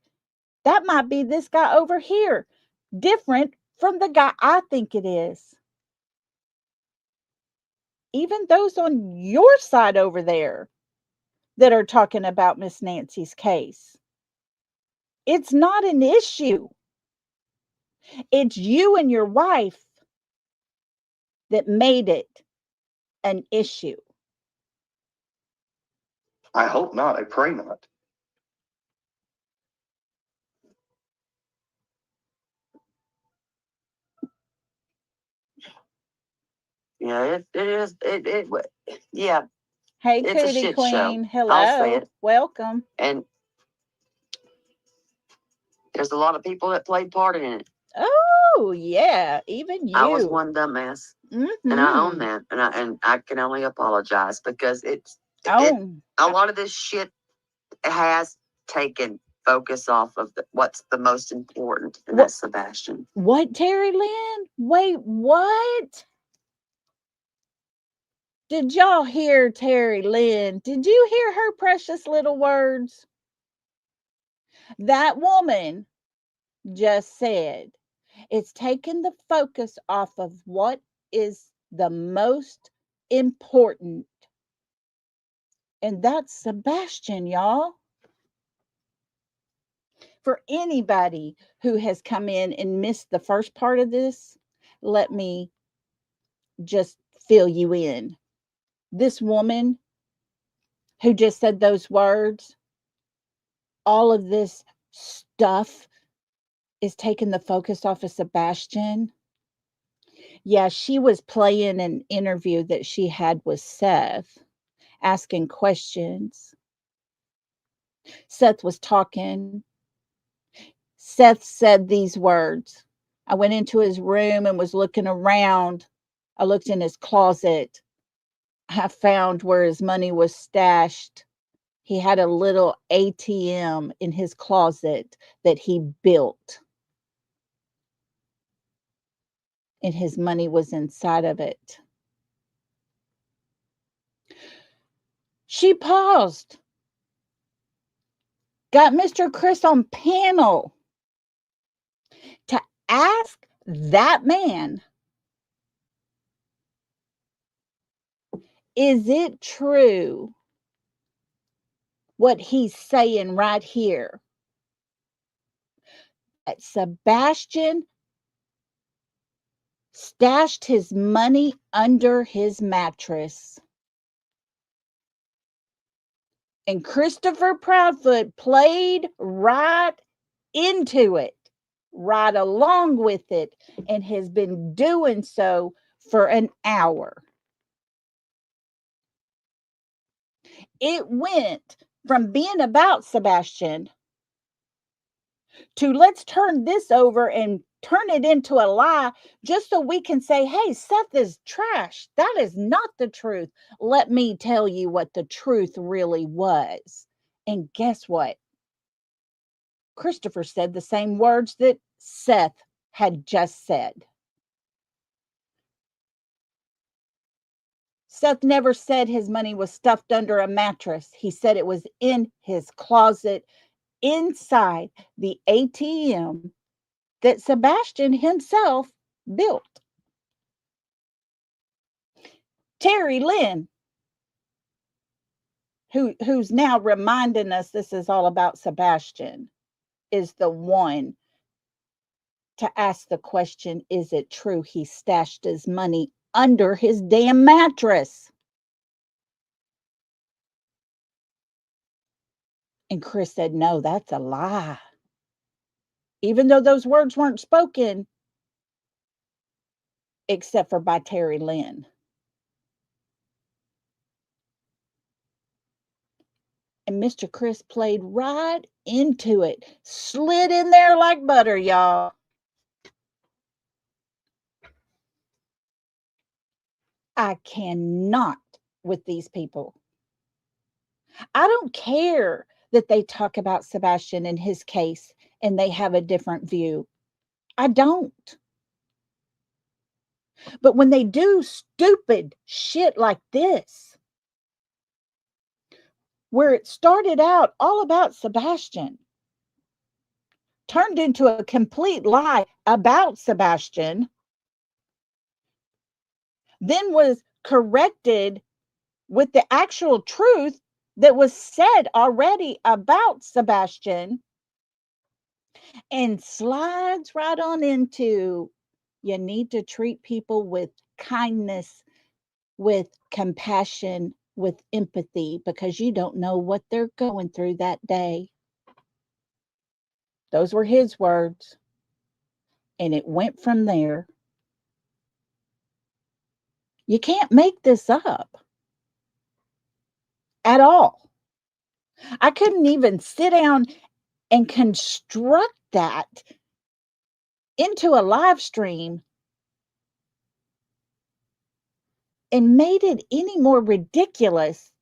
that might be this guy over here, different from the guy I think it is. Even those on your side over there that are talking about Miss Nancy's case. It's not an issue. It's you and your wife that made it an issue. I hope not. I pray not. Yeah, it is. Yeah, Hey, it's a Cootie shit show. Queen. I'll say Hello. it. Welcome. And there's a lot of people that played part in it. Oh, yeah. Even you. I was one dumbass, and I own Mhm. that, and I can only apologize because a Oh, lot of this shit has taken focus off of what's the most important, and that's Sebastian. what, Terry Lynn? Wait, what? Did y'all hear Terry Lynn? Did you hear her precious little words? That woman just said it's taken the focus off of what is the most important. And that's Sebastian, y'all. For anybody who has come in and missed the first part of this, let me just fill you in. This woman who just said those words, all of this stuff is taking the focus off of Sebastian. Yeah, she was playing an interview that she had with Seth, asking questions. Seth was talking. Seth said these words. I went into his room and was looking around. I looked in his closet. I found where his money was stashed. He had a little ATM in his closet that he built, and his money was inside of it. She paused, got Mr. Chris on panel to ask that man, is it true what he's saying right here? That Sebastian stashed his money under his mattress. And Christopher Proudfoot played right into it, right along with it, and has been doing so for an hour. It went from being about Sebastian to let's turn this over and turn it into a lie just so we can say, hey, Seth is trash. That is not the truth. Let me tell you what the truth really was. And guess what? Christopher said the same words that Seth had just said. Seth never said his money was stuffed under a mattress. He said it was in his closet inside the ATM that Sebastian himself built. Terry Lynn, who's now reminding us this is all about Sebastian, is the one to ask the question, is it true he stashed his money under his damn mattress? And Chris said, no, that's a lie. Even though those words weren't spoken, except for by Terry Lynn. And Mr. Chris played right into it, slid in there like butter, y'all. I cannot with these people. I don't care that they talk about Sebastian and his case and they have a different view. I don't. But when they do stupid shit like this, where it started out all about Sebastian, turned into a complete lie about Sebastian, then was corrected with the actual truth that was said already about Sebastian, and slides right on into you need to treat people with kindness, with compassion, with empathy, because you don't know what they're going through that day. Those were his words. And it went from there. You can't make this up at all. I couldn't even sit down and construct that into a live stream and made it any more ridiculous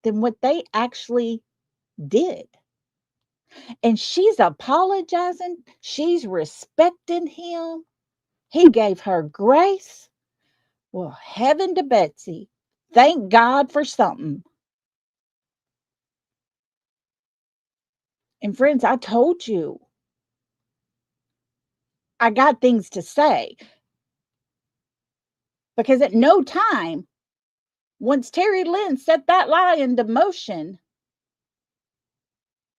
than what they actually did. And she's apologizing. She's respecting him. He gave her grace. Well, heaven to Betsy. Thank God for something. And friends, I told you, I got things to say. Because at no time, once Terry Lynn set that lie into motion,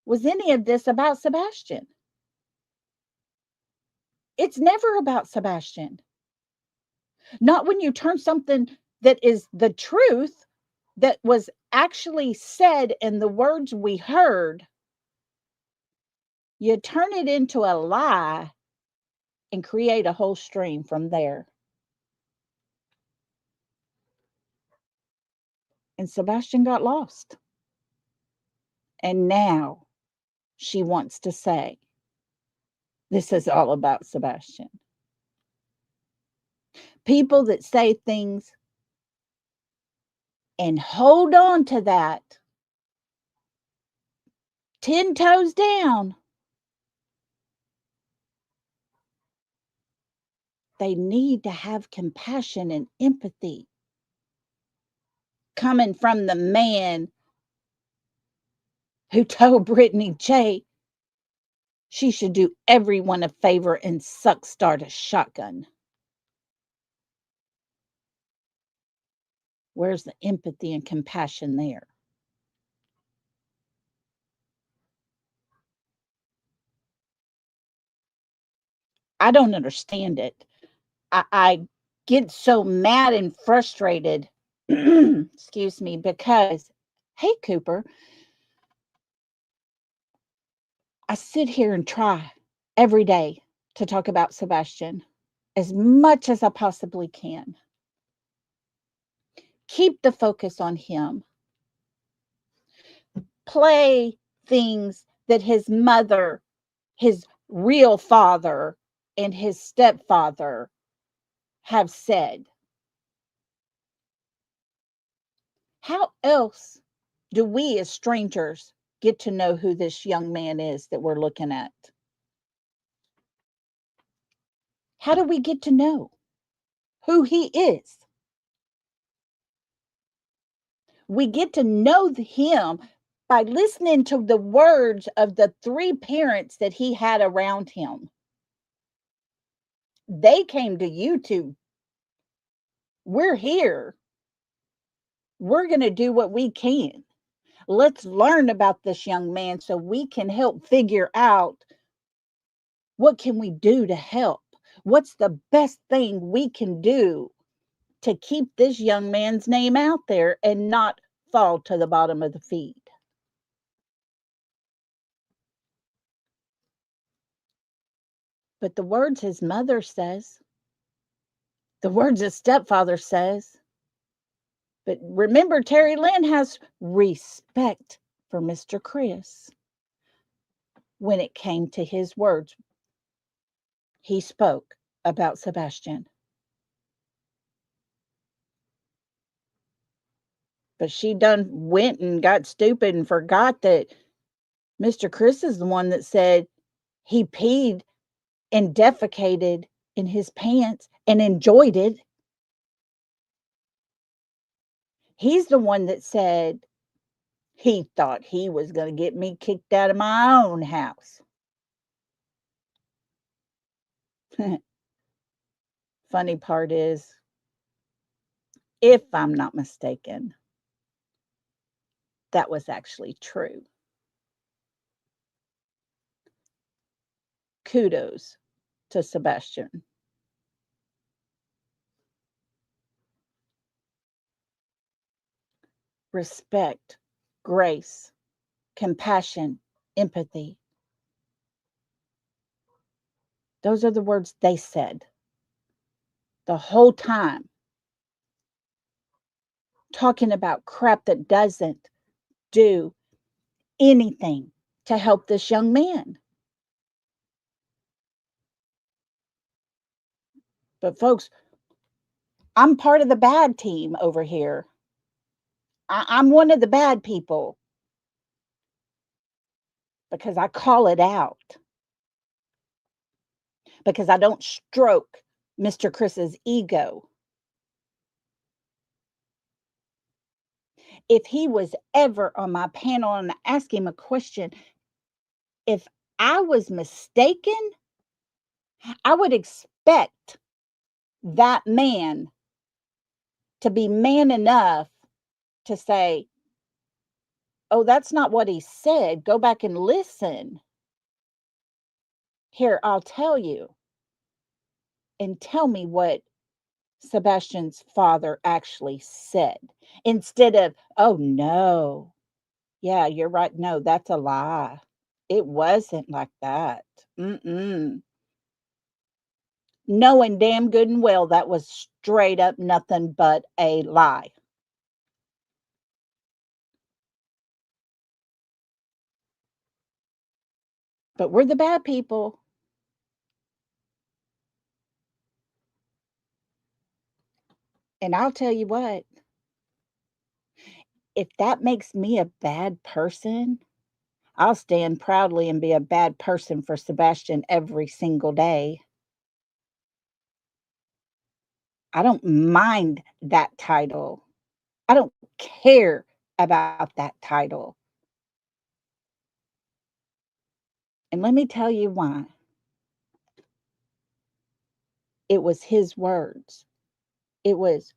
was any of this about Sebastian. It's never about Sebastian. Not when you turn something that is the truth that was actually said in the words we heard, you turn it into a lie and create a whole stream from there. And Sebastian got lost. And now she wants to say, this is all about Sebastian. People that say things and hold on to that 10 toes down, they need to have compassion and empathy coming from the man who told Brittany J she should do everyone a favor and start a shotgun. Where's the empathy and compassion there? I don't understand it. I get so mad and frustrated, excuse me, because, hey, Cooper, I sit here and try every day to talk about Sebastian as much as I possibly can. Keep the focus on him. Play things that his mother, his real father, and his stepfather have said. How else do we as strangers get to know who this young man is that we're looking at? How do we get to know who he is? We get to know him by listening to the words of the three parents that he had around him. They came to YouTube. We're here. We're going to do what we can. Let's learn about this young man so we can help figure out what can we do to help. What's the best thing we can do to keep this young man's name out there and not fall to the bottom of the feed? But the words his mother says, the words his stepfather says, but remember, Terry Lynn has respect for Mr. Chris. When it came to his words, he spoke about Sebastian. But she done went and got stupid and forgot that Mr. Chris is the one that said he peed and defecated in his pants and enjoyed it. He's the one that said He thought he was going to get me kicked out of my own house. Funny part is, if I'm not mistaken, that was actually true. Kudos to Sebastian. Respect, grace, compassion, empathy. Those are the words they said the whole time, talking about crap that doesn't do anything to help this young man. But folks, I'm part of the bad team over here. I'm one of the bad people because I call it out. Because I don't stroke Mr. Chris's ego. If he was ever on my panel and I ask him a question, if I was mistaken, I would expect that man to be man enough to say, oh, that's not what he said. Go back and listen. Here, I'll tell you. And tell me what Sebastian's father actually said. Instead of, oh, no. Yeah, you're right. No, that's a lie. It wasn't like that. Mm-mm. Knowing damn good and well that was straight up nothing but a lie. But we're the bad people. And I'll tell you what, if that makes me a bad person, I'll stand proudly and be a bad person for Sebastian every single day. I don't mind that title. I don't care about that title. And let me tell you why. It was his words. It was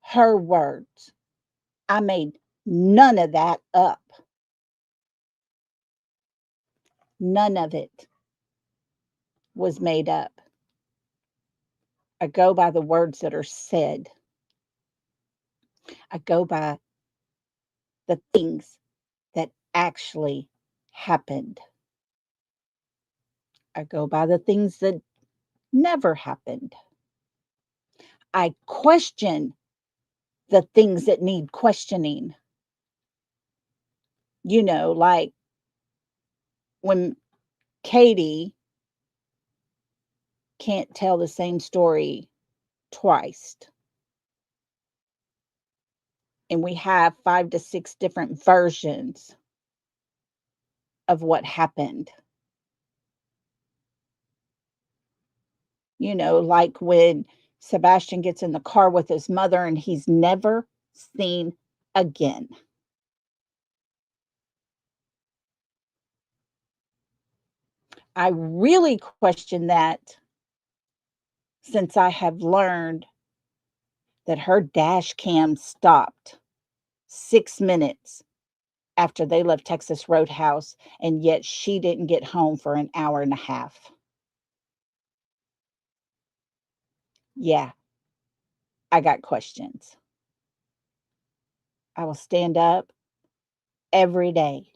her words. I made none of that up. None of it was made up. I go by the words that are said. I go by the things that actually happened. I go by the things that never happened. I question the things that need questioning. You know, like when Katie can't tell the same story twice. And we have 5 to 6 different versions of what happened. You know, like when Sebastian gets in the car with his mother and he's never seen again. I really question that since I have learned that her dash cam stopped 6 minutes after they left Texas Roadhouse, and yet she didn't get home for an hour and a half. Yeah, I got questions. I will stand up every day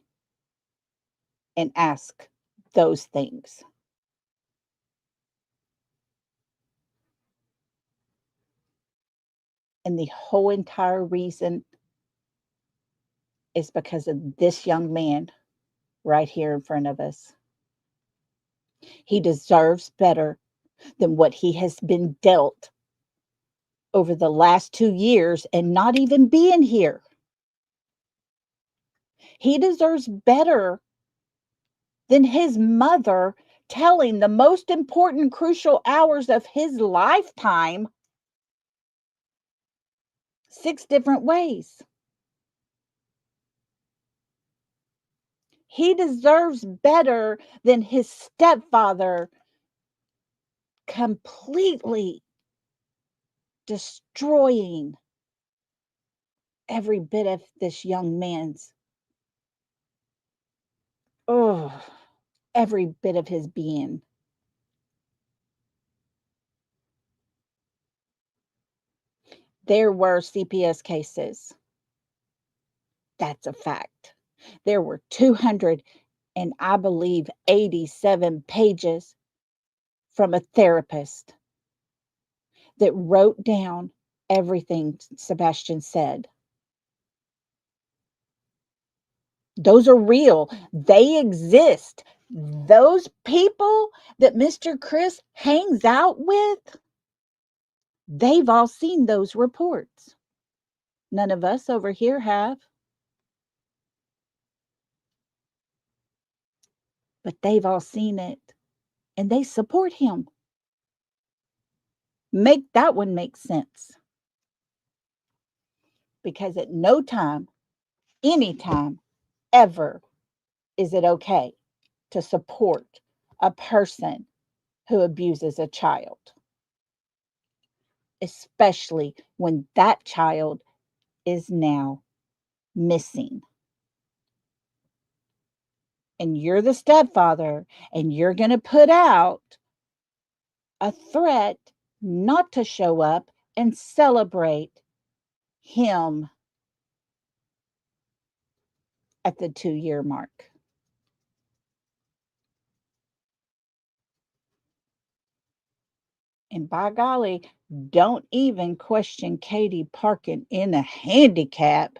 and ask those things. And the whole entire reason is because of this young man right here in front of us. He deserves better than what he has been dealt over the last 2 years and not even being here. He deserves better than his mother telling the most important, crucial hours of his lifetime 6 different ways. He deserves better than his stepfather completely destroying every bit of this young man's, oh, every bit of his being. There were CPS cases. That's a fact. There were 200 and I believe 87 pages from a therapist that wrote down everything Sebastian said. Those are real. They exist. Those people that Mr. Chris hangs out with, they've all seen those reports. None of us over here have. But they've all seen it and they support him. Make that one make sense. Because at no time, anytime, ever is it okay to support a person who abuses a child, especially when that child is now missing. And you're the stepfather, and you're going to put out a threat not to show up and celebrate him at the 2-year mark. And by golly, don't even question Katie parking in a handicap.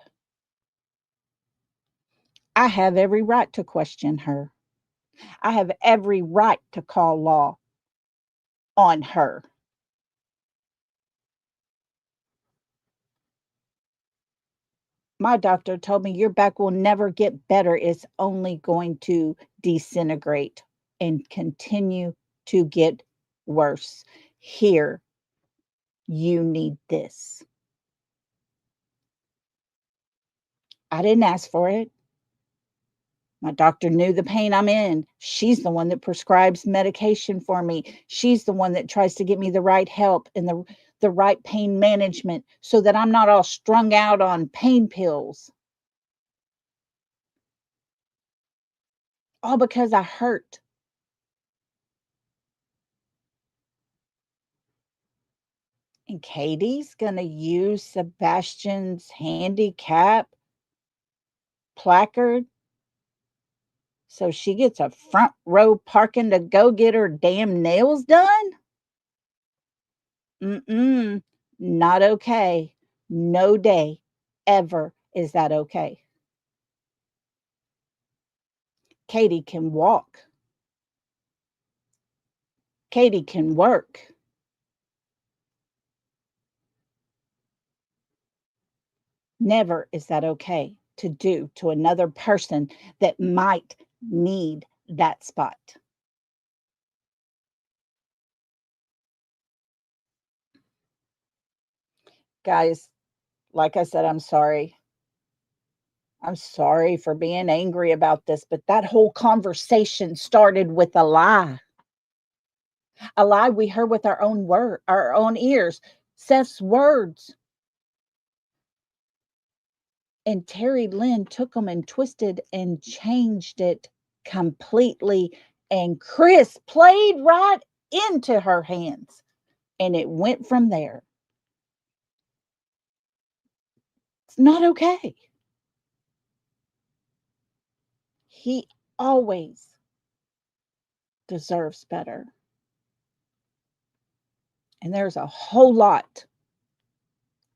I have every right to question her. I have every right to call law on her. My doctor told me your back will never get better. It's only going to disintegrate and continue to get worse. Here, you need this. I didn't ask for it. My doctor knew the pain I'm in. She's the one that prescribes medication for me. She's the one that tries to get me the right help and the right pain management so that I'm not all strung out on pain pills. All because I hurt. And Katie's going to use Sebastian's handicap placard so she gets a front row parking to go get her damn nails done? Not okay. No day ever is that okay. Katie can walk. Katie can work. Never is that okay to do to another person that might need that spot. Guys, like I said, I'm sorry. I'm sorry for being angry about this, but that whole conversation started with a lie. A lie we heard with our own ears. Seth's words. And Terry Lynn took them and twisted and changed it completely. And Chris played right into her hands. And it went from there. It's not okay. He always deserves better. And there's a whole lot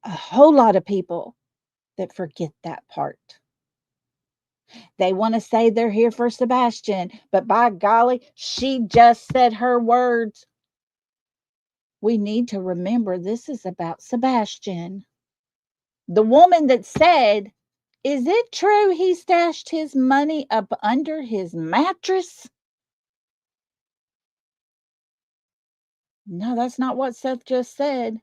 of people that forget that part. They want to say they're here for Sebastian, but by golly, she just said her words. We need to remember this is about Sebastian. The woman that said, "Is it true he stashed his money up under his mattress?" No, that's not what Seth just said.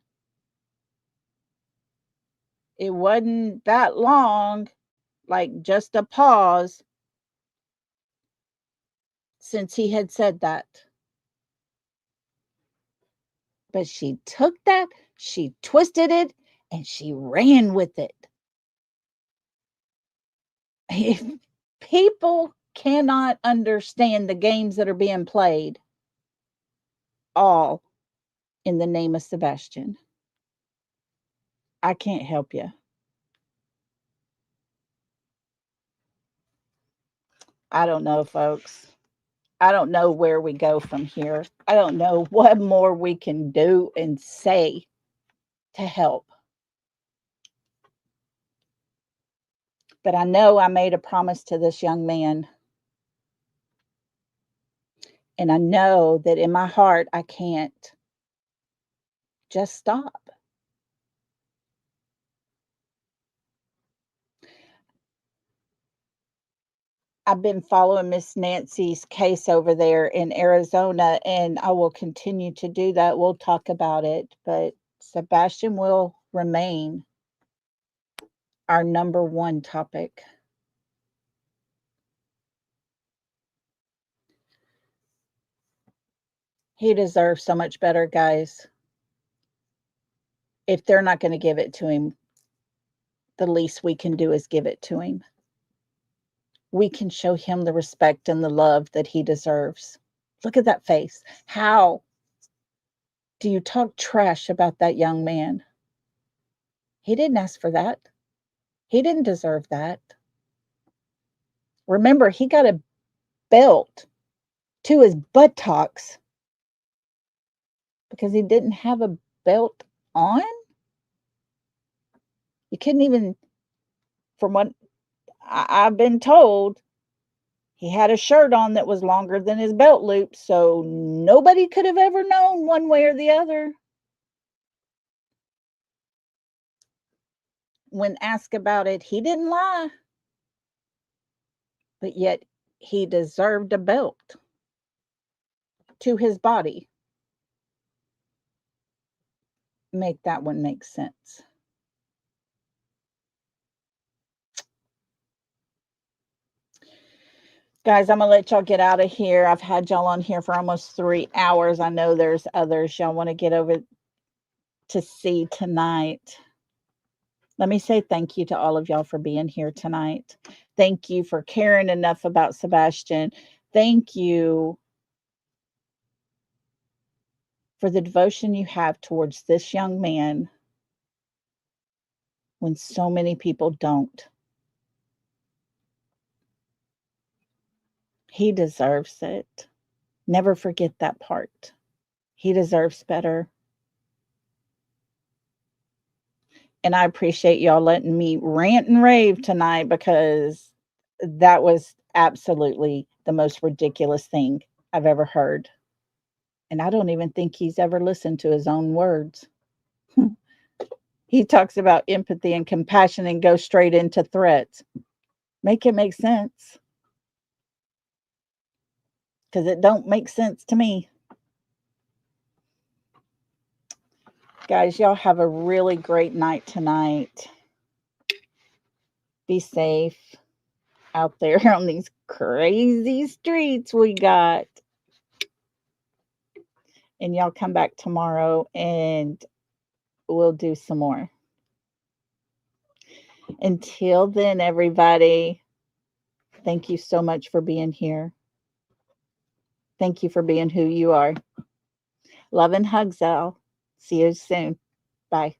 It wasn't that long, like just a pause. since he had said that. But she took that, she twisted it, and she ran with it. If people cannot understand the games that are being played, all in the name of Sebastian, I can't help you. I don't know, folks. I don't know where we go from here. I don't know what more we can do and say to help. But I know I made a promise to this young man. And I know that in my heart, I can't just stop. I've been following Miss Nancy's case over there in Arizona, and I will continue to do that. We'll talk about it, but Sebastian will remain our number one topic. He deserves so much better, guys. If they're not going to give it to him, the least we can do is give it to him. We can show him the respect and the love that he deserves. Look at that face. How do you talk trash about that young man? He didn't ask for that. He didn't deserve that. Remember, he got a belt to his buttocks because he didn't have a belt on. You couldn't even, from what I've been told, he had a shirt on that was longer than his belt loop, so nobody could have ever known one way or the other. When asked about it, he didn't lie. But yet he deserved a belt to his body. Make that one make sense. Guys, I'm going to let y'all get out of here. I've had y'all on here for almost 3 hours. I know there's others y'all want to get over to see tonight. Let me say thank you to all of y'all for being here tonight. Thank you for caring enough about Sebastian. Thank you for the devotion you have towards this young man when so many people don't. He deserves it. Never forget that part. He deserves better. And I appreciate y'all letting me rant and rave tonight because that was absolutely the most ridiculous thing I've ever heard. And I don't even think he's ever listened to his own words. He talks about empathy and compassion and goes straight into threats. Make it make sense. Because it don't make sense to me. Guys, y'all have a really great night tonight. Be safe out there on these crazy streets we got. And y'all come back tomorrow and we'll do some more. Until then, everybody, thank you so much for being here. Thank you for being who you are. Love and hugs, Al. See you soon. Bye.